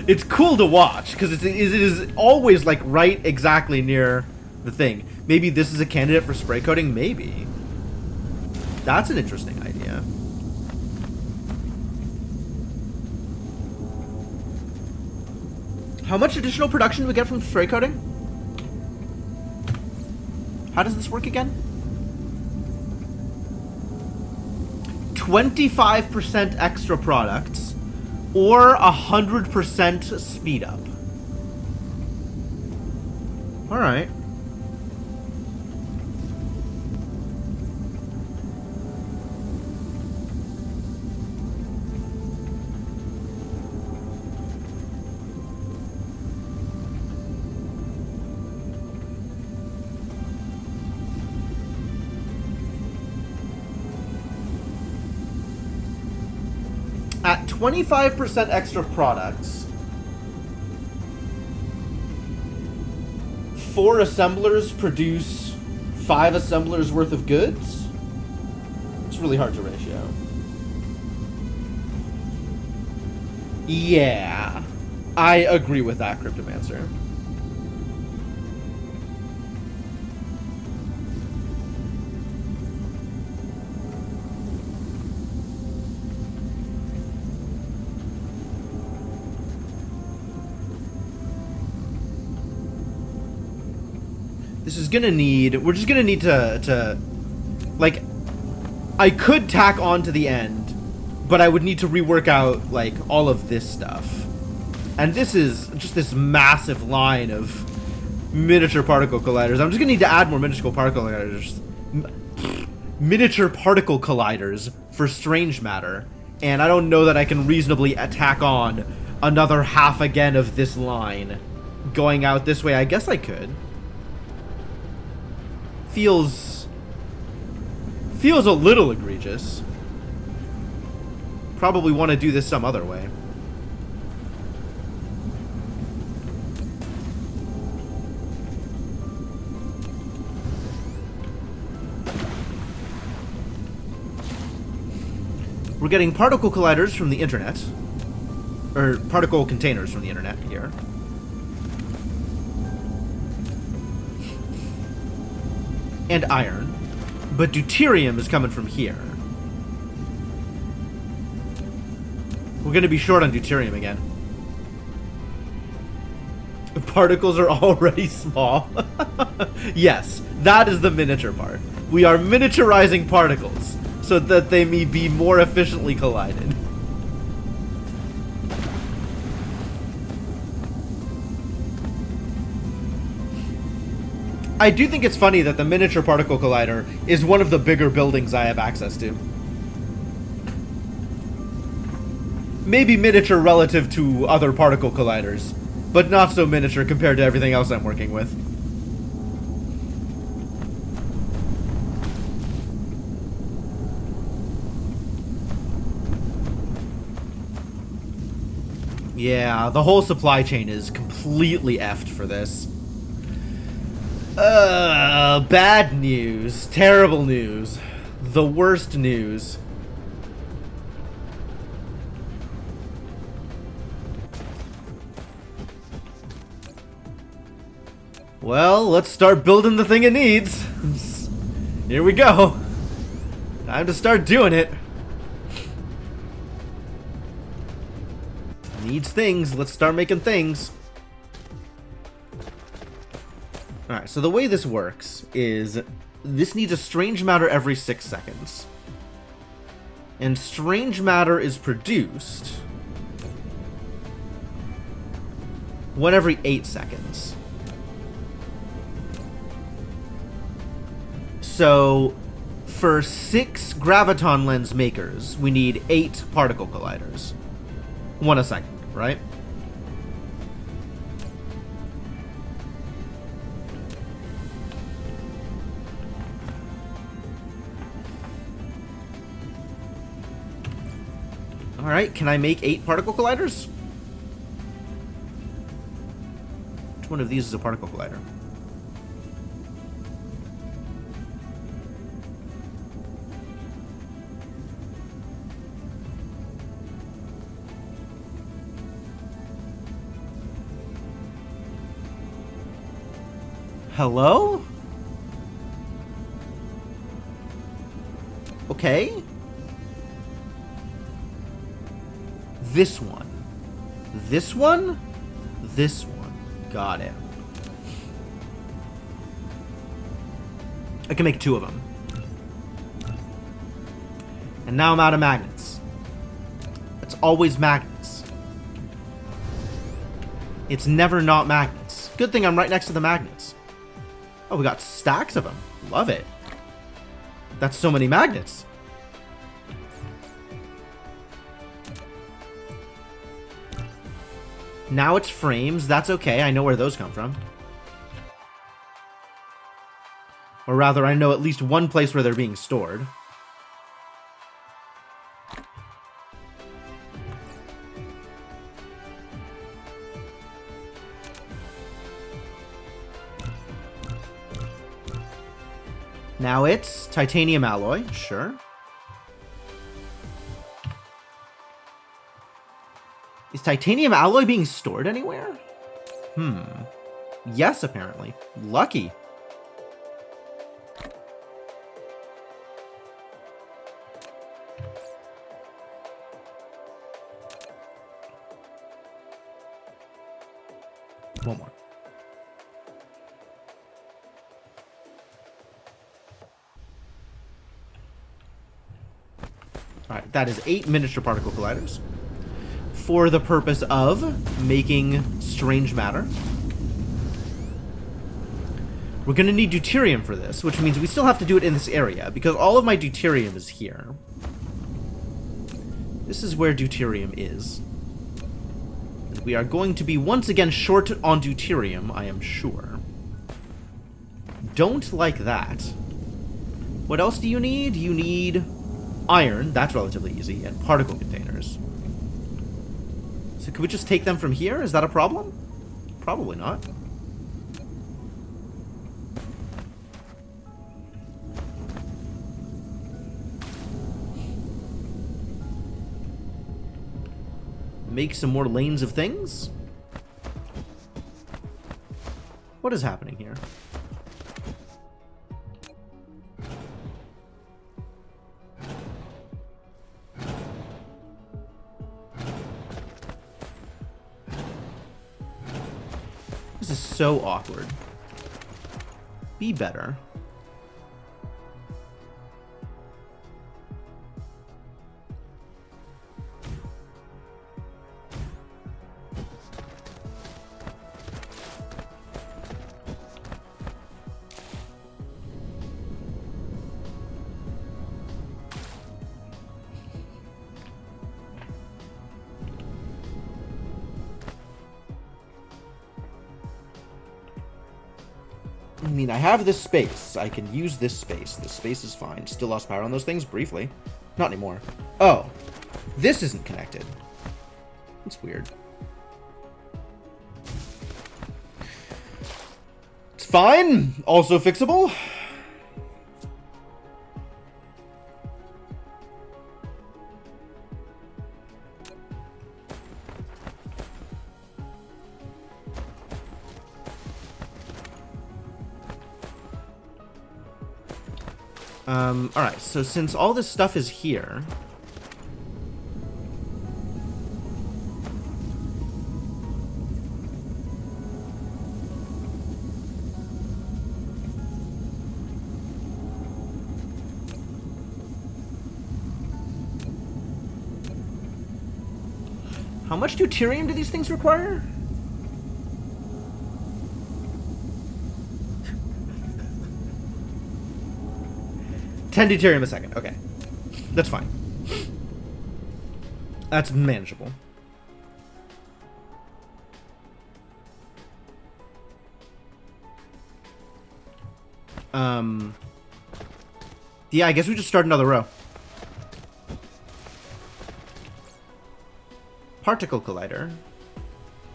It's cool to watch because it is always like right exactly near the thing. Maybe this is a candidate for spray coating. Maybe that's an interesting idea. How much additional production do we get from spray coating? How does this work again? 25% extra products or 100% speed up. All right. At 25% extra products, 4 assemblers produce 5 assemblers worth of goods? It's really hard to ratio. Yeah, I agree with that, Cryptomancer. This is gonna need, we're just gonna need to like, I could tack on to the end, but I would need to rework out, like, all of this stuff. And this is just this massive line of miniature particle colliders. I'm just gonna need to add more miniature particle colliders. Miniature particle colliders for strange matter. And I don't know that I can reasonably tack on another half again of this line going out this way. I guess I could. Feels a little egregious. Probably want to do this some other way. We're getting particle colliders from the internet. Or particle containers from the internet here. And iron. But deuterium is coming from here. We're going to be short on deuterium again. The particles are already small. Yes, that is the miniature part. We are miniaturizing particles so that they may be more efficiently collided. I do think it's funny that the miniature particle collider is one of the bigger buildings I have access to. Maybe miniature relative to other particle colliders, but not so miniature compared to everything else I'm working with. Yeah, the whole supply chain is completely effed for this. Bad news. Terrible news. The worst news. Well, let's start building the thing it needs. Here we go. Time to start doing it. Needs things. Let's start making things. Alright, so the way this works is this needs a strange matter every 6 seconds. And strange matter is produced 1 every 8 seconds. So for 6 graviton lens makers, we need 8 particle colliders. 1 a second, right? Alright, can I make 8 particle colliders? Which one of these is a particle collider? Hello? Okay. This one. This one? This one. Got it. I can make 2 of them. And now I'm out of magnets. It's always magnets. It's never not magnets. Good thing I'm right next to the magnets. Oh, we got stacks of them. Love it. That's so many magnets. Now it's frames. That's okay. I know where those come from. Or rather, I know at least one place where they're being stored. Now it's titanium alloy, sure. Is titanium alloy being stored anywhere? Yes, apparently. Lucky. One more. Alright, that is 8 miniature particle colliders. For the purpose of making strange matter. We're going to need deuterium for this, which means we still have to do it in this area, because all of my deuterium is here. This is where deuterium is. And we are going to be once again short on deuterium, I am sure. Don't like that. What else do you need? You need iron, that's relatively easy, and particle containers. So could we just take them from here? Is that a problem? Probably not. Make some more lanes of things? What is happening here? This is so awkward. Be better. I mean, I have this space. I can use this space. This space is fine. Still lost power on those things briefly. Not anymore. Oh. This isn't connected. That's weird. It's fine. Also fixable. Alright, so since all this stuff is here... How much deuterium do these things require? $10 deuterium a second. Okay. That's fine. That's manageable. Yeah, I guess we just start another row. Particle collider.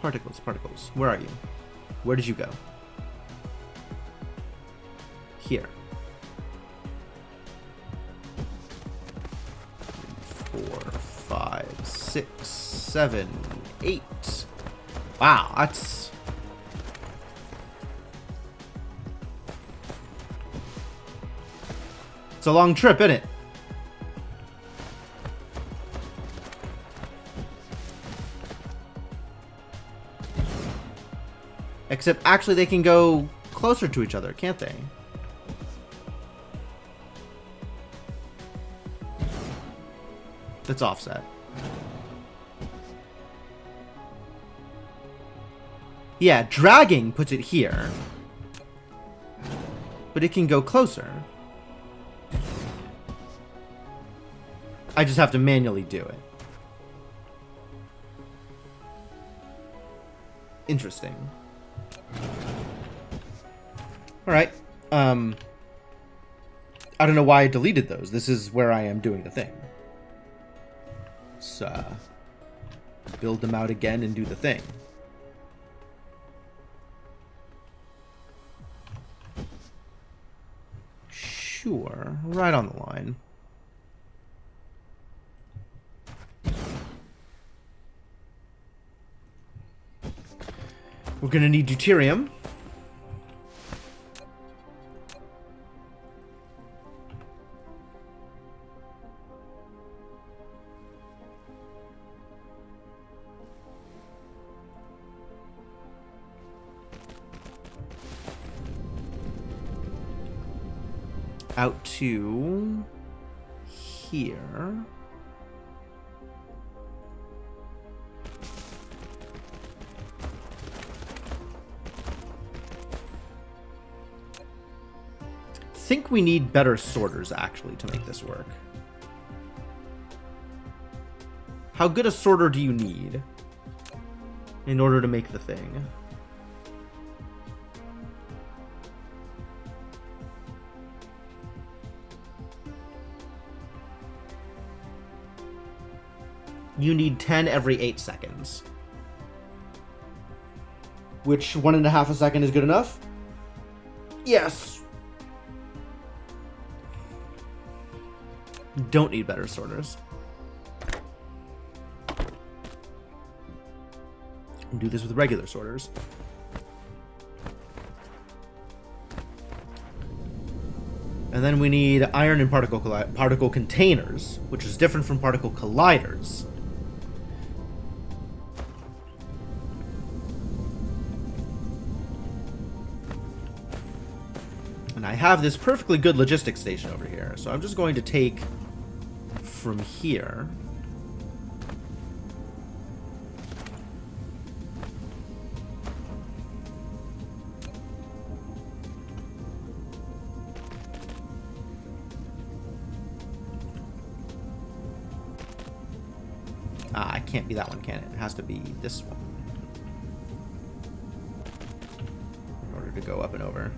Particles, particles. Where are you? Where did you go? Here. 4, 5, 6, 7, 8. Wow, that's... It's a long trip, isn't it? Except actually they can go closer to each other, can't they? That's offset. Yeah, dragging puts it here. But it can go closer. I just have to manually do it. Interesting. Alright. I don't know why I deleted those. This is where I am doing the thing. Let's build them out again and do the thing. Sure. Right on the line. We're gonna need deuterium. Out to here. I think we need better sorters actually to make this work. How good a sorter do you need in order to make the thing? You need 10 every 8 seconds. Which 1.5 a second is good enough? Yes. Don't need better sorters. And do this with regular sorters. And then we need iron and particle containers, which is different from particle colliders. And I have this perfectly good logistics station over here, so I'm just going to take from here. Ah, it can't be that one, can it? It has to be this one. In order to go up and over.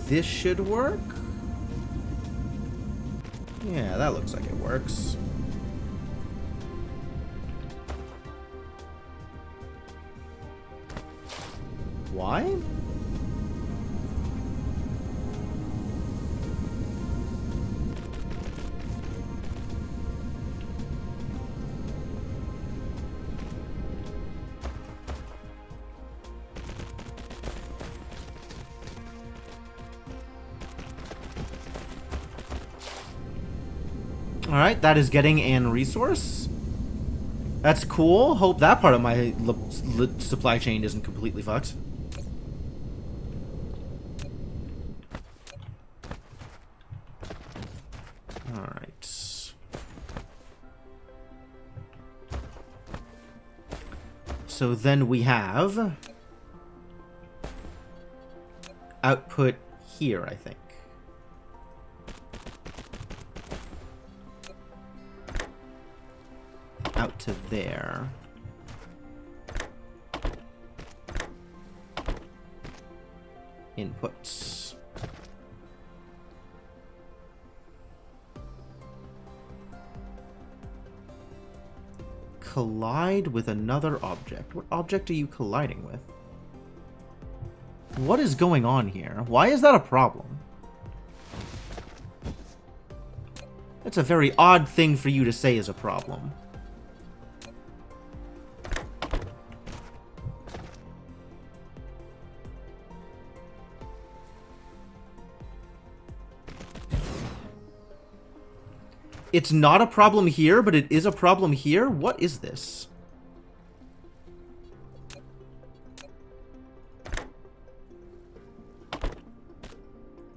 This should work? Yeah, that looks like it works. Why? Alright, that is getting an resource. That's cool. Hope that part of my supply chain isn't completely fucked. Alright. So then we have output here, I think. Out to there. Inputs. Collide with another object. What object are you colliding with? What is going on here? Why is that a problem? That's a very odd thing for you to say is a problem. It's not a problem here, but it is a problem here? What is this?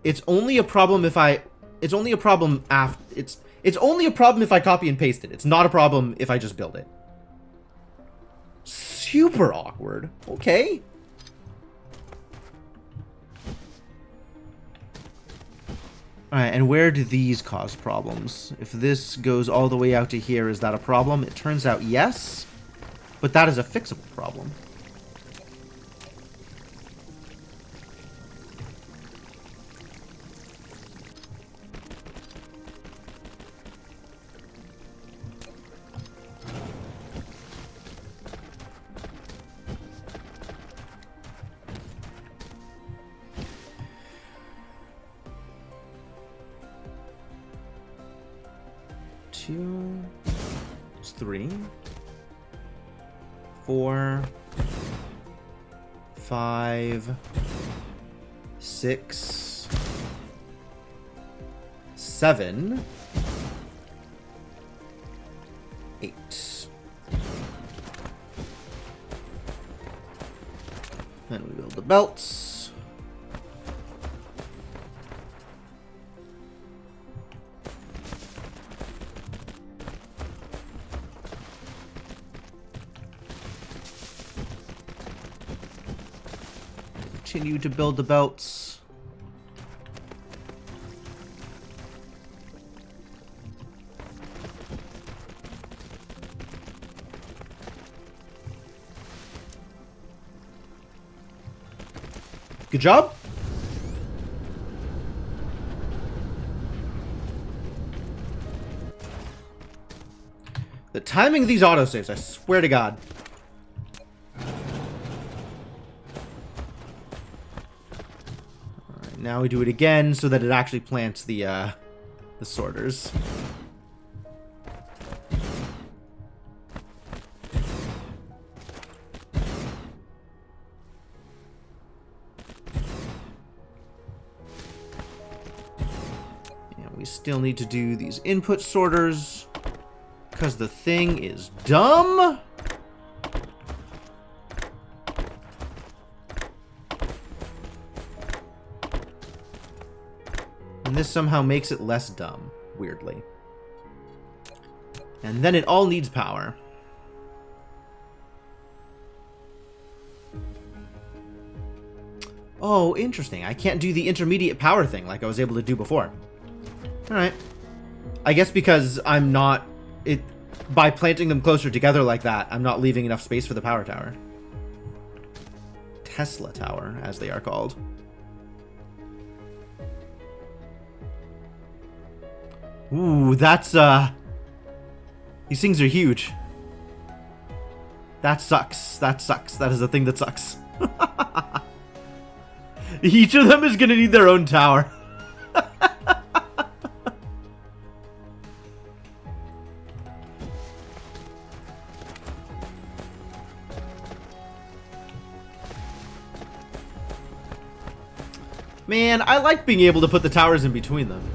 It's only a problem if I... It's only a problem after... It's only a problem if I copy and paste it. It's not a problem if I just build it. Super awkward. Okay. Alright, and where do these cause problems? If this goes all the way out to here, is that a problem? It turns out yes, but that is a fixable problem. Two, 3, 4, 5, 6, 7, 8. Then we build the belts. Continue to build the belts. Good job. The timing of these autosaves, I swear to God. Now we do it again so that it actually plants the sorters. Yeah, we still need to do these input sorters because the thing is dumb. And this somehow makes it less dumb, weirdly. And then it all needs power. Oh, interesting. I can't do the intermediate power thing like I was able to do before. Alright. I guess because I'm not... By planting them closer together like that, I'm not leaving enough space for the power tower. Tesla Tower, as they are called. Ooh, that's, these things are huge. That sucks. That sucks. That is a thing that sucks. Each of them is gonna need their own tower. Man, I like being able to put the towers in between them.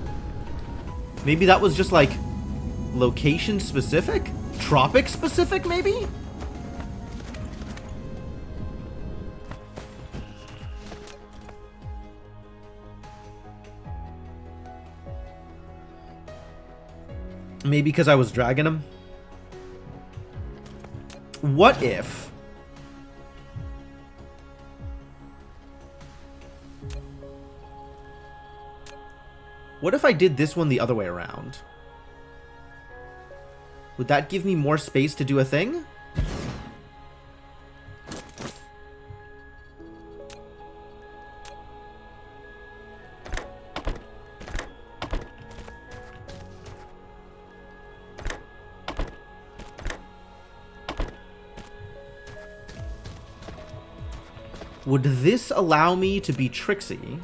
Maybe that was just, like, location-specific? Tropic-specific, maybe? Maybe because I was dragging him? What if... What if I did this one the other way around? Would that give me more space to do a thing? Would this allow me to be Trixie?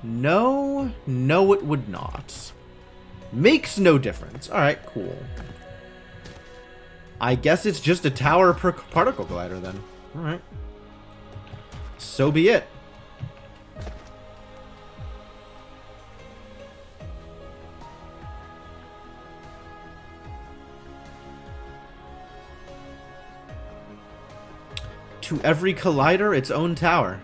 No. No, it would not. Makes no difference. Alright, cool. I guess it's just a tower per particle glider then. Alright. So be it. To every collider, its own tower.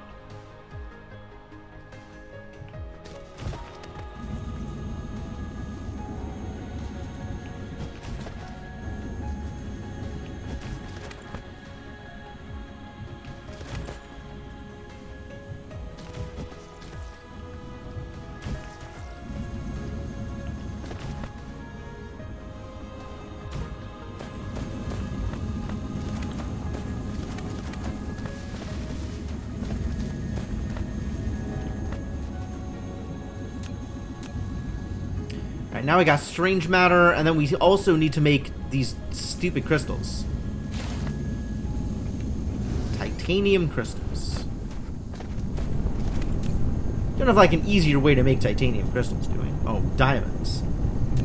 Now we got strange matter, and then we also need to make these stupid crystals. Titanium crystals. Don't have like an easier way to make titanium crystals, do we? Oh, diamonds.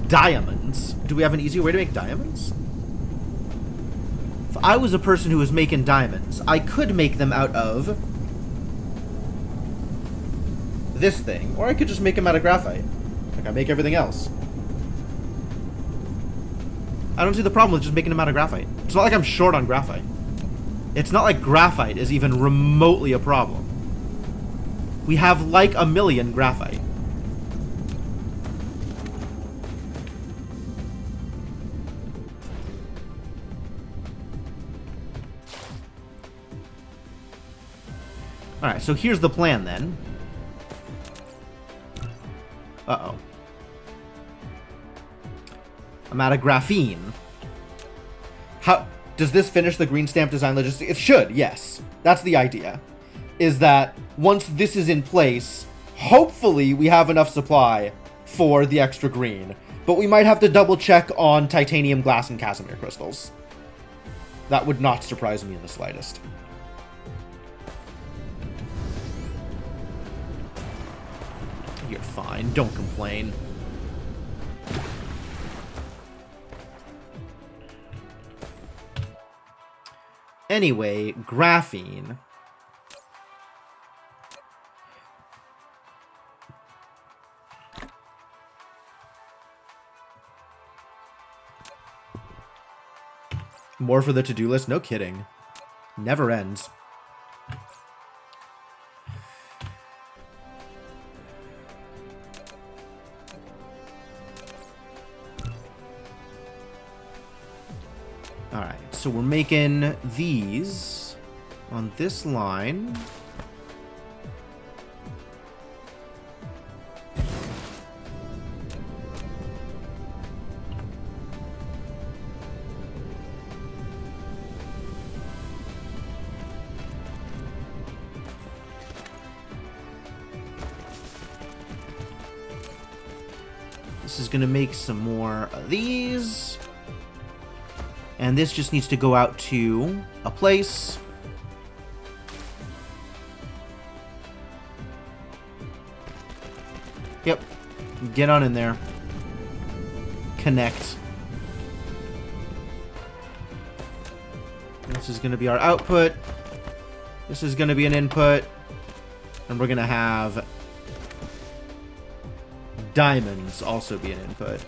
Diamonds? Do we have an easier way to make diamonds? If I was a person who was making diamonds, I could make them out of this thing, or I could just make them out of graphite. Like I make everything else. I don't see the problem with just making them out of graphite. It's not like I'm short on graphite. It's not like graphite is even remotely a problem. We have like a million graphite. Alright, so here's the plan then. Uh-oh. I'm out of graphene. How does this finish the green stamp design logistics? It should, yes. That's the idea. Is that once this is in place, hopefully we have enough supply for the extra green. But we might have to double check on titanium, glass, and Casimir crystals. That would not surprise me in the slightest. You're fine. Don't complain. Anyway, graphene. More for the to-do list? No kidding. Never ends. Alright, so we're making these on this line. This is going to make some more of these. And this just needs to go out to a place. Yep. Get on in there. Connect. This is going to be our output. This is going to be an input. And we're going to have diamonds also be an input.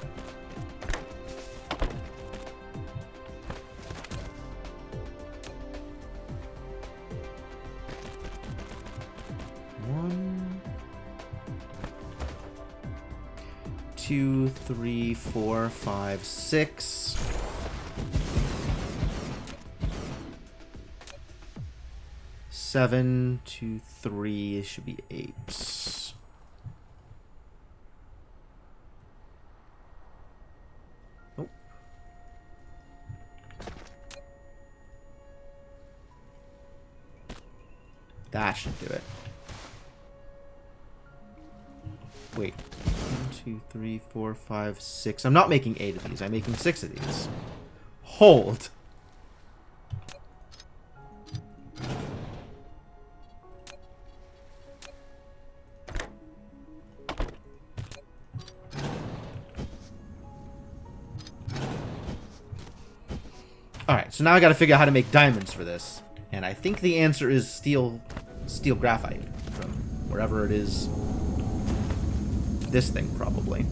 Two, three, four, five, six. Seven, two, three, it should be eight. Oh. That should do it. Wait. 1, 2, 3, 4, 5, 6. I'm not making 8 of these. I'm making 6 of these. Hold. Alright, so now I gotta figure out how to make diamonds for this. And I think the answer is steel graphite from wherever it is. This thing, probably.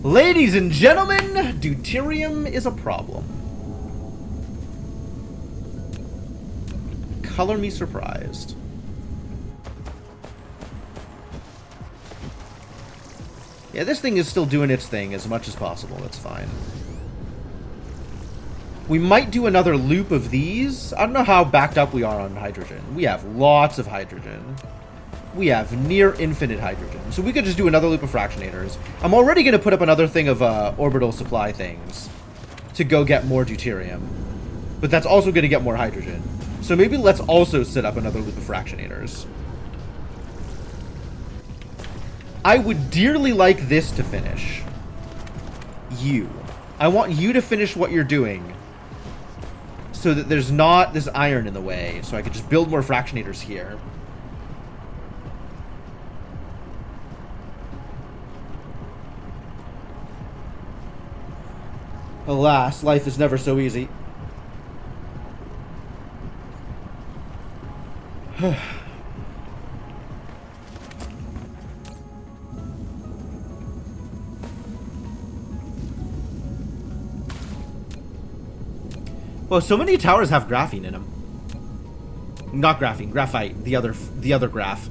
Ladies and gentlemen, deuterium is a problem. Color me surprised. Yeah, this thing is still doing its thing as much as possible. That's fine. We might do another loop of these. I don't know how backed up we are on hydrogen. We have lots of hydrogen. We have near infinite hydrogen. So we could just do another loop of fractionators. I'm already going to put up another thing of orbital supply things to go get more deuterium. But that's also going to get more hydrogen. So maybe let's also set up another loop of fractionators. I would dearly like this to finish. You. I want you to finish what you're doing so that there's not this iron in the way. So I could just build more fractionators here. Alas, life is never so easy. Well, so many towers have graphene in them. Not graphene, graphite. The other graph.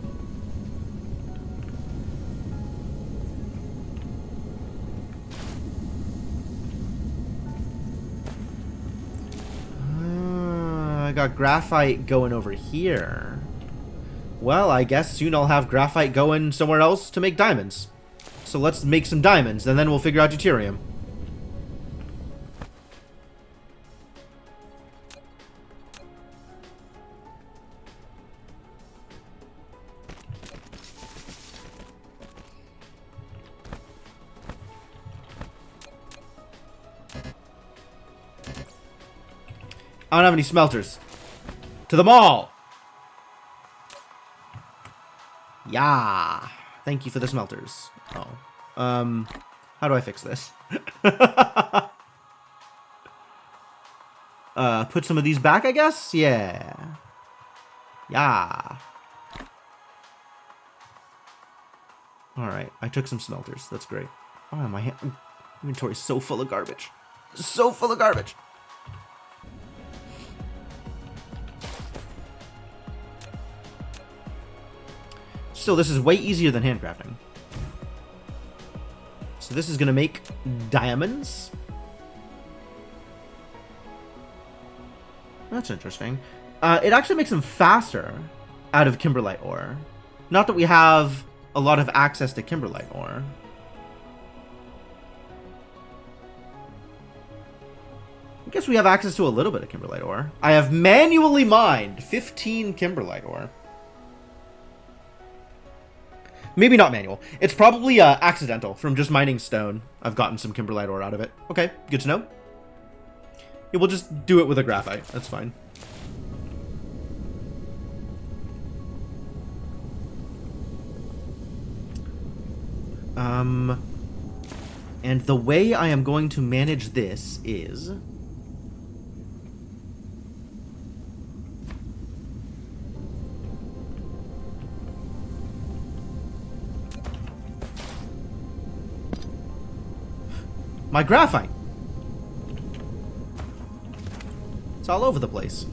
I got graphite going over here. Well, I guess soon I'll have graphite going somewhere else to make diamonds. So let's make some diamonds, and then we'll figure out deuterium. I don't have any smelters. To the mall! Yeah. Thank you for the smelters. Oh. How do I fix this? Put some of these back, I guess? Yeah. Yeah. Alright, I took some smelters. That's great. Oh, my inventory's so full of garbage. So full of garbage. Still, this is way easier than handcrafting. So this is going to make diamonds. That's interesting. It actually makes them faster out of kimberlite ore. Not that we have a lot of access to kimberlite ore. I guess we have access to a little bit of kimberlite ore. I have manually mined 15 kimberlite ore. Maybe not manual. It's probably accidental. From just mining stone, I've gotten some kimberlite ore out of it. Okay, good to know. Yeah, we'll just do it with a graphite. That's fine. And the way I am going to manage this is... my graphite. It's all over the place.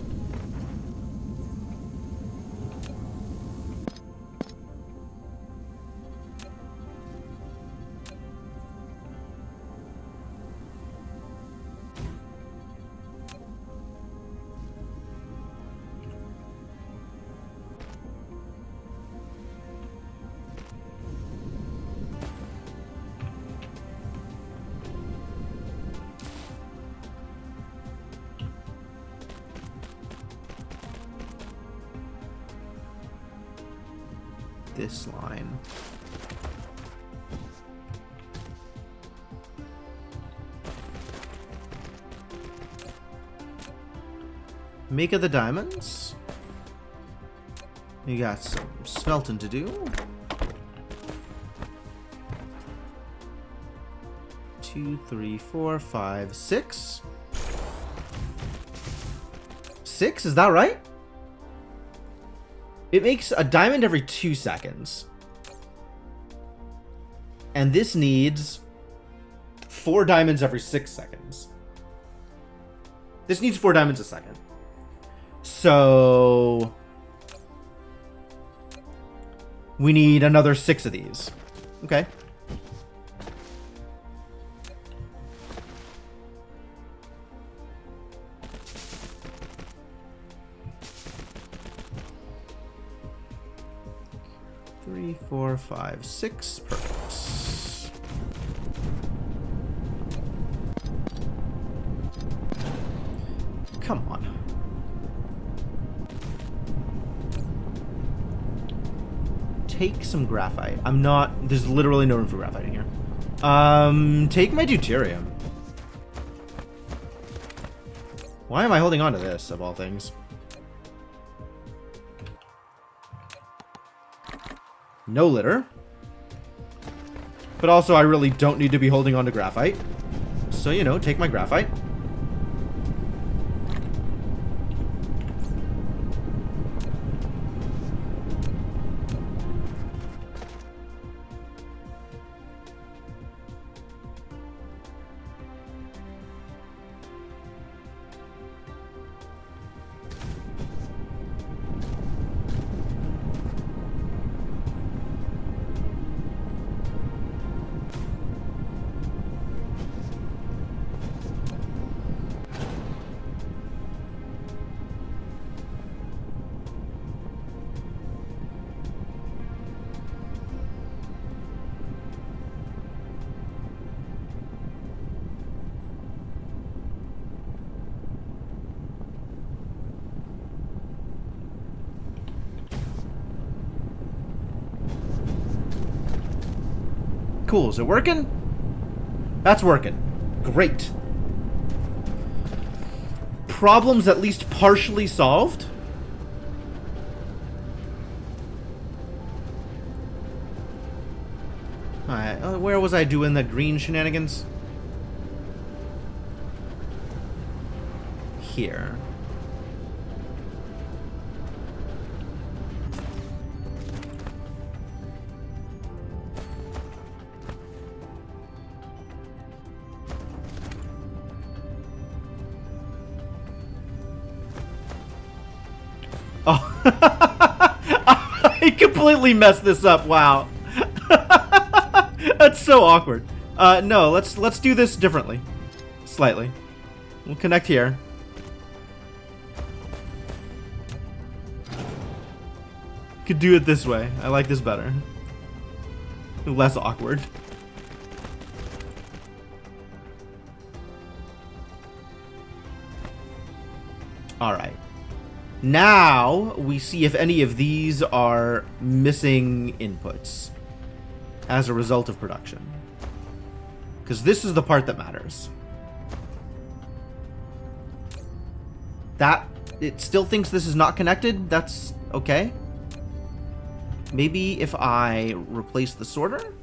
This line. Make of the diamonds. You got some smelting to do. 2, 3, 4, 5, 6. 6? Is that right? It makes a diamond every 2 seconds. And this needs 4 diamonds every 6 seconds. This needs 4 diamonds a second. So we need another 6 of these. Okay. Three, 4, 5, 6. Perfect. Come on. Take some graphite. I'm not... There's literally no room for graphite in here. Take my deuterium. Why am I holding on to this, of all things? No litter. But also, I really don't need to be holding on to graphite. So, you know, take my graphite. Cool, is it working? That's working. Great. Problems at least partially solved. Alright, where was I doing the green shenanigans? Here. Oh, I completely messed this up. Wow, that's so awkward. No, let's do this differently, slightly. We'll connect here. Could do it this way. I like this better. Less awkward. All right. Now, we see if any of these are missing inputs as a result of production. Because this is the part that matters. That, it still thinks this is not connected. That's okay. Maybe if I replace the sorter?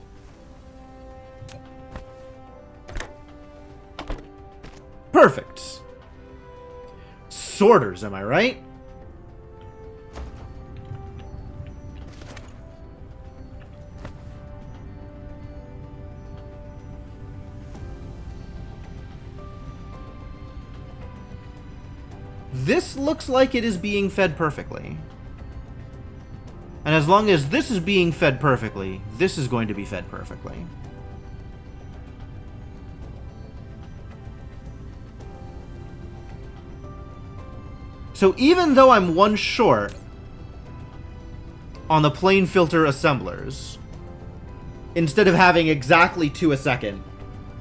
Perfect. Sorters, am I right? This looks like it is being fed perfectly. And as long as this is being fed perfectly, this is going to be fed perfectly. So even though I'm one short on the plane filter assemblers, instead of having exactly 2 a second,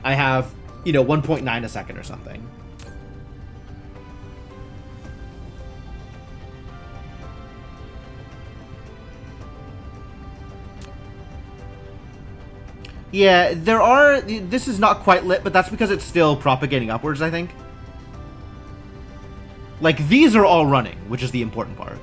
I have, you know, 1.9 a second or something. Yeah, there are... This is not quite lit, but that's because it's still propagating upwards, I think. Like, these are all running, which is the important part.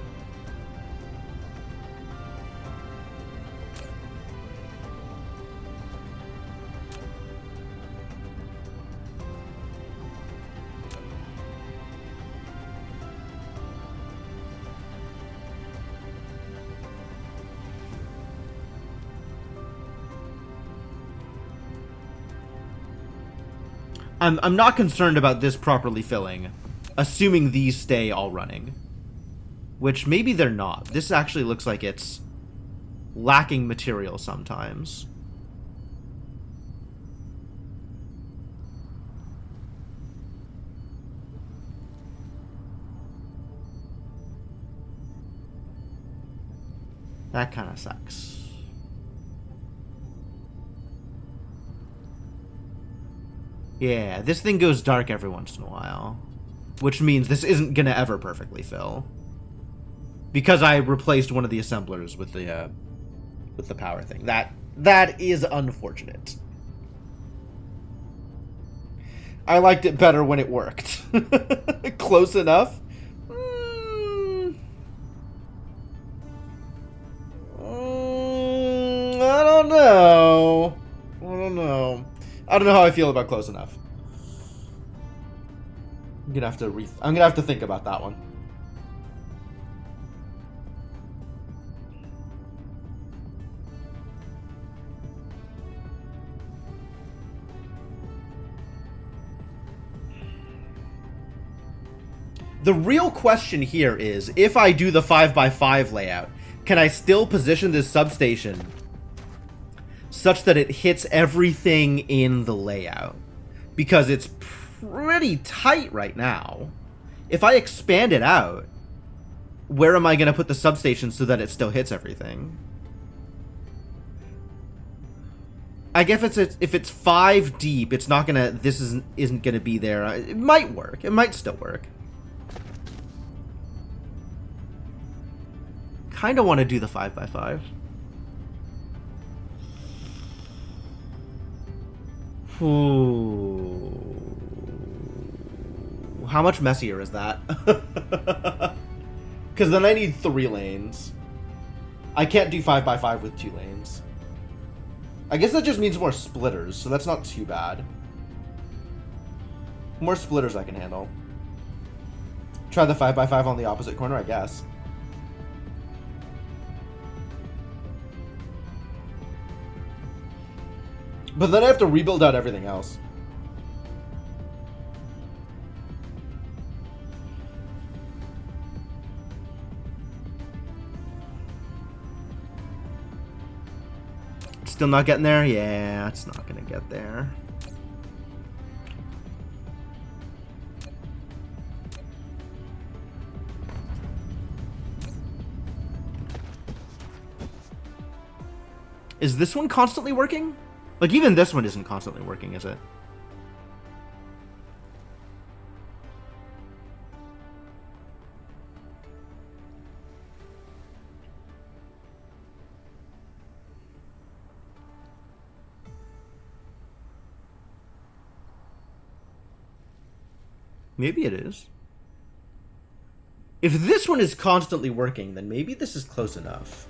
I'm not concerned about this properly filling, assuming these stay all running. Which maybe they're not. This actually looks like it's lacking material sometimes. That kind of sucks. Yeah, this thing goes dark every once in a while. Which means this isn't gonna ever perfectly fill. Because I replaced one of the assemblers with the power thing. That is unfortunate. I liked it better when it worked. Close enough? I don't know. I don't know how I feel about close enough. I'm gonna have to think about that one. The real question here is, if I do the 5x5 layout, can I still position this substation such that it hits everything in the layout? Because it's pretty tight right now. If I expand it out, where am I going to put the substation so that it still hits everything? I guess if it's 5 deep, it's not gonna. This isn't gonna be there. It might work. It might still work. Kind of want to do the 5x5. Ooh. How much messier is that? Because then I need 3 lanes. I can't do 5x5 with 2 lanes. I guess that just means more splitters, so that's not too bad. More splitters I can handle. Try the 5x5 on the opposite corner, I guess. But then I have to rebuild out everything else. Still not getting there? Yeah, it's not gonna get there. Is this one constantly working? Like, even this one isn't constantly working, is it? Maybe it is. If this one is constantly working, then maybe this is close enough.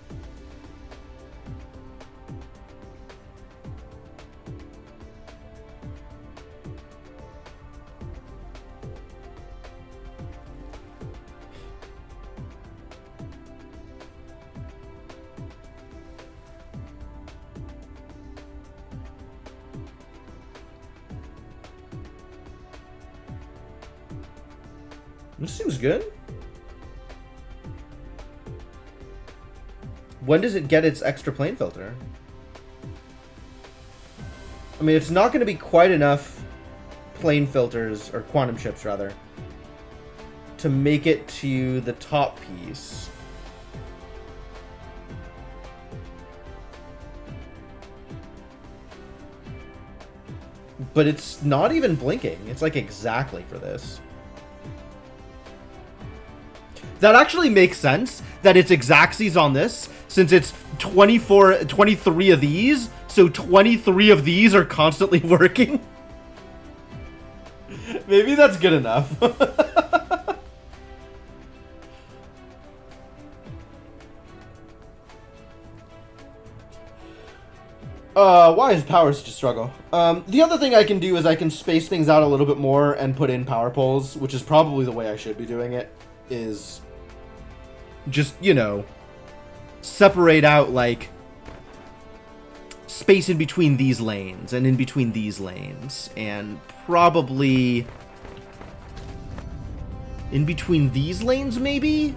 This seems good. When does it get its extra plane filter? I mean, it's not going to be quite enough plane filters, or quantum chips rather, to make it to the top piece. But it's not even blinking. It's like exactly for this. That actually makes sense that it's Exacxies on this, since it's 23 of these, so 23 of these are constantly working. Maybe that's good enough. Why is power such a struggle? The other thing I can do is I can space things out a little bit more and put in power poles, which is probably the way I should be doing it, is just, you know, separate out space in between these lanes and in between these lanes, and probably in between these lanes maybe,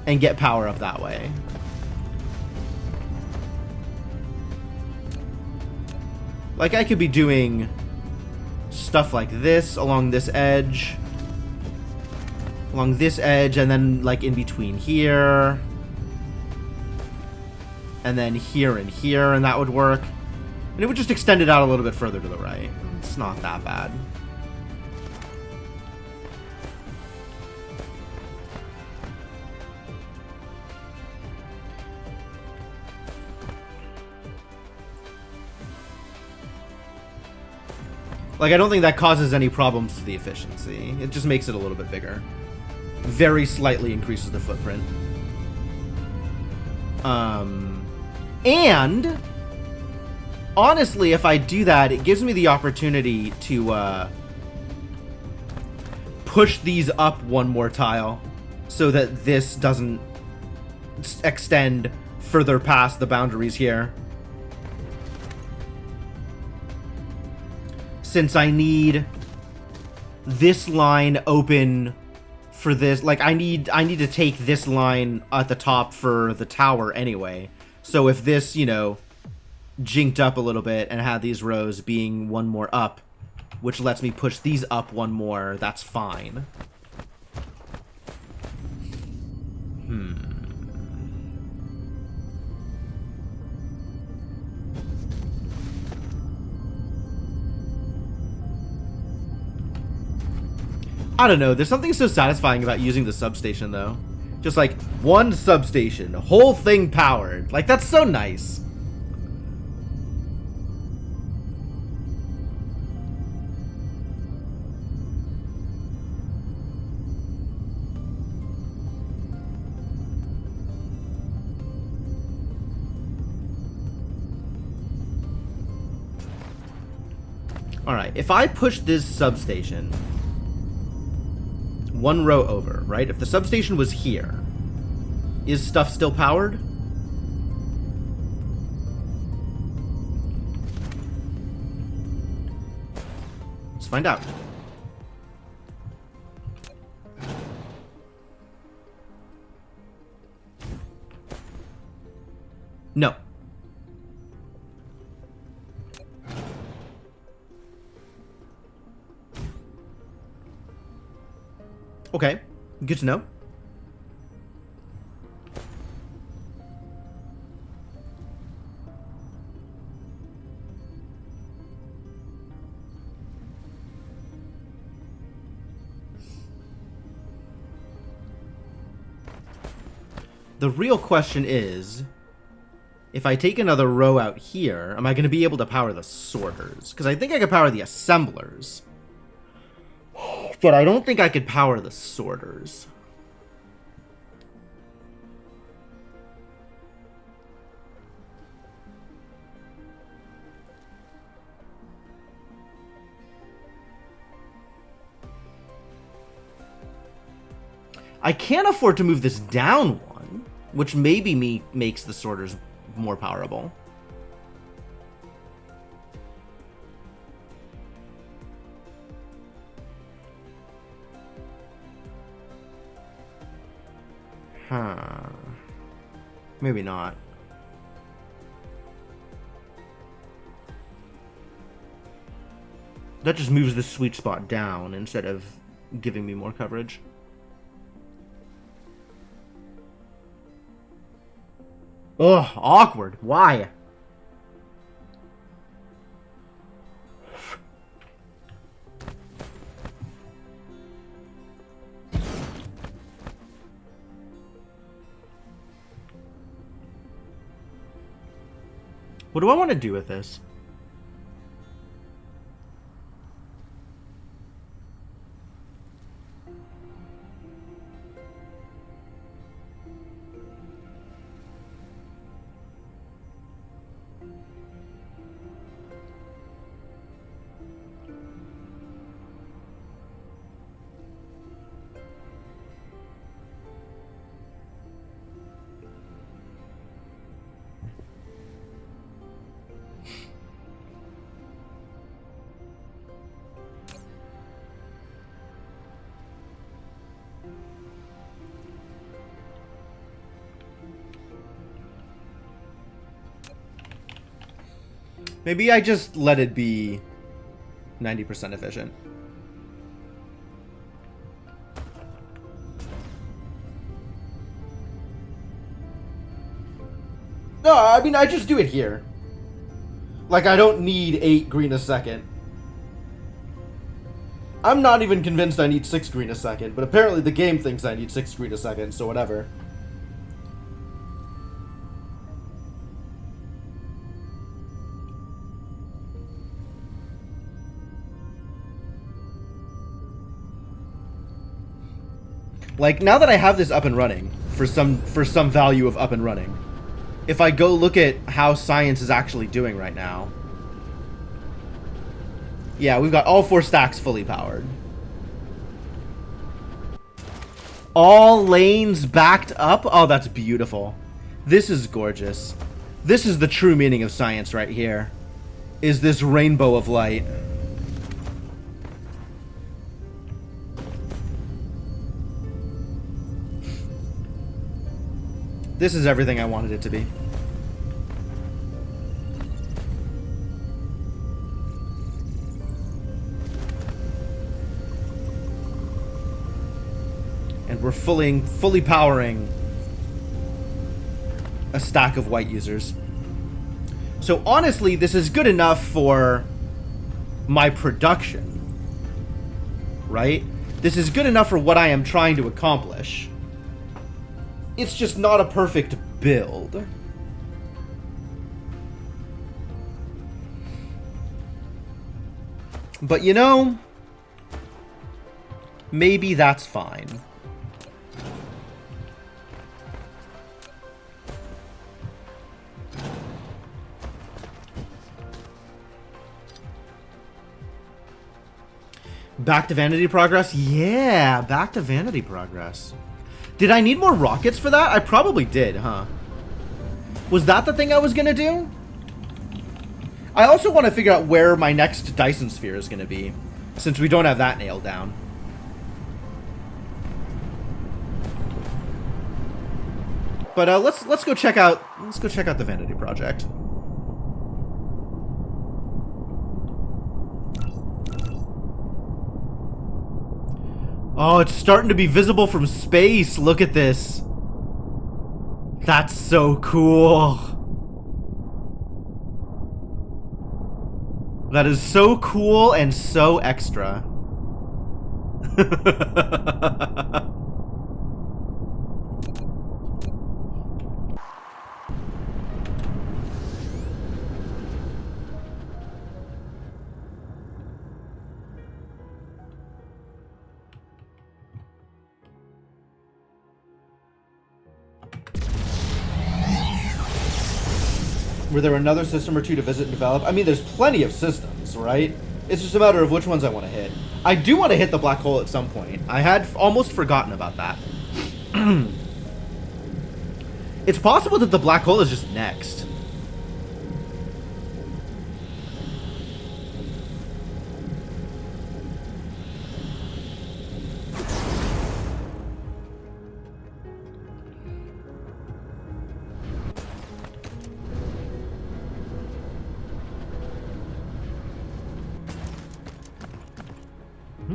and get power up that way. Like, I could be doing stuff like this along this edge, and then like in between here, and then here and here, and that would work. And it would just extend it out a little bit further to the right. It's not that bad. Like, I don't think that causes any problems to the efficiency. It just makes it a little bit bigger. Very slightly increases the footprint. And honestly, if I do that, it gives me the opportunity to push these up one more tile so that this doesn't extend further past the boundaries here. Since I need this line open for this, like I need to take this line at the top for the tower anyway. So if this, you know, jinked up a little bit and had these rows being one more up, which lets me push these up one more, that's fine. I don't know, there's something so satisfying about using the substation, though. Just like, one substation, whole thing powered. Like, that's so nice. Alright, if I push this substation one row over, right? If the substation was here, is stuff still powered? Let's find out. No. Okay, good to know. The real question is, if I take another row out here, am I going to be able to power the sorters? Because I think I could power the assemblers. But I don't think I could power the sorters. I can't afford to move this down one, which maybe makes the sorters more powerful. Huh. Maybe not. That just moves the sweet spot down instead of giving me more coverage. Ugh, awkward. Why? What do I want to do with this? Maybe I just let it be 90% efficient. No, I mean, I just do it here. Like, I don't need 8 green a second. I'm not even convinced I need 6 green a second, but apparently the game thinks I need 6 green a second, so whatever. Like, now that I have this up and running, for some value of up and running, if I go look at how science is actually doing right now, yeah, we've got all 4 stacks fully powered. All lanes backed up? Oh, that's beautiful. This is gorgeous. This is the true meaning of science right here, is this rainbow of light. This is everything I wanted it to be. And we're fully powering a stack of white users. So honestly, this is good enough for my production, right? This is good enough for what I am trying to accomplish. It's just not a perfect build. But you know, maybe that's fine. Back to vanity progress? Yeah, back to vanity progress. Did I need more rockets for that? I probably did, huh? Was that the thing I was gonna do? I also want to figure out where my next Dyson sphere is gonna be, since we don't have that nailed down. But let's go check out the vanity project. Oh, it's starting to be visible from space. Look at this. That's so cool. That is so cool and so extra. Were there another system or two to visit and develop? I mean, there's plenty of systems, right? It's just a matter of which ones I want to hit. I do want to hit the black hole at some point. I had almost forgotten about that. It's possible that the black hole is just next.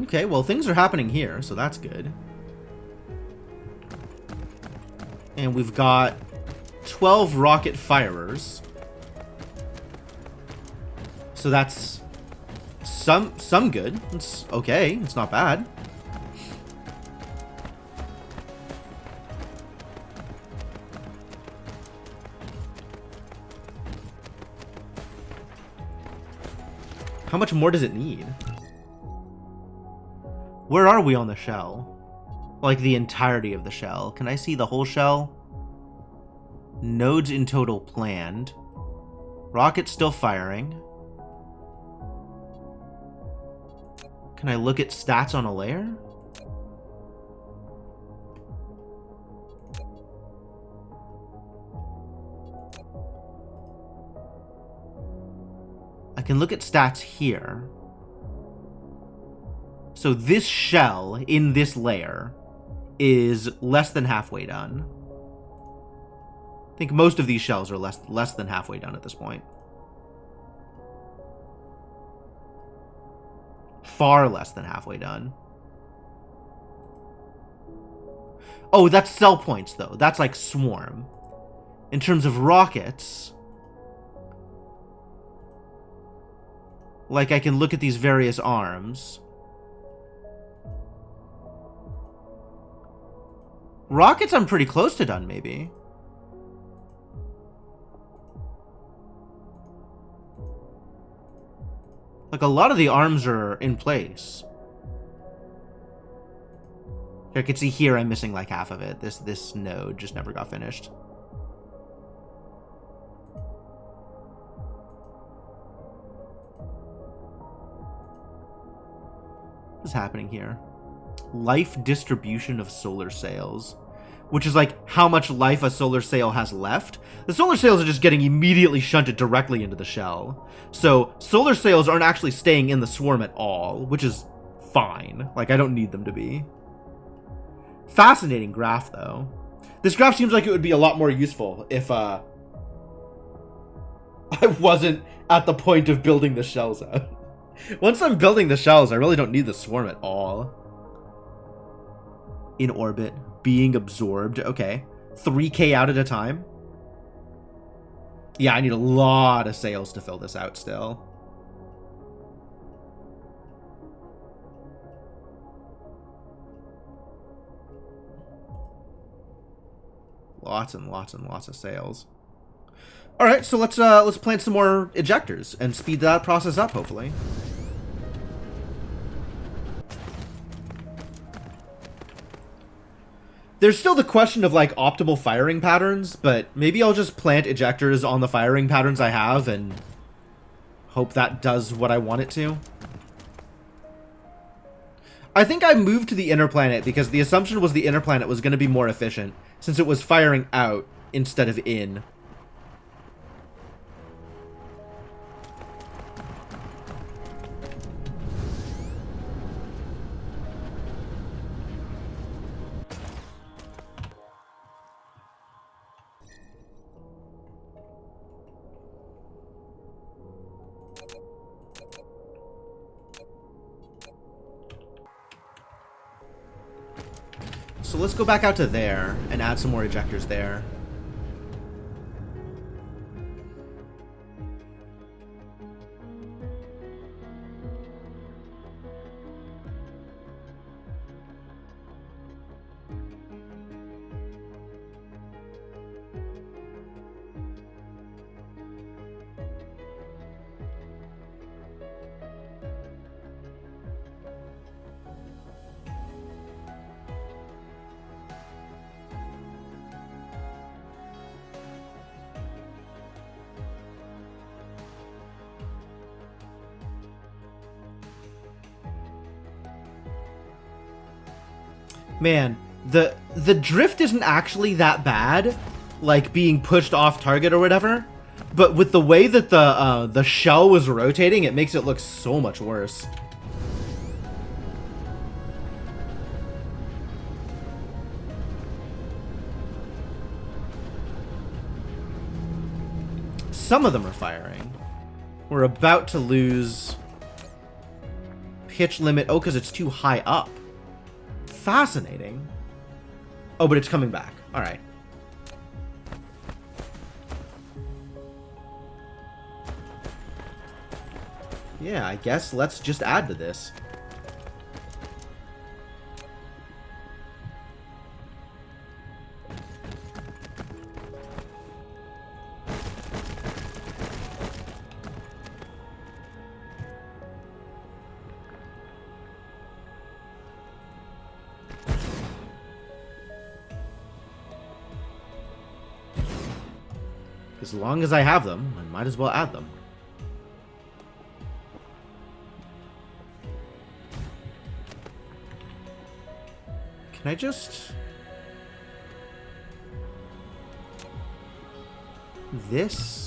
Okay, well, things are happening here, so that's good. And we've got 12 rocket firers. So that's some good. It's okay. It's not bad. How much more does it need? Where are we on the shell? Like the entirety of the shell. Can I see the whole shell? Nodes in total planned. Rockets still firing. Can I look at stats on a layer? I can look at stats here. So this shell in this layer is less than halfway done. I think most of these shells are less than halfway done at this point. far less than halfway done. Oh, that's cell points, though. That's like swarm. In terms of rockets, like, I can look at these various arms. Rockets, I'm pretty close to done, maybe. Like, a lot of the arms are in place. I can see here I'm missing like half of it. This node just never got finished. What's happening here? Life distribution of solar sails, which is like how much life a solar sail has left. The solar sails are just getting immediately shunted directly into the shell. So solar sails aren't actually staying in the swarm at all, which is fine. Like, I don't need them to be. Fascinating graph, though. This graph seems like it would be a lot more useful if I wasn't at the point of building the shells out. Once I'm building the shells, I really don't need the swarm at all. In orbit, being absorbed. Okay. 3K out at a time. Yeah, I need a lot of sails to fill this out still. Lots and lots and lots of sails. All right, so let's plant some more ejectors and speed that process up, hopefully. There's still the question of like optimal firing patterns, but maybe I'll just plant ejectors on the firing patterns I have and hope that does what I want it to. I think I moved to the inner planet because the assumption was the inner planet was going to be more efficient since it was firing out instead of in. So let's go back out to there and add some more ejectors there. Man, the drift isn't actually that bad, like being pushed off target or whatever, but with the way that the shell was rotating, it makes it look so much worse. Some of them are firing. We're about to lose pitch limit. Oh, because it's too high up. Fascinating. Oh, but it's coming back. All right. Yeah, I guess let's just add to this. As long as I have them, I might as well add them. Can I just... This?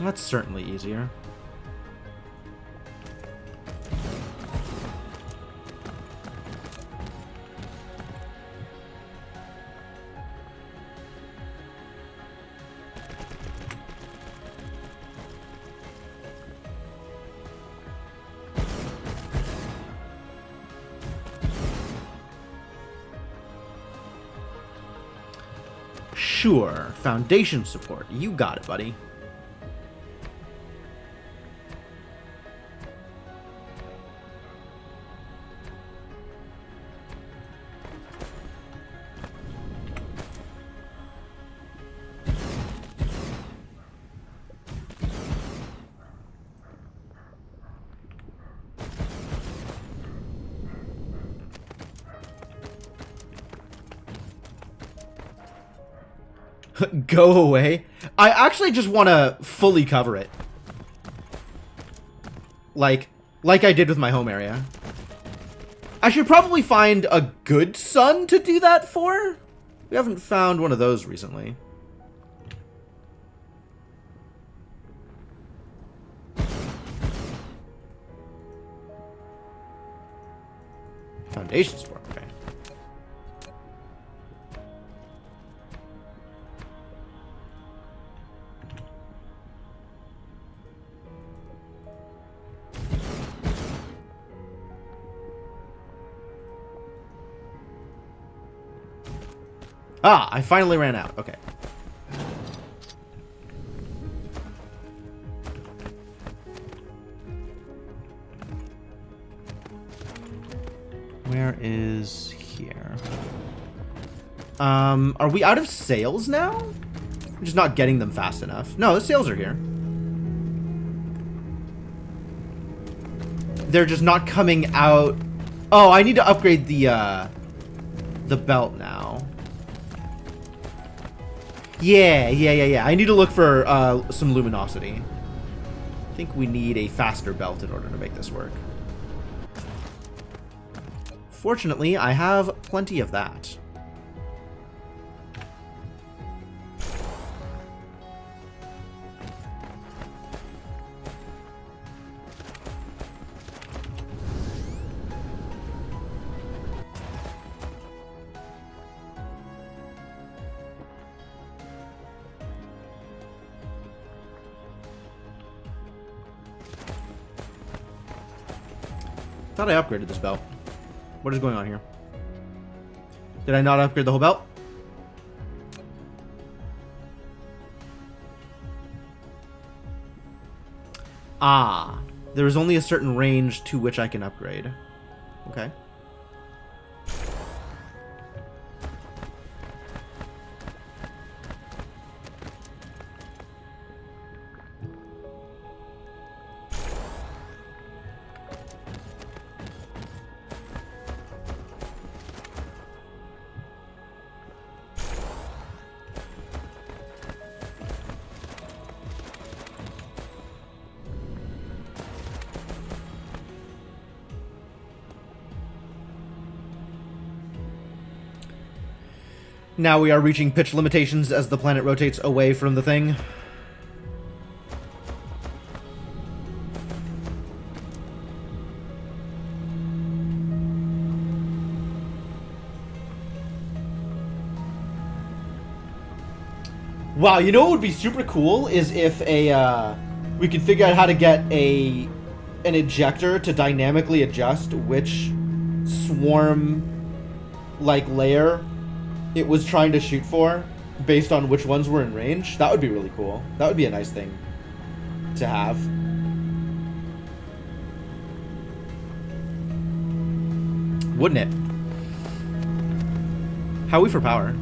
That's certainly easier. Sure. Foundation support. You got it, buddy. Go away. I actually just want to fully cover it. Like I did with my home area. I should probably find a good sun to do that for. We haven't found one of those recently. Foundation support, okay. Ah, I finally ran out. Okay. Where is here? Are we out of sales now? I'm just not getting them fast enough. No, the sales are here. They're just not coming out. Oh, I need to upgrade the belt now. Yeah. I need to look for some luminosity. I think we need a faster belt in order to make this work. Fortunately, I have plenty of that. I thought I upgraded this belt. What is going on here? Did I not upgrade the whole belt? Ah, there is only a certain range to which I can upgrade. Okay. Now we are reaching pitch limitations as the planet rotates away from the thing. Wow, you know what would be super cool is if we could figure out how to get an ejector to dynamically adjust which swarm layer it was trying to shoot for based on which ones were in range. That would be really cool. That would be a nice thing to have. Wouldn't it? How are we for power?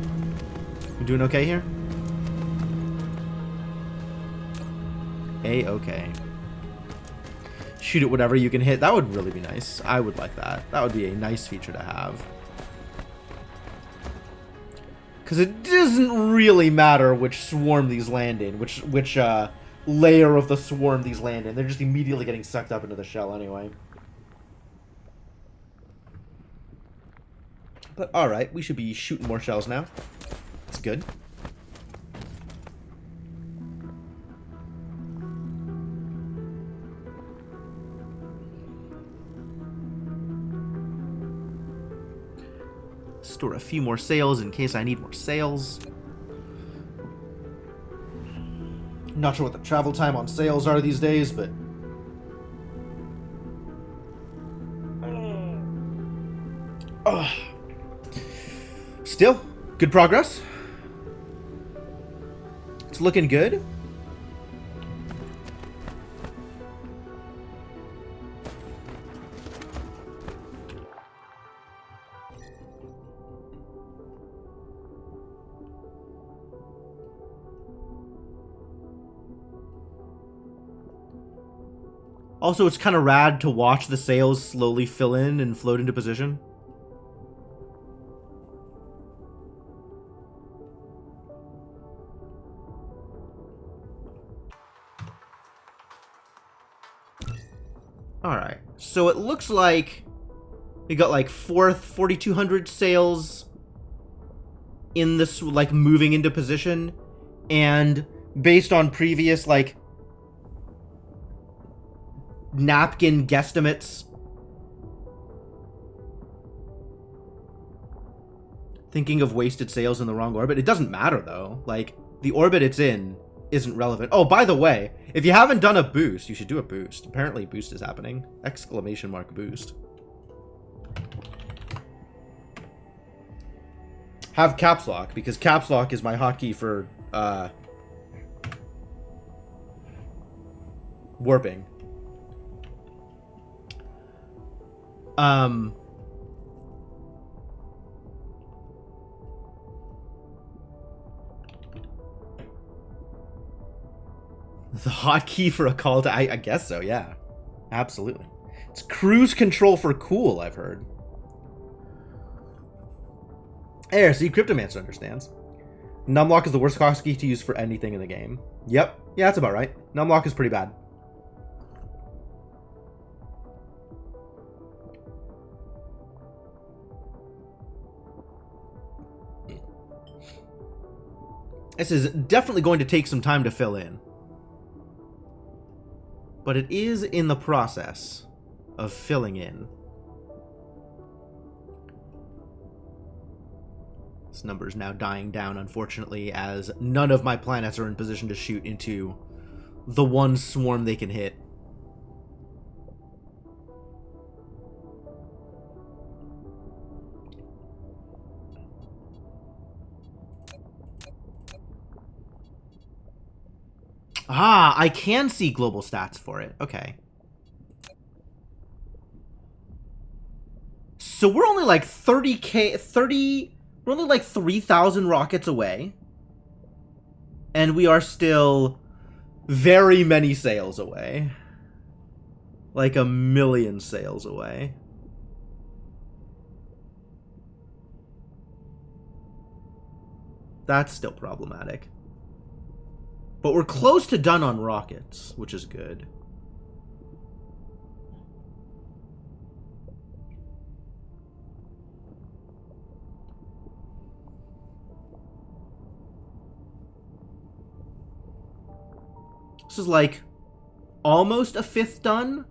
We doing okay here? A-okay. Shoot at whatever you can hit. That would really be nice. I would like that. That would be a nice feature to have. Because it doesn't really matter which swarm these land in, which layer of the swarm these land in. They're just immediately getting sucked up into the shell anyway. But alright, we should be shooting more shells now. That's good. Store a few more sails in case I need more sails. Not sure what the travel time on sails are these days, but... Still, good progress. It's looking good. Also, it's kind of rad to watch the sails slowly fill in and float into position. Alright, so it looks like we got like 4,200 sails in this, like, moving into position. And based on previous, like, napkin guesstimates, thinking of wasted sails in the wrong orbit. It doesn't matter, though. Like, the orbit it's in isn't relevant. Oh, by the way, if you haven't done a boost, you should do a boost. Apparently, boost is happening. Exclamation mark boost. Have caps lock, because caps lock is my hotkey for, warping. The hotkey for a call to... I guess so, yeah. Absolutely. It's cruise control for cool, I've heard. There, see, Cryptomancer understands. Numlock is the worst hotkey to use for anything in the game. Yep. Yeah, that's about right. Numlock is pretty bad. This is definitely going to take some time to fill in. But it is in the process of filling in. This number is now dying down, unfortunately, as none of my planets are in position to shoot into the one swarm they can hit. Ah, I can see global stats for it. Okay. So we're only like 30K, we're only like 3,000 rockets away. And we are still very many sails away. Like 1,000,000 sails away. That's still problematic. But we're close to done on rockets, which is good. This is like almost a fifth done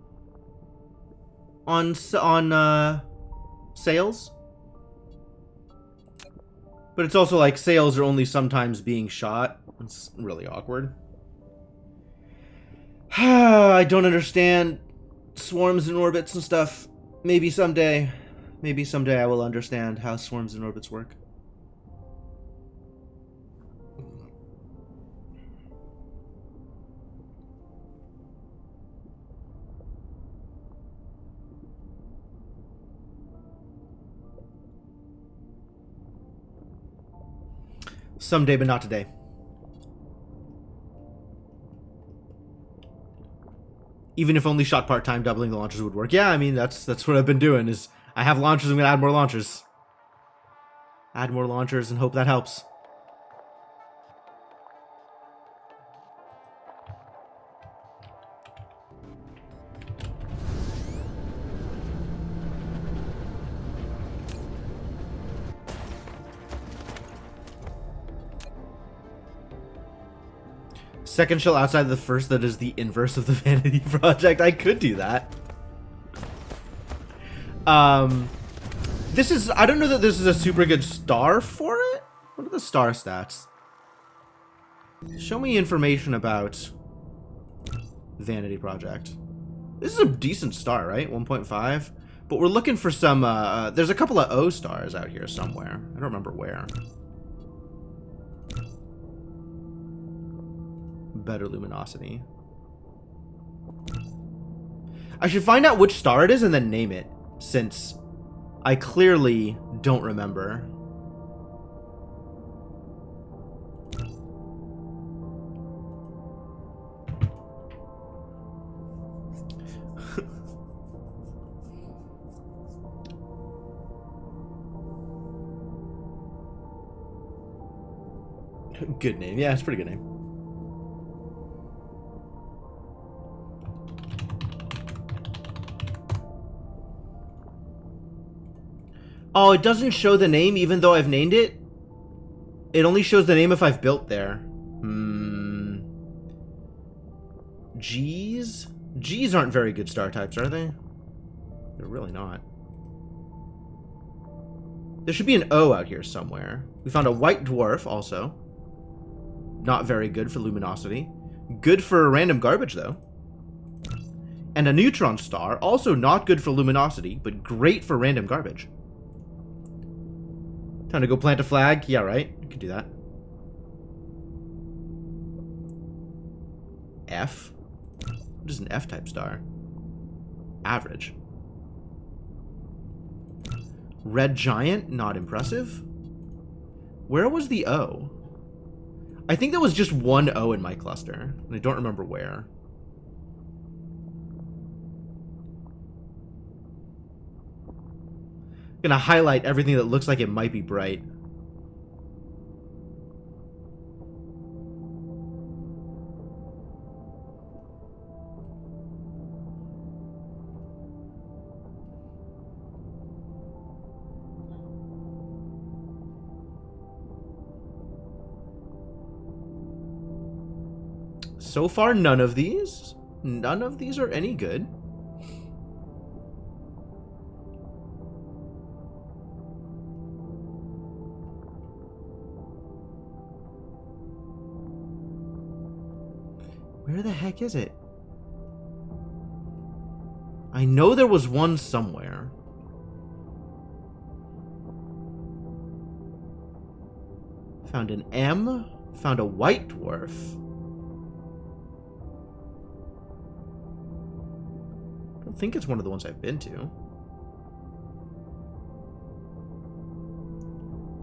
on sails. But it's also like sails are only sometimes being shot. It's really awkward. I don't understand swarms and orbits and stuff. Maybe someday I will understand how swarms and orbits work. Someday, but not today. Even if only shot part-time, doubling the launchers would work. Yeah, I mean, that's what I've been doing, is I have launchers, I'm gonna add more launchers. Add more launchers and hope that helps. Second shell outside of the first, that is the inverse of the Vanity Project. I could do that. This is... I don't know that this is a super good star for it. What are the star stats? Show me information about Vanity Project. This is a decent star, right? 1.5? But we're looking for some... there's a couple of O stars out here somewhere. I don't remember where. better luminosity. I should find out which star it is and then name it, since I clearly don't remember. Good name. Yeah, it's a pretty good name. Oh, it doesn't show the name even though I've named it? It only shows the name if I've built there. G's? G's aren't very good star types, are they? They're really not. There should be an O out here somewhere. We found a white dwarf also. Not very good for luminosity. Good for random garbage, though. And a neutron star, also not good for luminosity, but great for random garbage. Time to go plant a flag? Yeah, right. You can do that. F? What is an F-type star? Average. Red giant? Not impressive. Where was the O? I think there was just one O in my cluster, and I don't remember where. I'm gonna highlight everything that looks like it might be bright. So far, none of these. None of these are any good. Where the heck is it? I know there was one somewhere. Found an M. Found a white dwarf. I don't think it's one of the ones I've been to.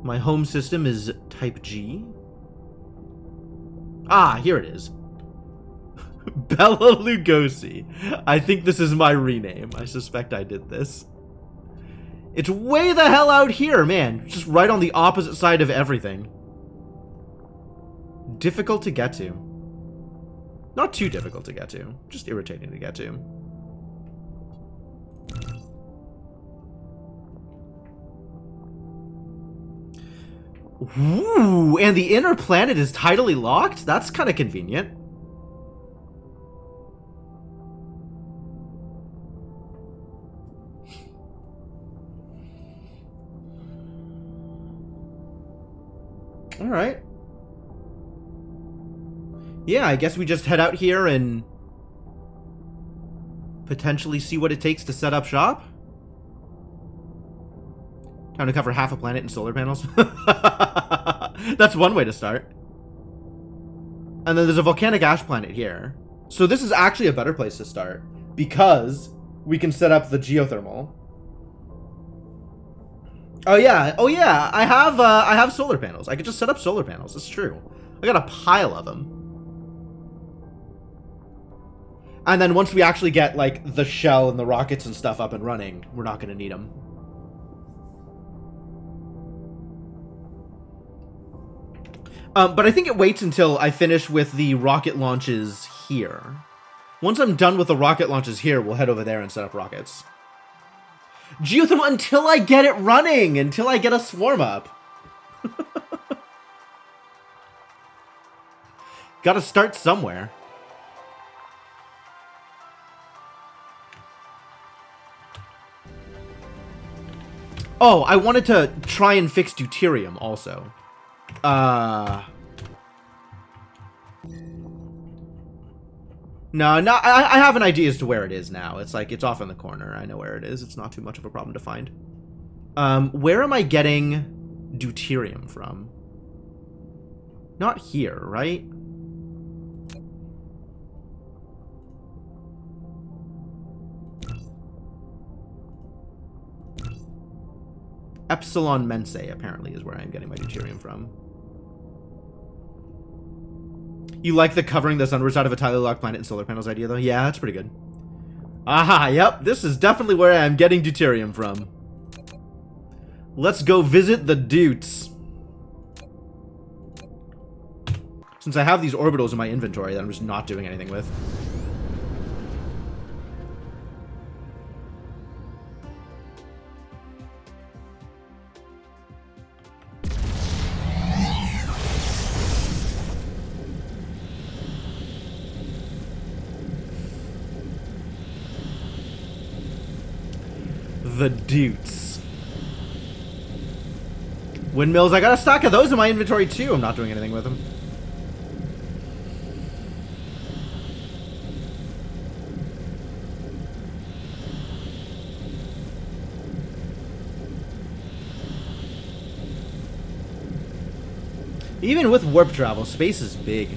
My home system is type G. Ah, here it is. Bella Lugosi. I think this is my rename. I suspect I did this. It's way the hell out here, man. Just right on the opposite side of everything. Difficult to get to. Not too difficult to get to. Just irritating to get to. Ooh, and the inner planet is tidally locked? That's kind of convenient. Alright. Yeah, I guess we just head out here and potentially see what it takes to set up shop. Time to cover half a planet in solar panels. That's one way to start. And then there's a volcanic ash planet here. So this is actually a better place to start because we can set up the geothermal. Oh yeah, I have solar panels. I could just set up solar panels. It's true. I got a pile of them. And then once we actually get like the shell and the rockets and stuff up and running, we're not going to need them. But I think it waits until I finish with the rocket launches here. Once I'm done with the rocket launches here, we'll head over there and set up rockets. Geothermal until I get it running, until I get a swarm up. Gotta start somewhere. Oh, I wanted to try and fix deuterium also. No, I have an idea as to where it is now. It's like, it's off in the corner. I know where it is. It's not too much of a problem to find. Where am I getting deuterium from? Not here, right? Epsilon Mensae, apparently, is where I'm getting my deuterium from. You like the covering the sunwards out of a tightly locked planet and solar panels idea, though? Yeah, that's pretty good. Aha, yep, this is definitely where I'm getting deuterium from. Let's go visit the Dutes. Since I have these orbitals in my inventory that I'm just not doing anything with. The Dutes. Windmills, I got a stack of those in my inventory too. I'm not doing anything with them. Even with warp travel, space is big.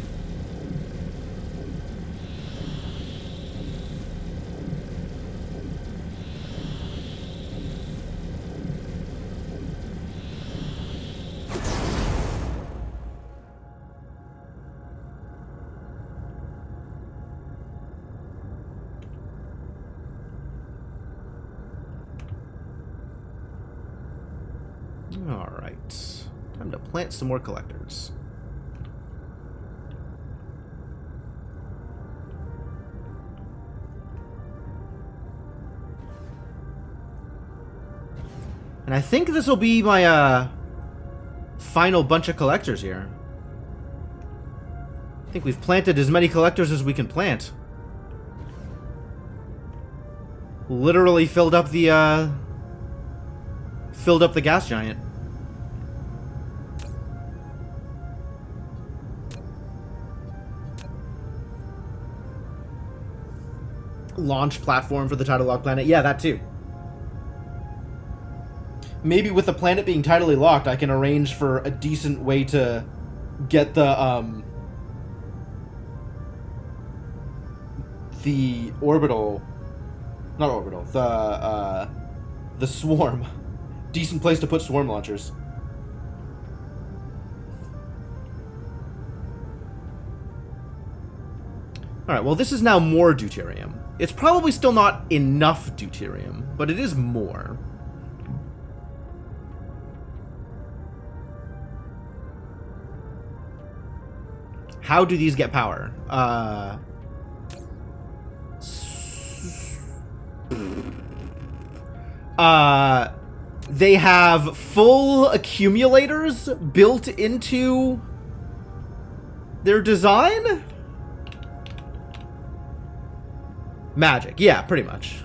Alright. Time to plant some more collectors. And I think this will be my, final bunch of collectors here. I think we've planted as many collectors as we can plant. Literally filled up the gas giant. Launch platform for the tidal locked planet. Yeah, that too. Maybe with the planet being tidally locked, I can arrange for a decent way to get the orbital, not orbital, the swarm. Decent place to put swarm launchers. Alright, well this is now more deuterium. It's probably still not enough deuterium, but it is more. How do these get power? They have full accumulators built into their design? Magic, yeah, pretty much.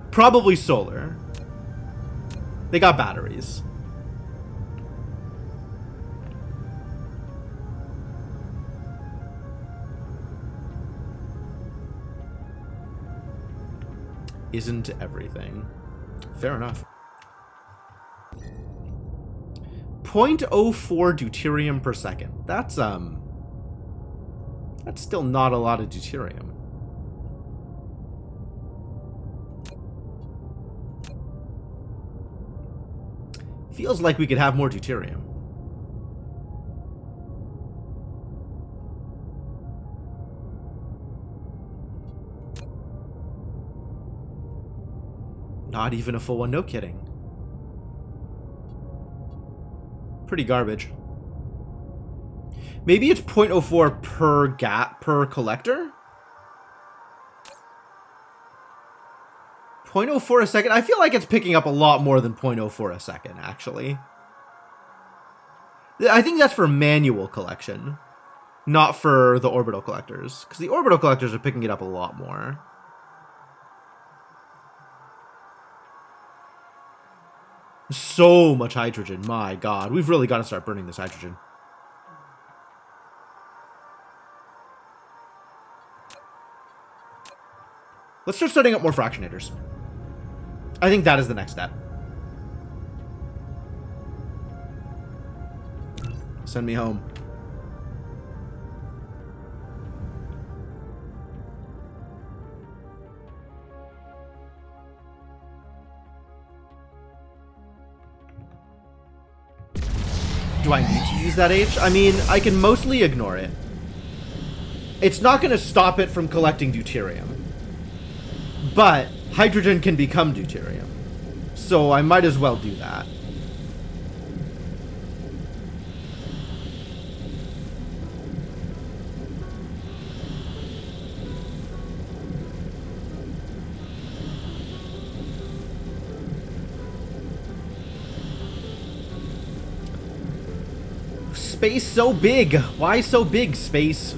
Probably solar. They got batteries. Isn't everything. Fair enough. 0.04 deuterium per second. That's still not a lot of deuterium. Feels like we could have more deuterium. Not even a full one, no kidding. Pretty garbage. Maybe it's 0.04 per collector? 0.04 a second? I feel like it's picking up a lot more than 0.04 a second, actually. I think that's for manual collection, not for the orbital collectors. Because the orbital collectors are picking it up a lot more. So much hydrogen, my god. We've really got to start burning this hydrogen. Let's start setting up more fractionators. I think that is the next step. Send me home. do I need to use that H? I mean, I can mostly ignore it. It's not going to stop it from collecting deuterium. But hydrogen can become deuterium. So I might as well do that. Space so big. Why so big, space?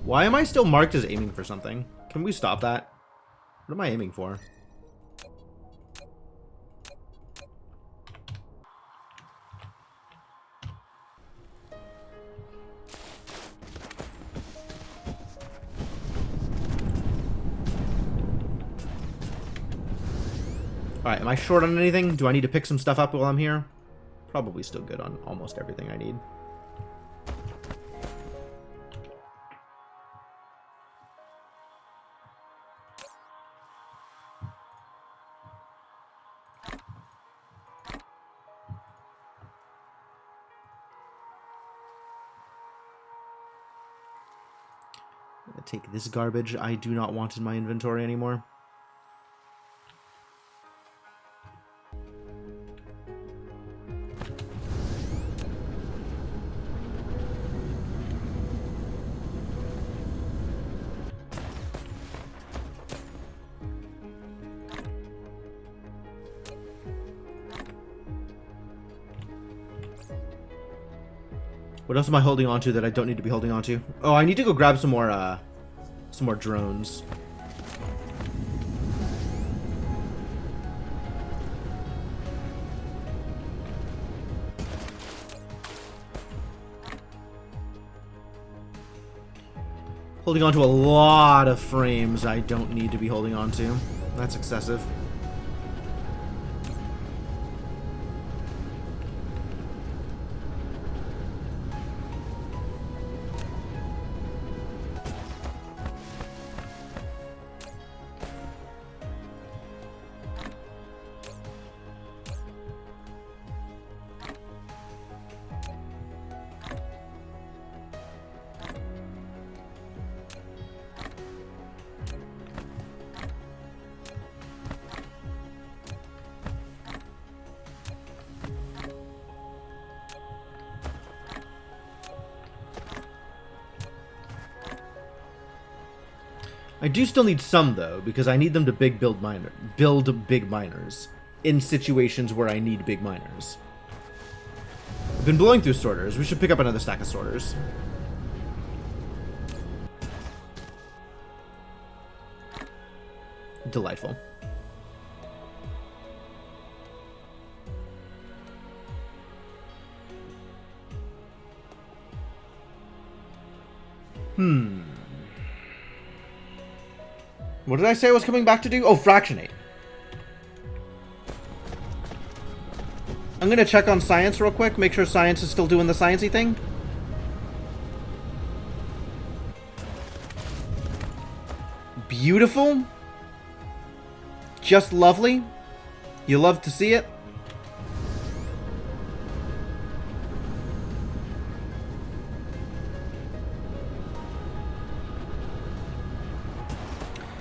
Why am I still marked as aiming for something? Can we stop that? What am I aiming for? Alright, am I short on anything? Do I need to pick some stuff up while I'm here? Probably still good on almost everything I need. I'm gonna take this garbage I do not want in my inventory anymore. What else am I holding on to that I don't need to be holding on to? Oh, I need to go grab some more drones. Holding on to a lot of frames I don't need to be holding on to. That's excessive. I do still need some, though, because I need them to build big miners in situations where I need big miners. I've been blowing through sorters. We should pick up another stack of sorters. Delightful. What did I say I was coming back to do? Oh, fractionate. I'm gonna check on science real quick, make sure science is still doing the sciencey thing. Beautiful. Just lovely. You love to see it.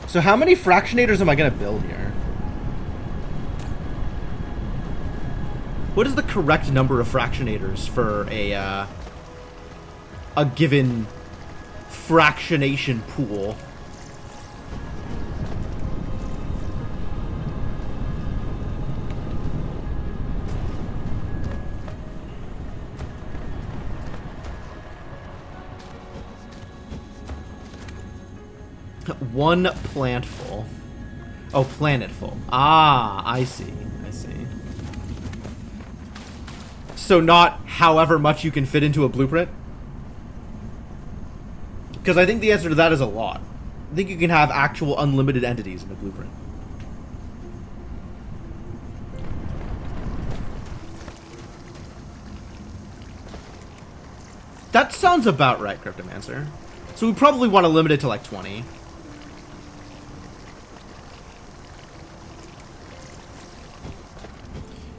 So how many fractionators am I going to build here? What is the correct number of fractionators for a given fractionation pool? One plantful. Oh, planetful. Ah, I see. I see. So not however much you can fit into a blueprint? Because I think the answer to that is a lot. I think you can have actual unlimited entities in a blueprint. That sounds about right, Cryptomancer. So we probably want to limit it to like 20.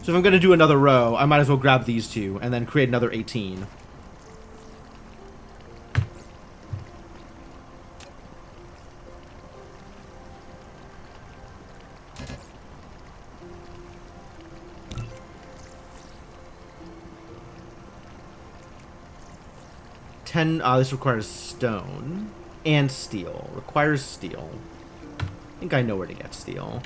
So if I'm going to do another row, I might as well grab these two and then create another 18. This requires stone and steel. Requires steel. I think I know where to get steel.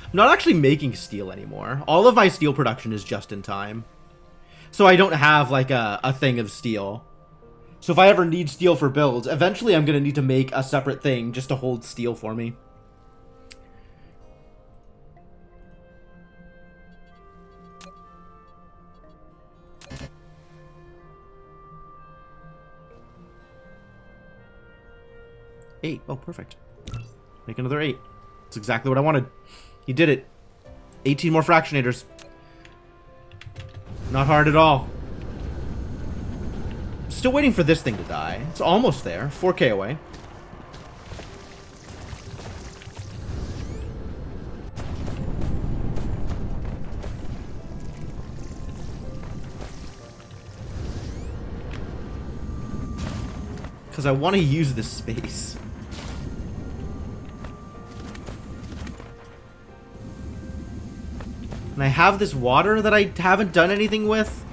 I'm not actually making steel anymore. All of my steel production is just in time. So I don't have, like, a thing of steel. So if I ever need steel for builds, eventually I'm going to need to make a separate thing just to hold steel for me. Eight. Oh, perfect. Make another 8. That's exactly what I wanted. You did it. 18 more fractionators. Not hard at all. Still waiting for this thing to die. It's almost there. 4K away. Because I want to use this space. And I have this water that I haven't done anything with.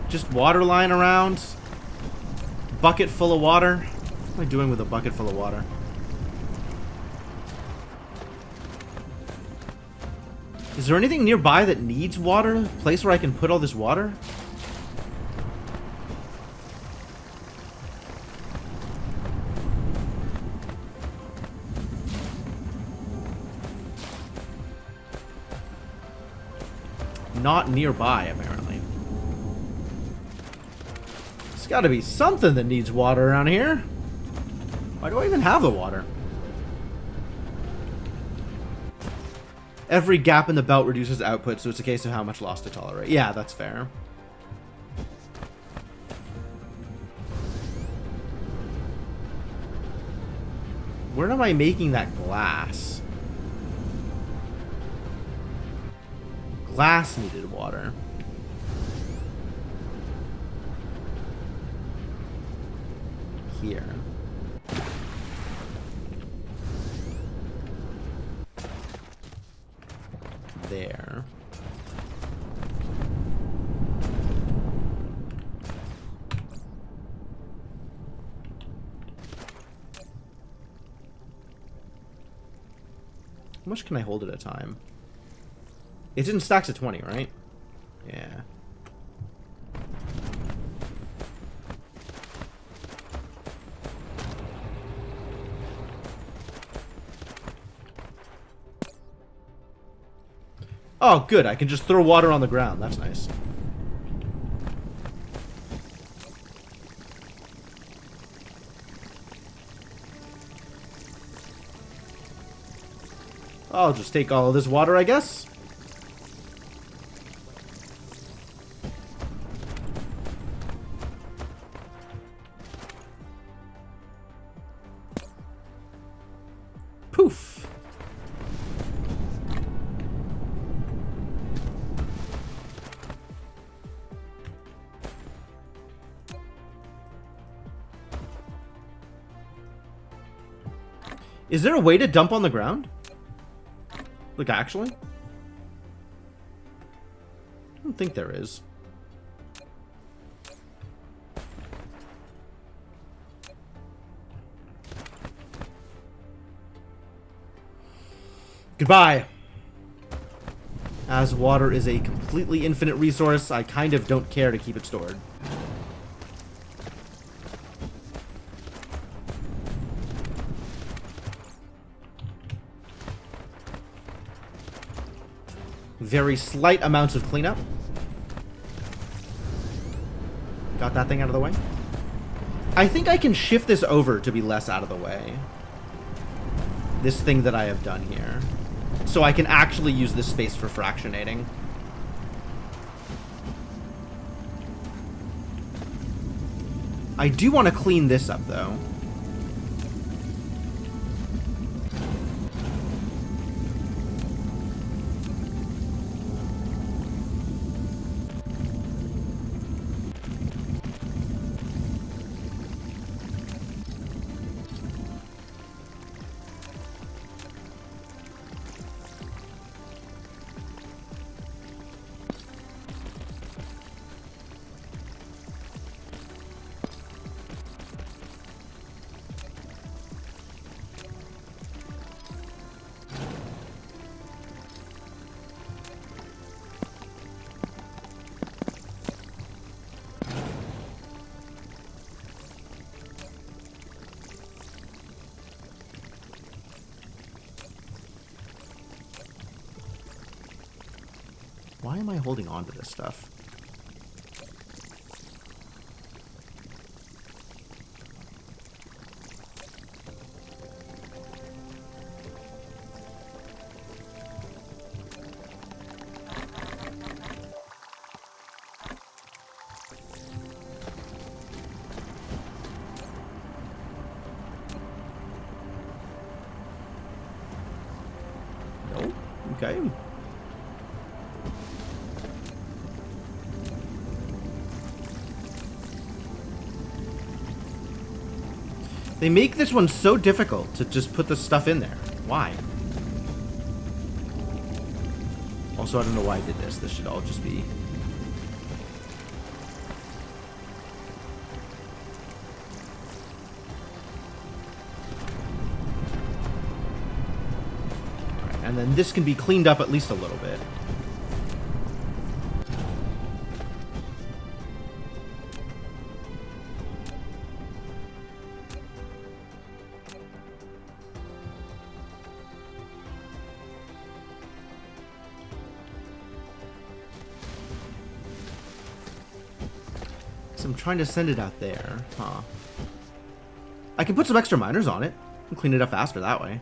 Just water lying around. Bucket full of water. What am I doing with a bucket full of water? Is there anything nearby that needs water? A place where I can put all this water? Not nearby, apparently. There's got to be something that needs water around here. Why do I even have the water? Every gap in the belt reduces output, so it's a case of how much loss to tolerate. Yeah, that's fair. Where am I making that glass? Glass needed water. Here. There. How much can I hold at a time? It's in stacks of 20, right? Yeah. Oh, good. I can just throw water on the ground. That's nice. I'll just take all of this water, I guess. Poof. Is there a way to dump on the ground? Like, actually? I don't think there is. Goodbye. As water is a completely infinite resource, I kind of don't care to keep it stored. Very slight amounts of cleanup. Got that thing out of the way. I think I can shift this over to be less out of the way. This thing that I have done here. So I can actually use this space for fractionating. I do want to clean this up, though. Why am I holding on to this stuff? No? Okay. They make this one so difficult to just put the stuff in there. Why? Also, I don't know why I did this. This should all just be... Alright, and then this can be cleaned up at least a little bit. I'm trying to send it out there. Huh. I can put some extra miners on it and clean it up faster that way.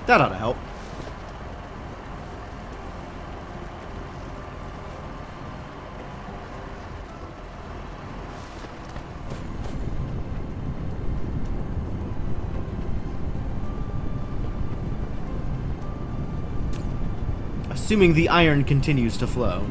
That ought to help. Assuming the iron continues to flow.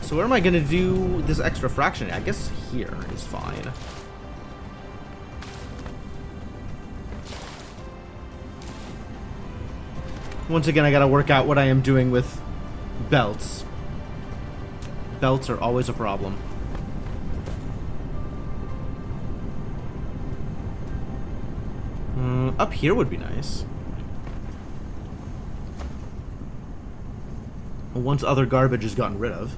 So where am I going to do this extra fraction? I guess here is fine. Once again, I got to work out what I am doing with belts. Belts are always a problem. Up here would be nice. Once other garbage is gotten rid of.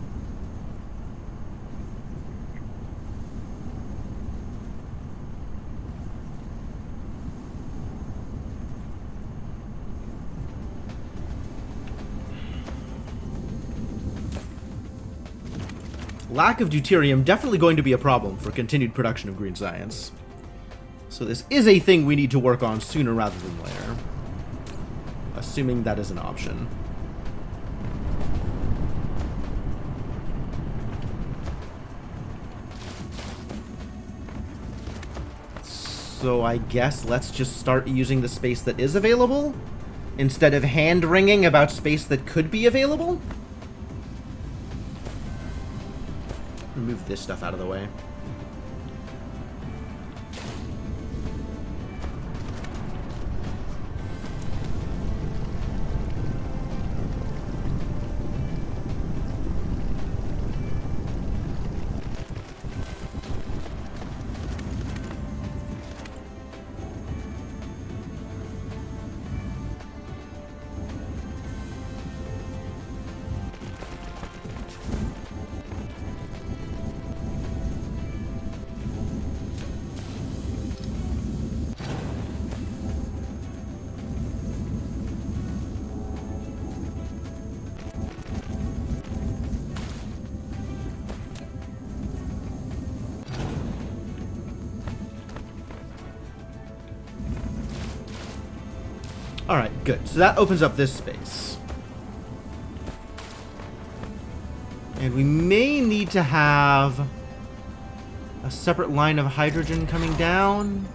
Lack of deuterium definitely going to be a problem for continued production of green science. So this is a thing we need to work on sooner rather than later. Assuming that is an option. So I guess let's just start using the space that is available instead of hand-wringing about space that could be available. Move this stuff out of the way. Alright, good. So that opens up this space. And we may need to have a separate line of hydrogen coming down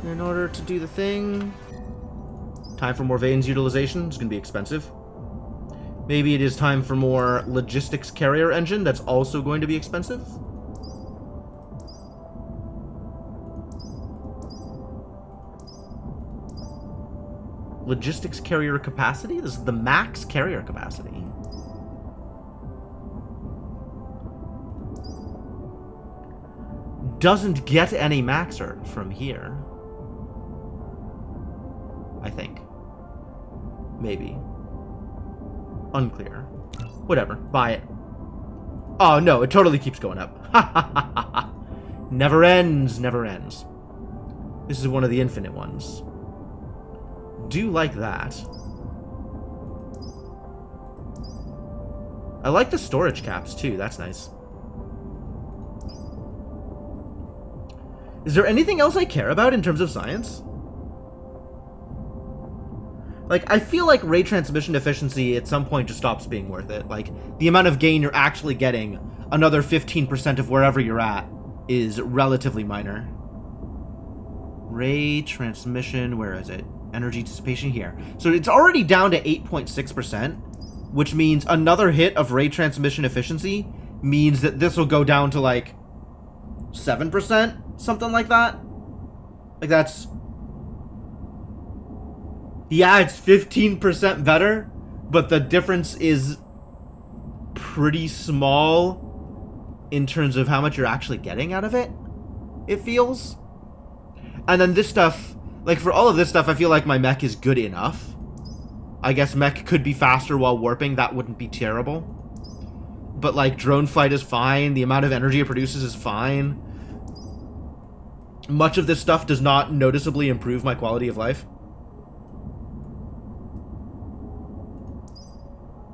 in order to do the thing. Time for more vanes utilization. It's going to be expensive. Maybe it is time for more logistics carrier engine. That's also going to be expensive. Logistics carrier capacity? This is the max carrier capacity. Doesn't get any maxer from here. I think. Maybe. Unclear. Whatever. Buy it. Oh, no. It totally keeps going up. Ha ha ha ha ha. Never ends. Never ends. This is one of the infinite ones. Do like that. I like the storage caps too. That's nice. Is there anything else I care about in terms of science? Like, I feel like ray transmission efficiency at some point just stops being worth it. Like, the amount of gain you're actually getting, another 15% of wherever you're at, is relatively minor. Ray transmission, where is it? Energy dissipation here. So it's already down to 8.6%, which means another hit of ray transmission efficiency means that this will go down to like 7%, something like that. Like that's... Yeah, it's 15% better, but the difference is pretty small in terms of how much you're actually getting out of it, it feels. And then this stuff... Like, for all of this stuff, I feel like my mech is good enough. I guess mech could be faster while warping. That wouldn't be terrible. But, like, drone flight is fine. The amount of energy it produces is fine. Much of this stuff does not noticeably improve my quality of life.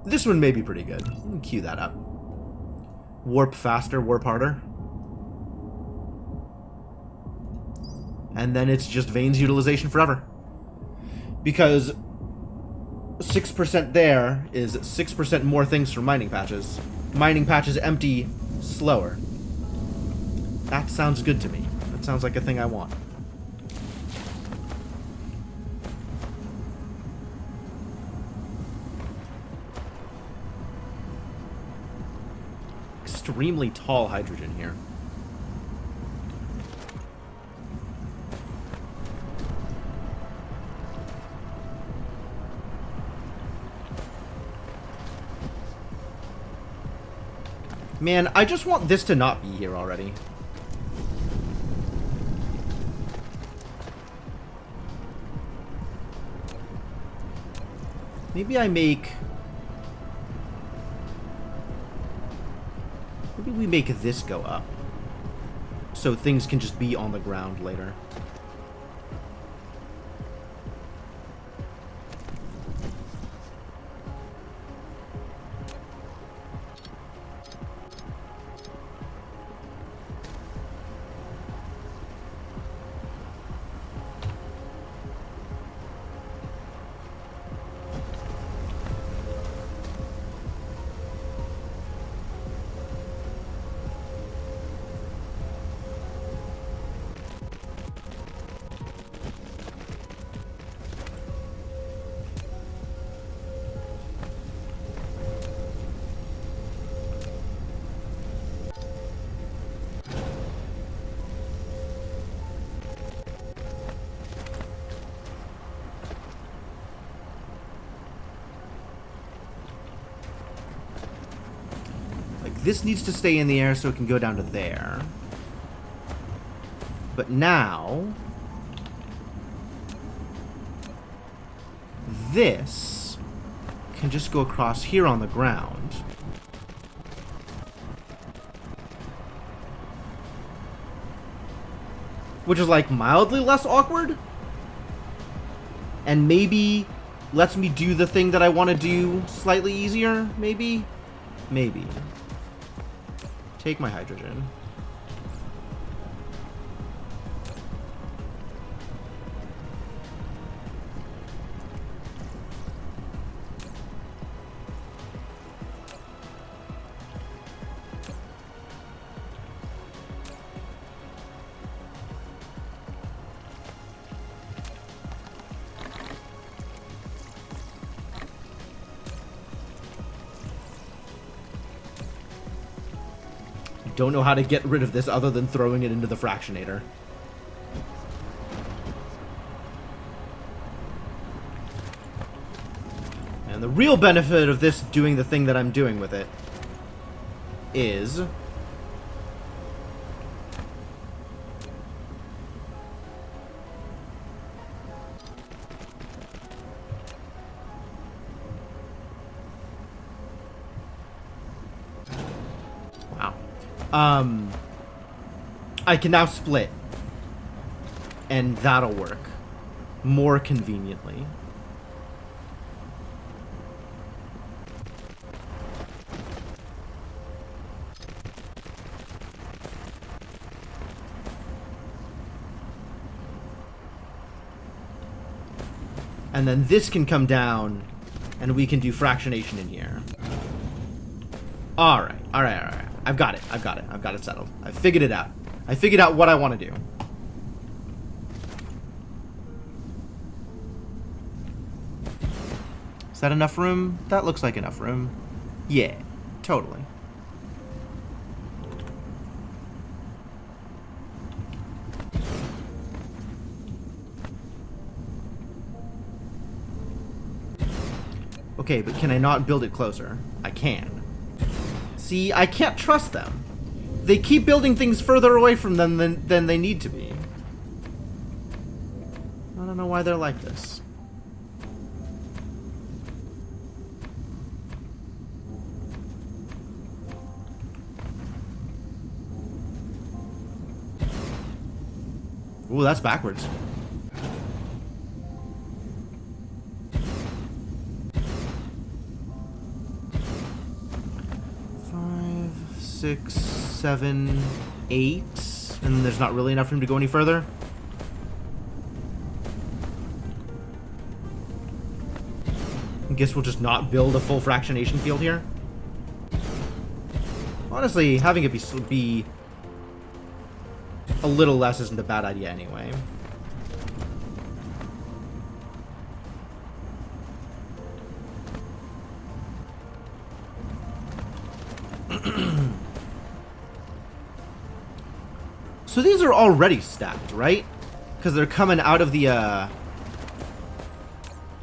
This one may be pretty good. Cue that up. Warp faster, warp harder. And then it's just vanes utilization forever. Because 6% there is 6% more things from mining patches. Mining patches empty slower. That sounds good to me. That sounds like a thing I want. Extremely tall hydrogen here. Man, I just want this to not be here already. Maybe I make... Maybe we make this go up. So things can just be on the ground later. this needs to stay in the air so it can go down to there. But now... this can just go across here on the ground. Which is like mildly less awkward. And maybe lets me do the thing that I want to do slightly easier, maybe? Maybe. Take my hydrogen. Don't know how to get rid of this other than throwing it into the fractionator. And the real benefit of this doing the thing that I'm doing with it is I can now split, and that'll work more conveniently. And then this can come down, and we can do fractionation in here. Alright, alright, alright. I've got it, I've got it, I've got it settled. I figured it out. I figured out what I want to do. Is that enough room? That looks like enough room. Yeah, totally. Okay, but can I not build it closer? I can. See, I can't trust them. They keep building things further away from them than they need to be. I don't know why they're like this. Ooh, that's backwards. Six, 7, 8, and then there's not really enough room to go any further. I guess we'll just not build a full fractionation field here. Honestly, having it be a little less isn't a bad idea anyway. So these are already stacked, right? Because they're coming out of the, out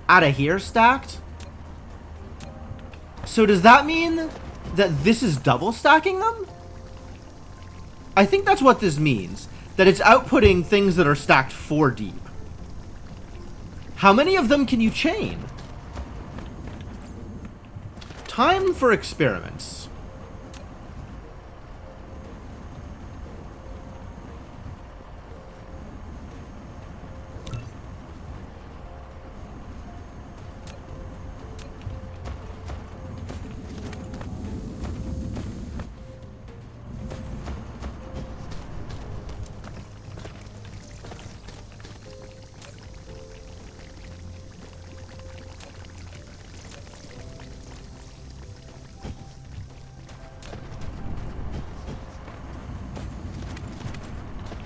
of here stacked? So does that mean that this is double stacking them? I think that's what this means. That it's outputting things that are stacked 4 deep. How many of them can you chain? Time for experiments.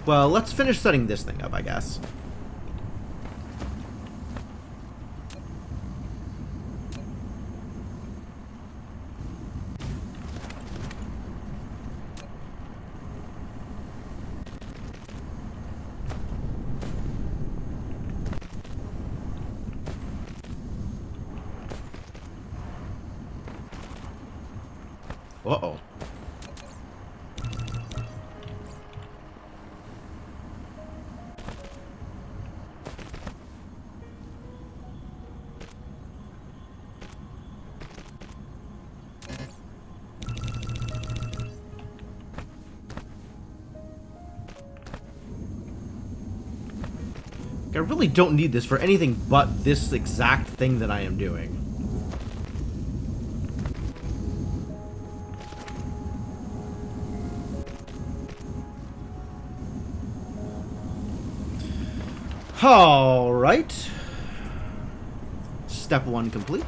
Well, let's finish setting this thing up, I guess. Uh-oh. I really don't need this for anything but this exact thing that I am doing. All right. Step 1 complete.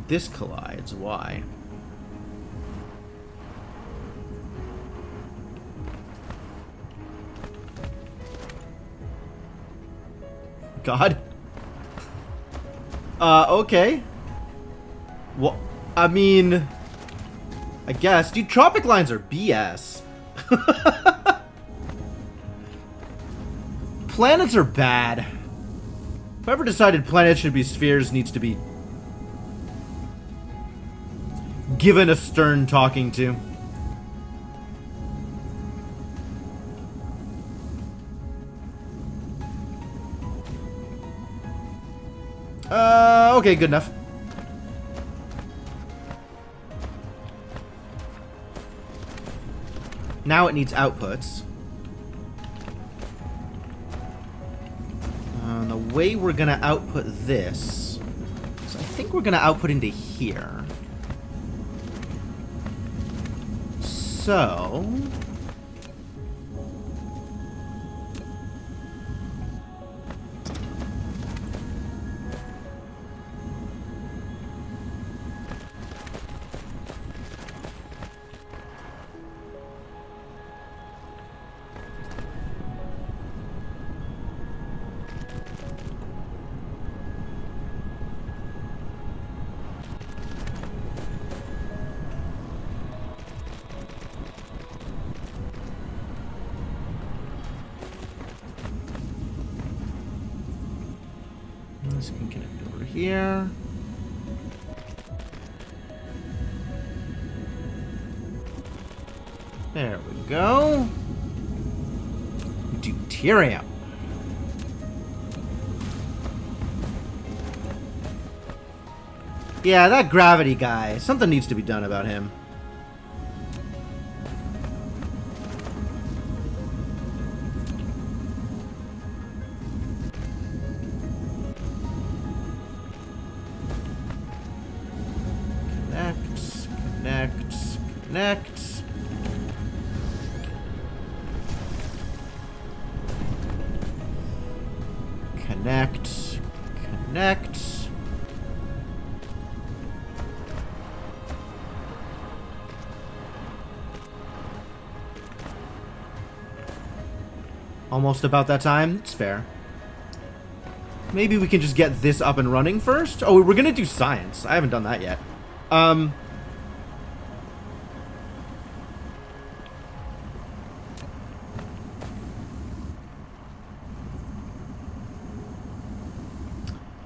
This collides. Why? God. Okay. Well, I mean, I guess. Dude, tropic lines are BS. Planets are bad. Whoever decided planets should be spheres needs to be given a stern talking to. Okay, good enough. Now it needs outputs. The way we're gonna output this, so I think we're gonna output into here. So this can connect over here. There we go. Deuterium. Yeah, that gravity guy. Something needs to be done about him. Connect. Connect. Almost about that time. It's fair. Maybe we can just get this up and running first. Oh, we're gonna do science. I haven't done that yet.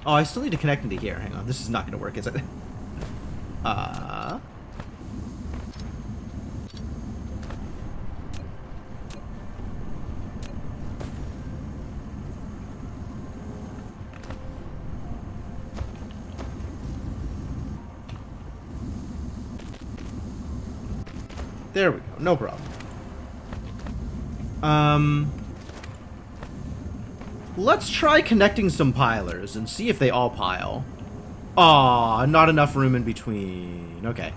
Oh, I still need to connect into here. Hang on. This is not going to work, is it? There we go. No problem. Let's try connecting some pilers and see if they all pile. Aw, not enough room in between. Okay.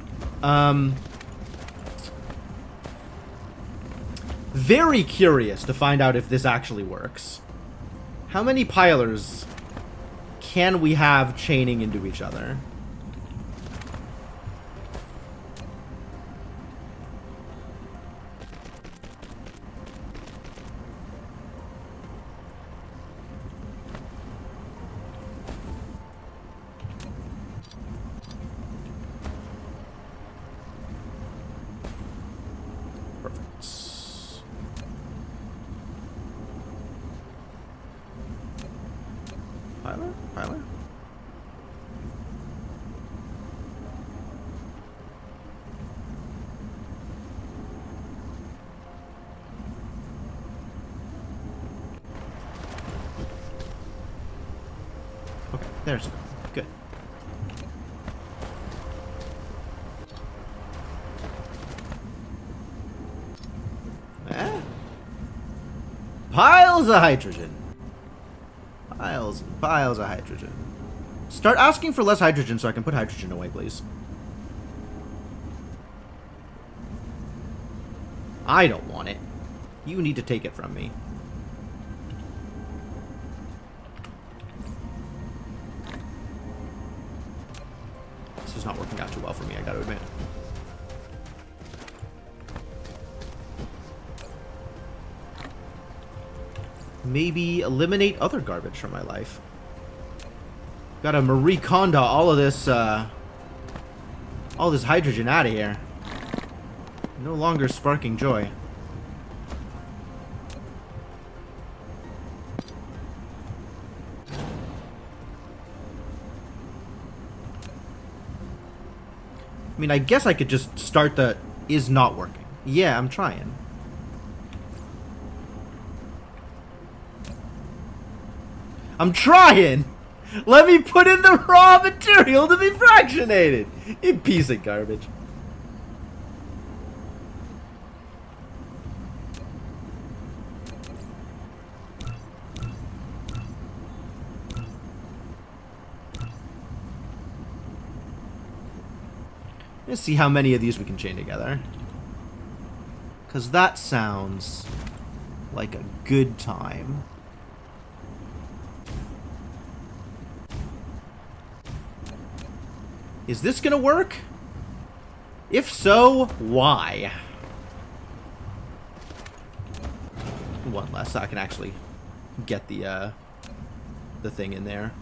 Very curious to find out if this actually works. How many pilers can we have chaining into each other? There's a good. Eh? Piles of hydrogen. Piles and piles of hydrogen. Start asking for less hydrogen so I can put hydrogen away, please. I don't want it. You need to take it from me. This is not working out too well for me, I gotta admit. Maybe eliminate other garbage from my life. Gotta Marie Kondo all this hydrogen out of here. No longer sparking joy. I mean, I guess I could just start the is not working. Yeah, I'm trying. I'm trying! Let me put in the raw material to be fractionated! You piece of garbage. Let's see how many of these we can chain together. Because that sounds like a good time. Is this gonna work? If so, why? One less so I can actually get the thing in there.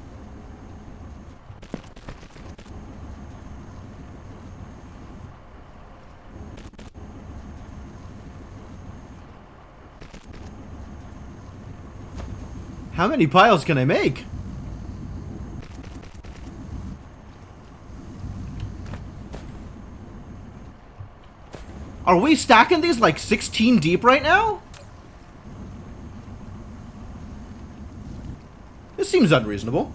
How many piles can I make? Are we stacking these like 16 deep right now? This seems unreasonable.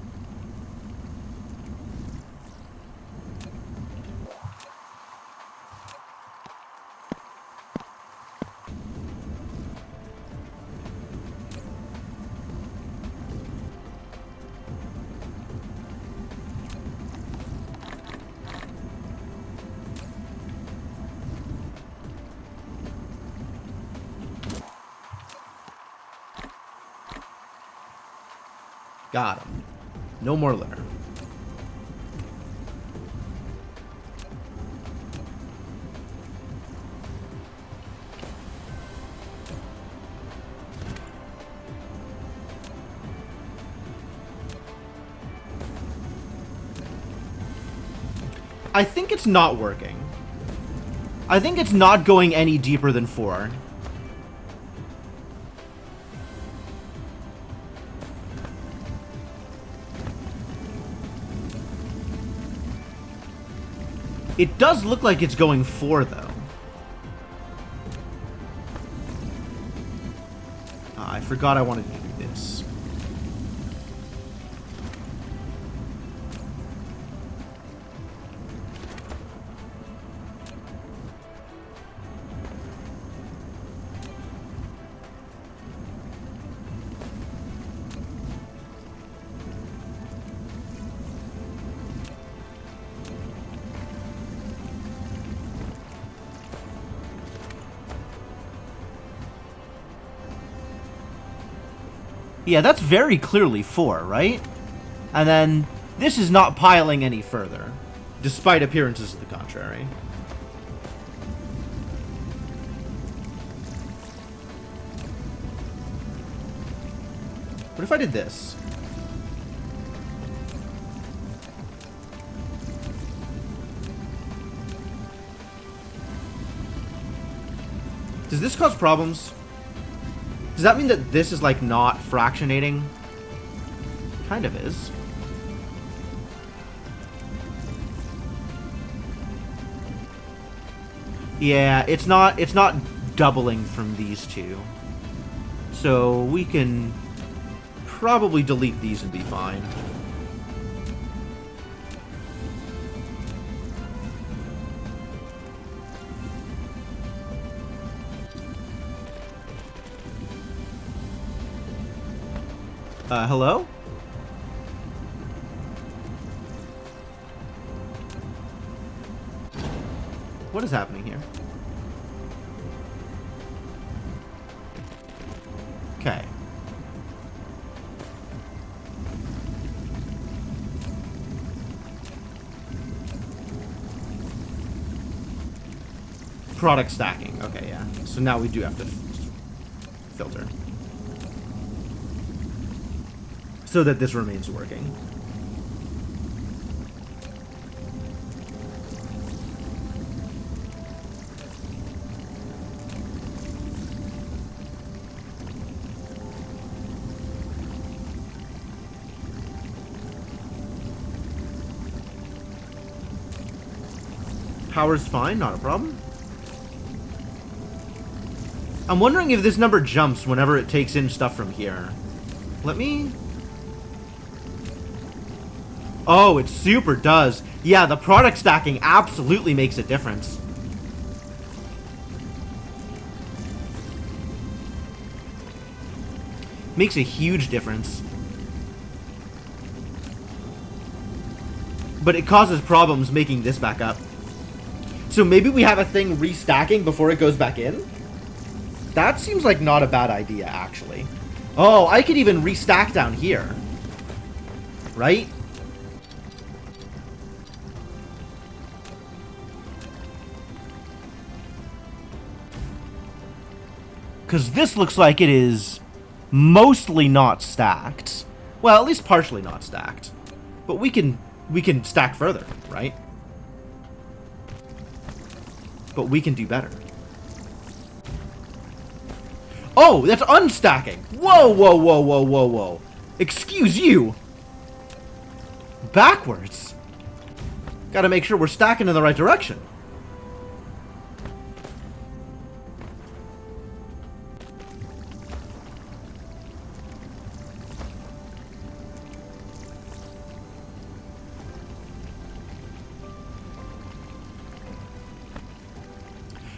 Got him. No more litter. I think it's not working. I think it's not going any deeper than 4. It does look like it's going 4, though. I forgot I wanted to do this. Yeah, that's very clearly 4, right? And then this is not piling any further, despite appearances to the contrary. What if I did this? Does this cause problems? Does that mean that this is, like, not fractionating? Kind of is. Yeah, it's not doubling from these two. So we can probably delete these and be fine. Hello? What is happening here? Okay. Product stacking. Okay, yeah. So now we do have to filter. So that this remains working. Power's fine, not a problem. I'm wondering if this number jumps whenever it takes in stuff from here. Let me... Oh, it super does. Yeah, the product stacking absolutely makes a difference. Makes a huge difference. But it causes problems making this back up. So maybe we have a thing restacking before it goes back in? That seems like not a bad idea, actually. Oh, I could even restack down here. Right? Because this looks like it is mostly not stacked. Well, at least partially not stacked. But we can stack further, right? But we can do better. Oh, that's unstacking. Whoa, whoa, whoa, whoa, whoa, whoa. Excuse you. Backwards. Gotta make sure we're stacking in the right direction.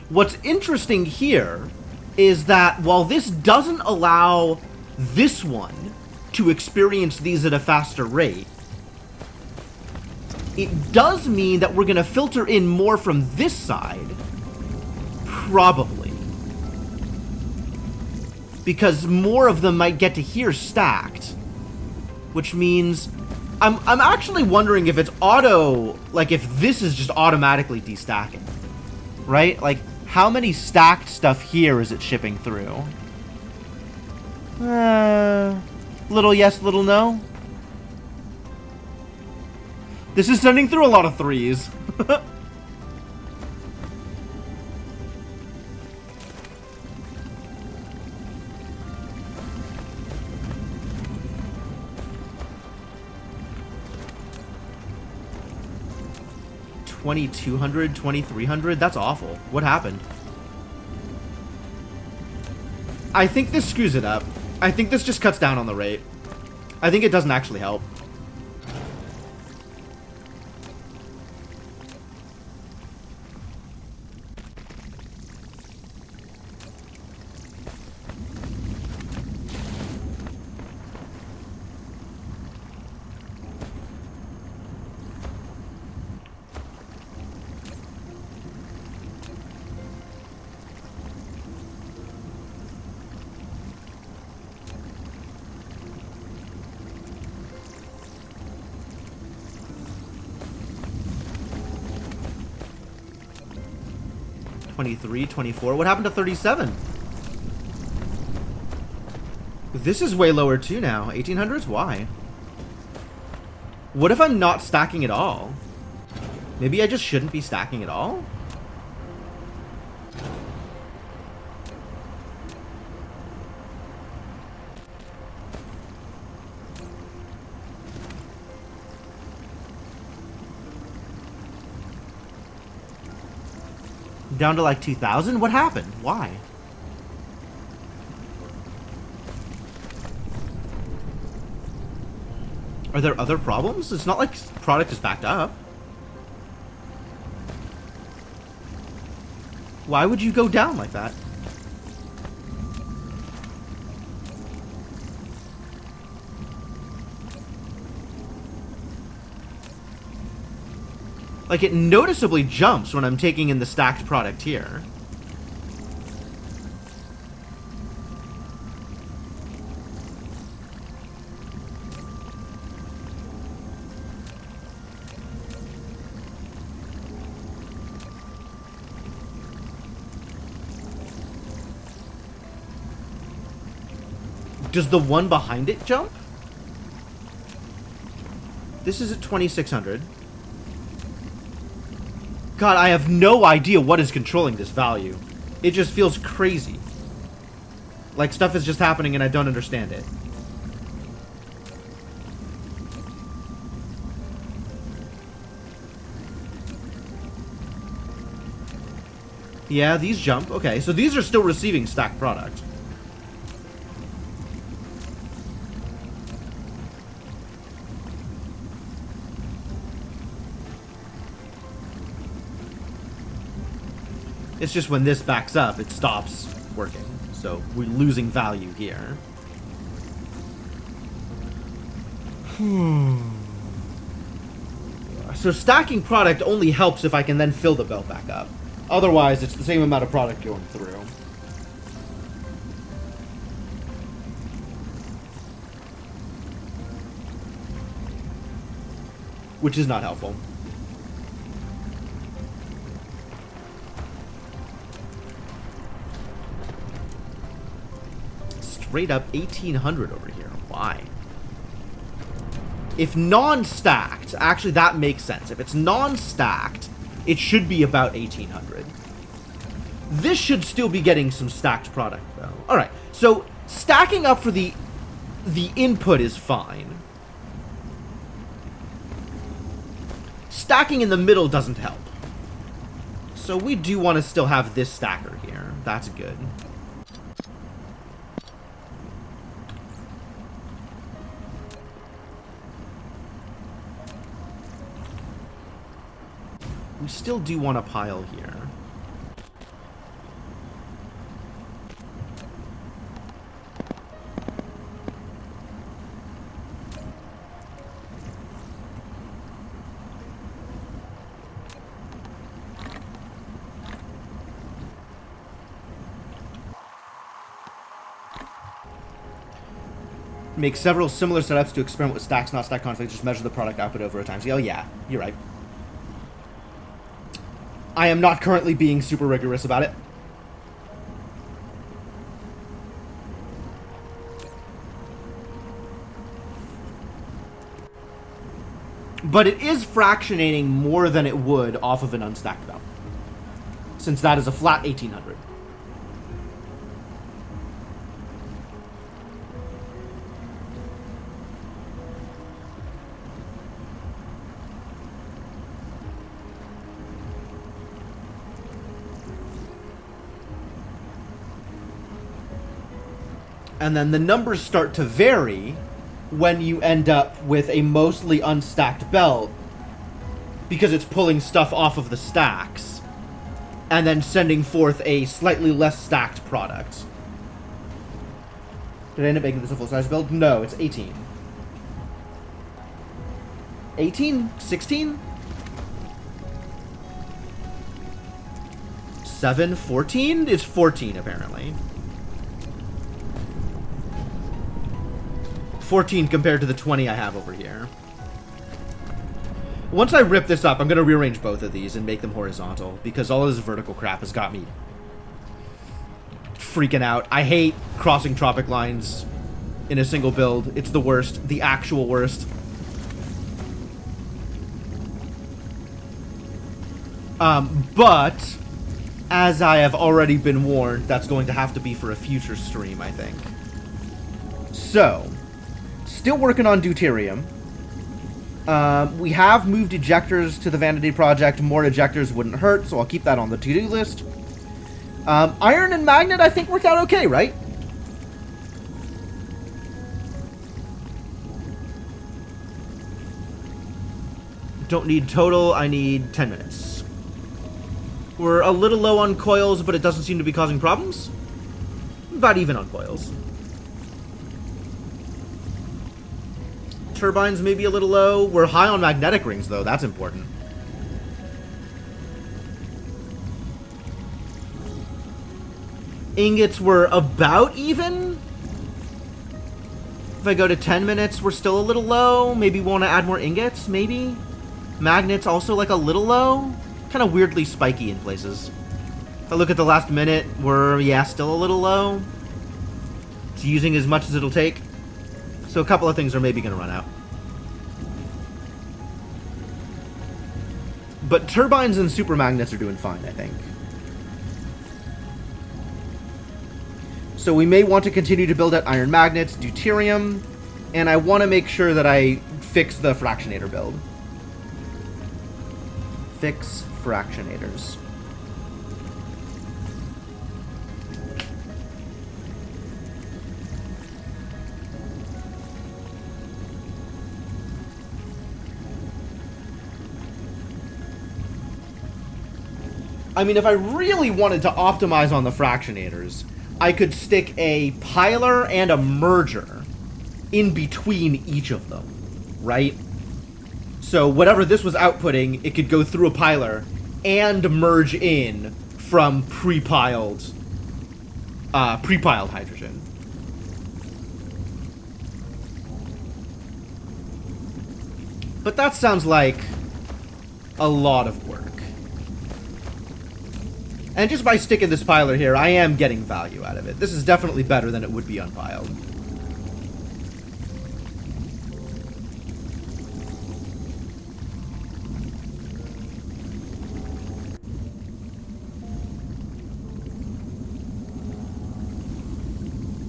What's interesting here is that while this doesn't allow this one to experience these at a faster rate, it does mean that we're going to filter in more from this side. Probably. Because more of them might get to here stacked. Which means... I'm actually wondering if it's auto... Like, if this is just automatically destacking. Right? Like... How many stacked stuff here is it shipping through? Little yes, little no. This is sending through a lot of 3s. $2,200, $2,300? That's awful. What happened? I think this screws it up. I think this just cuts down on the rate. I think it doesn't actually help. $23, $24. What happened to 37? This is way lower too now. 1800s? Why? What if I'm not stacking at all? Maybe I just shouldn't be stacking at all? Down to like 2,000? What happened? Why? Are there other problems? It's not like product is backed up. Why would you go down like that? Like, it noticeably jumps when I'm taking in the stacked product here. Does the one behind it jump? This is at 2,600. God, I have no idea what is controlling this value. It just feels crazy. Like stuff is just happening and I don't understand it. Yeah, these jump. Okay, so these are still receiving stacked product. It's just when this backs up, it stops working. So we're losing value here. So stacking product only helps if I can then fill the belt back up. Otherwise, it's the same amount of product going through. Which is not helpful. Straight up 1,800 over here. Why? If non-stacked, actually that makes sense. If it's non-stacked, it should be about 1,800. This should still be getting some stacked product, though. Alright, so stacking up for the input is fine. Stacking in the middle doesn't help. So we do want to still have this stacker here. That's good. We still do want a pile here. Make several similar setups to experiment with stacks, not stack conflicts. Just measure the product output over time. Oh yeah, you're right. I am not currently being super rigorous about it. But it is fractionating more than it would off of an unstacked belt, since that is a flat 1,800. And then the numbers start to vary when you end up with a mostly unstacked belt, because it's pulling stuff off of the stacks and then sending forth a slightly less stacked product. Did I end up making this a full-size build? No, it's 18. 18? 16? 7? 14? It's 14, apparently. 14 compared to the 20 I have over here. Once I rip this up, I'm going to rearrange both of these and make them horizontal, because all of this vertical crap has got me freaking out. I hate crossing tropic lines in a single build. It's the worst. The actual worst. But as I have already been warned, that's going to have to be for a future stream, I think. So, still working on deuterium. We have moved ejectors to the Vanity Project. More ejectors wouldn't hurt, so I'll keep that on the to-do list. Iron and magnet, I think, worked out okay, right? Don't need total, I need 10 minutes. We're a little low on coils, but it doesn't seem to be causing problems. About even on coils. Turbines may be a little low. We're high on magnetic rings, though. That's important. Ingots were about even. If I go to 10 minutes, we're still a little low. Maybe we want to add more ingots, maybe. Magnets also like a little low. Kind of weirdly spiky in places. If I look at the last minute, we're, yeah, still a little low. It's using as much as it'll take. So a couple of things are maybe going to run out. But turbines and super magnets are doing fine, I think. So we may want to continue to build out iron magnets, deuterium, and I want to make sure that I fix the fractionator build. Fix fractionators. I mean, if I really wanted to optimize on the fractionators, I could stick a piler and a merger in between each of them, right? So whatever this was outputting, it could go through a piler and merge in from pre-piled hydrogen. But that sounds like a lot of work. And just by sticking this piler here, I am getting value out of it. This is definitely better than it would be unpiled.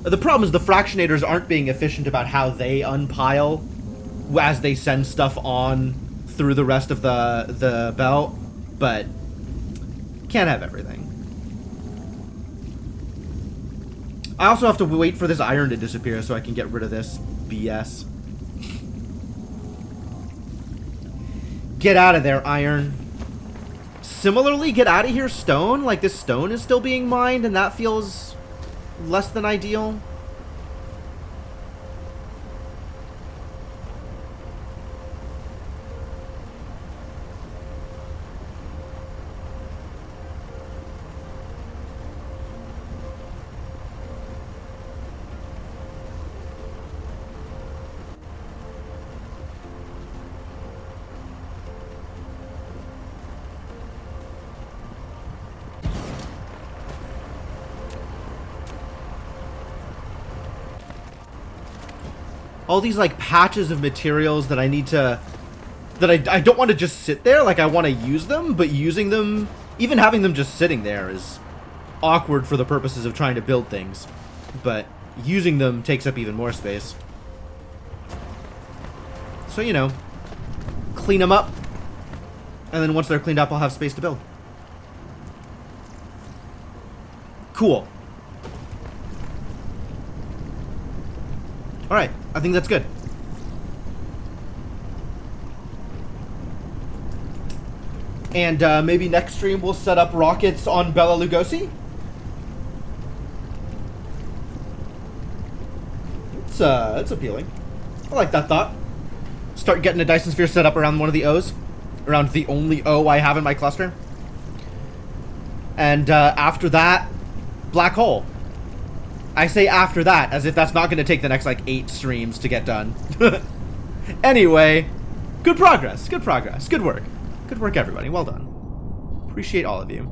The problem is the fractionators aren't being efficient about how they unpile as they send stuff on through the rest of the belt, but can't have everything. I also have to wait for this iron to disappear so I can get rid of this BS. Get out of there, iron. Similarly, get out of here, stone. Like, this stone is still being mined, and that feels less than ideal. All these, like, patches of materials that I need to... that I don't want to just sit there. Like, I want to use them, but using them... even having them just sitting there is awkward for the purposes of trying to build things. But using them takes up even more space. So, you know, clean them up. And then once they're cleaned up, I'll have space to build. Cool. Alright, I think that's good. And maybe next stream we'll set up rockets on Bela Lugosi? It's appealing. I like that thought. Start getting a Dyson sphere set up around one of the O's. Around the only O I have in my cluster. And after that, black hole. I say after that, as if that's not going to take the next, like, 8 streams to get done. Anyway, good progress, good progress, good work. Good work, everybody. Well done. Appreciate all of you.